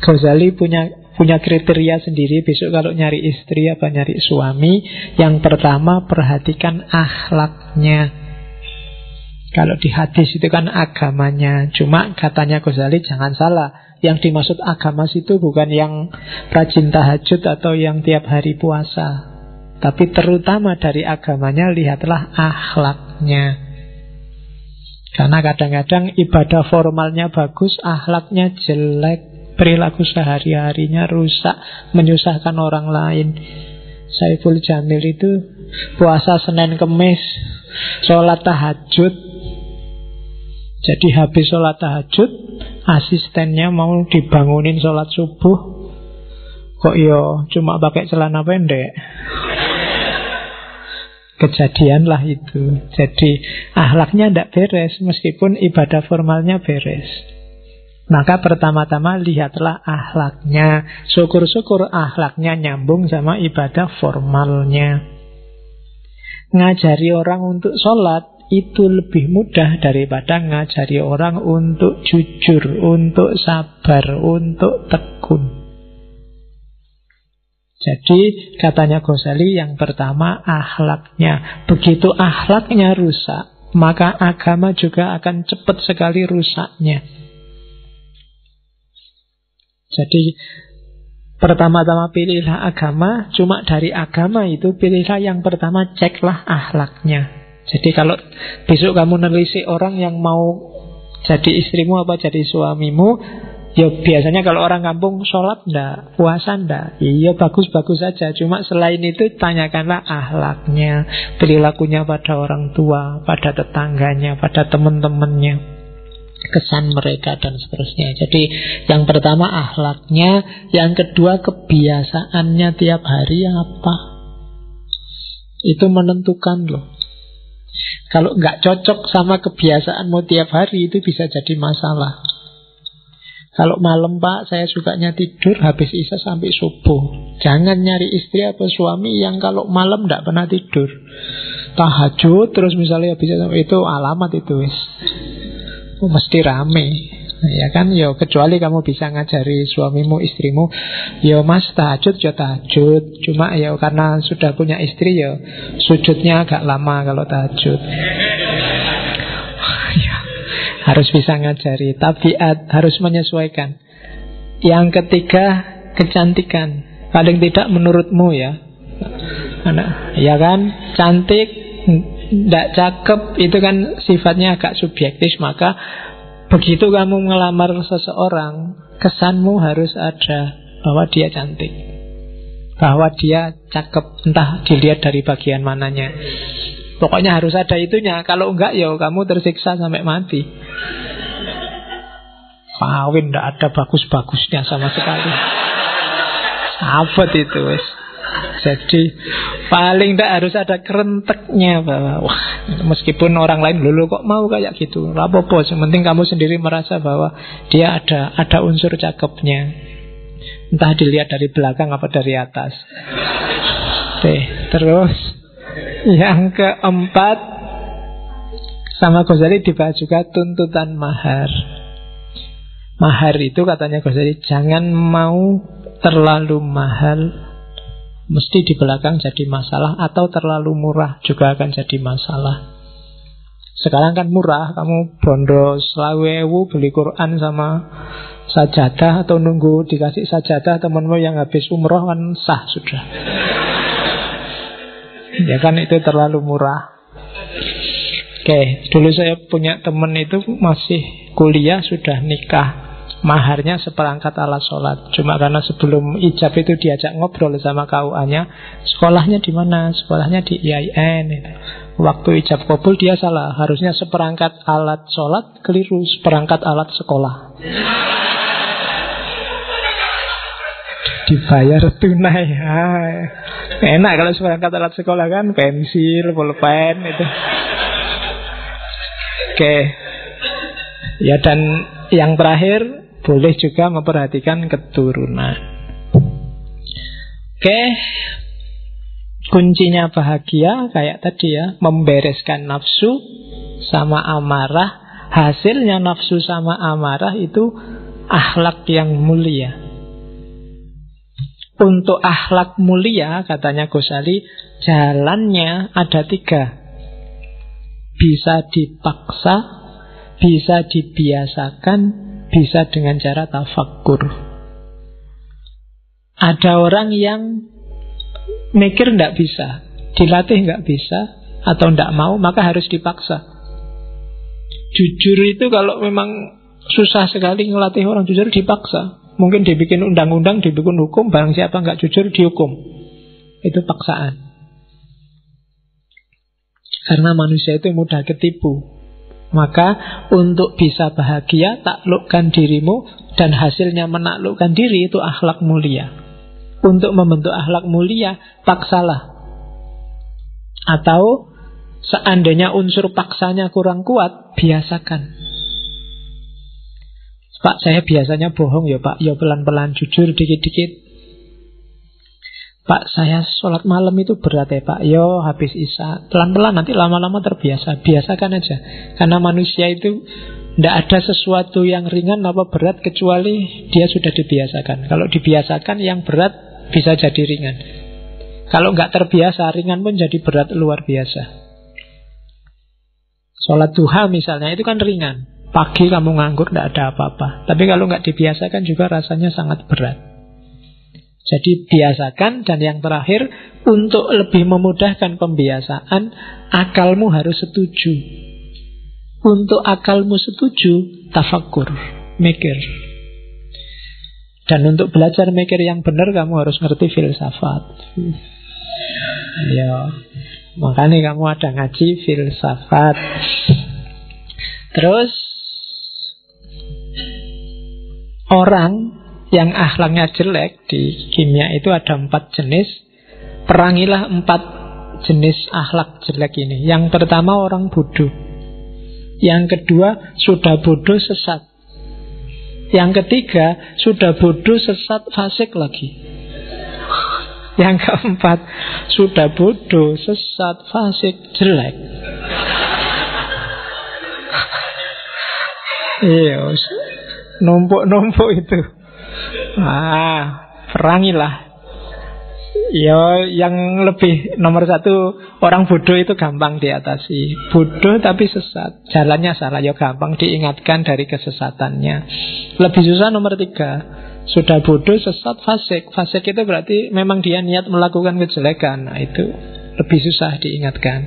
Ghazali punya kriteria sendiri. Besok kalau nyari istri apa nyari suami, yang pertama perhatikan akhlaknya. Kalau di hadis itu kan agamanya. Cuma katanya Ghazali jangan salah, yang dimaksud agama itu bukan yang rajin tahajud atau yang tiap hari puasa, tapi terutama dari agamanya lihatlah akhlaknya. Karena kadang-kadang ibadah formalnya bagus, akhlaknya jelek, perilaku sehari-harinya rusak, menyusahkan orang lain. Saiful Jamil itu puasa Senin Kemis, sholat tahajud. Jadi habis sholat tahajud, asistennya mau dibangunin sholat subuh, kok yo cuma pakai celana pendek. Kejadian lah itu. Jadi akhlaknya tidak beres, meskipun ibadah formalnya beres. Maka pertama-tama lihatlah akhlaknya. Syukur-syukur akhlaknya nyambung sama ibadah formalnya. Ngajari orang untuk sholat itu lebih mudah daripada ngajari orang untuk jujur, untuk sabar, untuk tekun. Jadi katanya Ghazali yang pertama akhlaknya. Begitu akhlaknya rusak, maka agama juga akan cepat sekali rusaknya. Jadi pertama-tama pilihlah agama. Cuma dari agama itu pilihlah yang pertama, ceklah akhlaknya. Jadi kalau besok kamu nelisik orang yang mau jadi istrimu apa jadi suamimu, ya biasanya kalau orang kampung sholat ndak, puasa ndak, iya bagus-bagus saja. Cuma selain itu tanyakanlah akhlaknya, perilakunya pada orang tua, pada tetangganya, pada teman-temannya, kesan mereka dan seterusnya. Jadi yang pertama akhlaknya, yang kedua kebiasaannya tiap hari apa. Itu menentukan loh. Kalau nggak cocok sama kebiasaanmu tiap hari, itu bisa jadi masalah. Kalau malam Pak, saya sukanya tidur habis isya sampai subuh. Jangan nyari istri atau suami yang kalau malam nggak pernah tidur, tahajud terus misalnya habis itu alamat itu wis. Mesti rame. Ya kan, ya kecuali kamu bisa ngajari suamimu, istrimu, ya mas tahajud, ya tahajud. Cuma ya karena sudah punya istri, ya sujudnya agak lama kalau tahajud. Ya, harus bisa ngajari. Tabiat harus menyesuaikan. Yang ketiga, kecantikan. Paling tidak menurutmu ya. Ya kan, cantik, tidak cakep, itu kan sifatnya agak subjektif. Maka begitu kamu ngelamar seseorang, kesanmu harus ada bahwa dia cantik, bahwa dia cakep, entah dilihat dari bagian mananya. Pokoknya harus ada itunya. Kalau enggak ya kamu tersiksa sampai mati. Kawin tidak ada bagus-bagusnya sama sekali. Abot itu wes. Jadi paling tidak harus ada kerenteknya bahwa wah, meskipun orang lain dulu kok mau kayak gitu, apa-apa, yang penting kamu sendiri merasa bahwa dia ada unsur cakepnya, entah dilihat dari belakang apa dari atas. Oke, terus yang keempat sama Ghazali dibahas juga tuntutan mahar. Mahar itu katanya Ghazali jangan mau terlalu mahal, mesti di belakang jadi masalah, atau terlalu murah juga akan jadi masalah. Sekarang kan murah, kamu bondo 20.000 beli Quran sama sajadah, atau nunggu dikasih sajadah temanmu yang habis umroh kan sah sudah. Ya kan, itu terlalu murah. Oke, dulu saya punya teman itu masih kuliah sudah nikah. Maharnya seperangkat alat sholat. Cuma karena sebelum ijab itu diajak ngobrol sama KUA-nya, sekolahnya di mana? Sekolahnya di IAIN. Waktu ijab kabul dia salah, harusnya seperangkat alat sholat, keliru seperangkat alat sekolah. Dibayar tunai. Enak kalau seperangkat alat sekolah kan, pensil, pulpen itu. Oke. Ya, dan yang terakhir, boleh juga memperhatikan keturunan. Oke, kuncinya bahagia kayak tadi ya, membereskan nafsu sama amarah. Hasilnya nafsu sama amarah itu akhlak yang mulia. Untuk akhlak mulia katanya Ghazali, jalannya ada 3. bisa dipaksa, bisa dibiasakan, bisa dengan cara tafakkur. Ada orang yang mikir tidak bisa, dilatih nggak bisa, atau tidak mau, maka harus dipaksa. Jujur itu kalau memang susah sekali ngelatih orang jujur, dipaksa. Mungkin dibikin undang-undang, dibikin hukum, barang siapa nggak jujur dihukum. Itu paksaan. Karena manusia itu mudah ketipu. Maka untuk bisa bahagia, taklukkan dirimu, dan hasilnya menaklukkan diri, itu akhlak mulia. Untuk membentuk akhlak mulia, paksalah. Atau seandainya unsur paksanya kurang kuat, biasakan. Pak, saya biasanya bohong ya Pak, ya pelan-pelan, jujur dikit-dikit. Pak, saya sholat malam itu berat ya Pak, yo habis isya, pelan-pelan, nanti lama-lama terbiasa. Biasakan aja. Karena manusia itu tidak ada sesuatu yang ringan apa berat kecuali dia sudah dibiasakan. Kalau dibiasakan yang berat bisa jadi ringan. Kalau nggak terbiasa, ringan pun jadi berat luar biasa. Sholat duha misalnya, itu kan ringan. Pagi kamu nganggur, tidak ada apa-apa. Tapi kalau nggak dibiasakan juga rasanya sangat berat. Jadi biasakan. Dan yang terakhir, untuk lebih memudahkan pembiasaan, akalmu harus setuju. Untuk akalmu setuju, tafakkur, mikir. Dan untuk belajar mikir yang benar, kamu harus ngerti filsafat. Ya, makanya kamu ada ngaji filsafat. Terus orang yang akhlaknya jelek, di kimia itu ada 4 jenis. Perangilah 4 jenis akhlak jelek ini. Yang pertama orang bodoh. Yang kedua sudah bodoh sesat. Yang ketiga sudah bodoh sesat fasik lagi. Yang keempat sudah bodoh sesat fasik jelek. Iya, numpuk-numpuk itu. Perangilah. Ya, yang lebih nomor 1, orang bodoh itu gampang diatasi. Bodoh tapi sesat, jalannya salah, ya gampang diingatkan dari kesesatannya. Lebih susah nomor 3, sudah bodoh, sesat, fasik. Fasik itu berarti memang dia niat melakukan kejelekan. Nah, itu lebih susah diingatkan.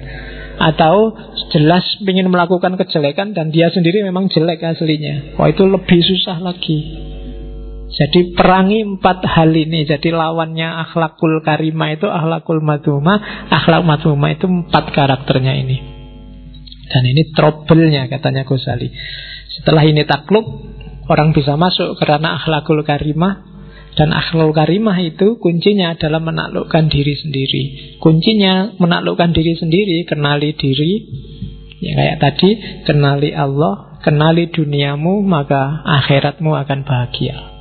Atau jelas ingin melakukan kejelekan dan dia sendiri memang jelek aslinya. Wah, itu lebih susah lagi. Jadi perangi 4 hal ini. Jadi lawannya akhlakul karimah itu akhlakul madhumah. Akhlak madhumah itu 4 karakternya ini. Dan ini trouble-nya katanya Ghazali. Setelah ini takluk, orang bisa masuk karena akhlakul karimah. Dan akhlakul karimah itu kuncinya adalah menaklukkan diri sendiri. Kuncinya menaklukkan diri sendiri, kenali diri. Ya kayak tadi, kenali Allah, kenali duniamu, maka akhiratmu akan bahagia.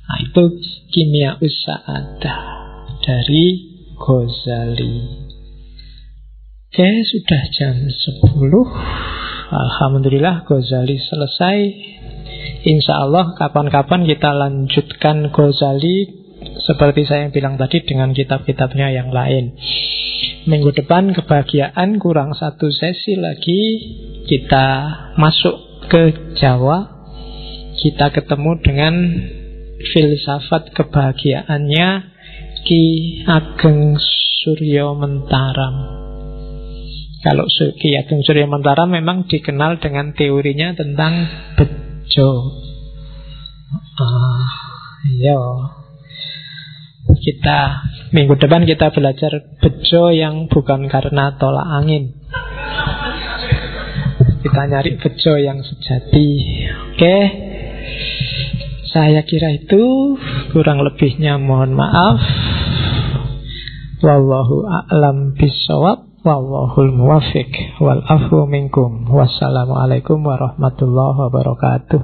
Nah, itu kimia sa'adah dari Ghazali. Oke, sudah jam 10. Alhamdulillah Ghazali selesai. Insya Allah kapan-kapan kita lanjutkan Ghazali seperti saya bilang tadi dengan kitab-kitabnya yang lain. Minggu depan kebahagiaan, kurang 1 sesi lagi. Kita masuk ke Jawa. Kita ketemu dengan filsafat kebahagiaannya Ki Ageng Suryo Mentaram. Kalau Ki Ageng Suryo Mentaram memang dikenal dengan teorinya tentang bejo. Iya. Kita minggu depan kita belajar bejo yang bukan karena tolak angin. Kita nyari bejo yang sejati. Oke. Saya kira itu, kurang lebihnya mohon maaf. Wallahu a'lam bishawab, wallahul muwaffiq, wal afu minkum. Wassalamualaikum warahmatullahi wabarakatuh.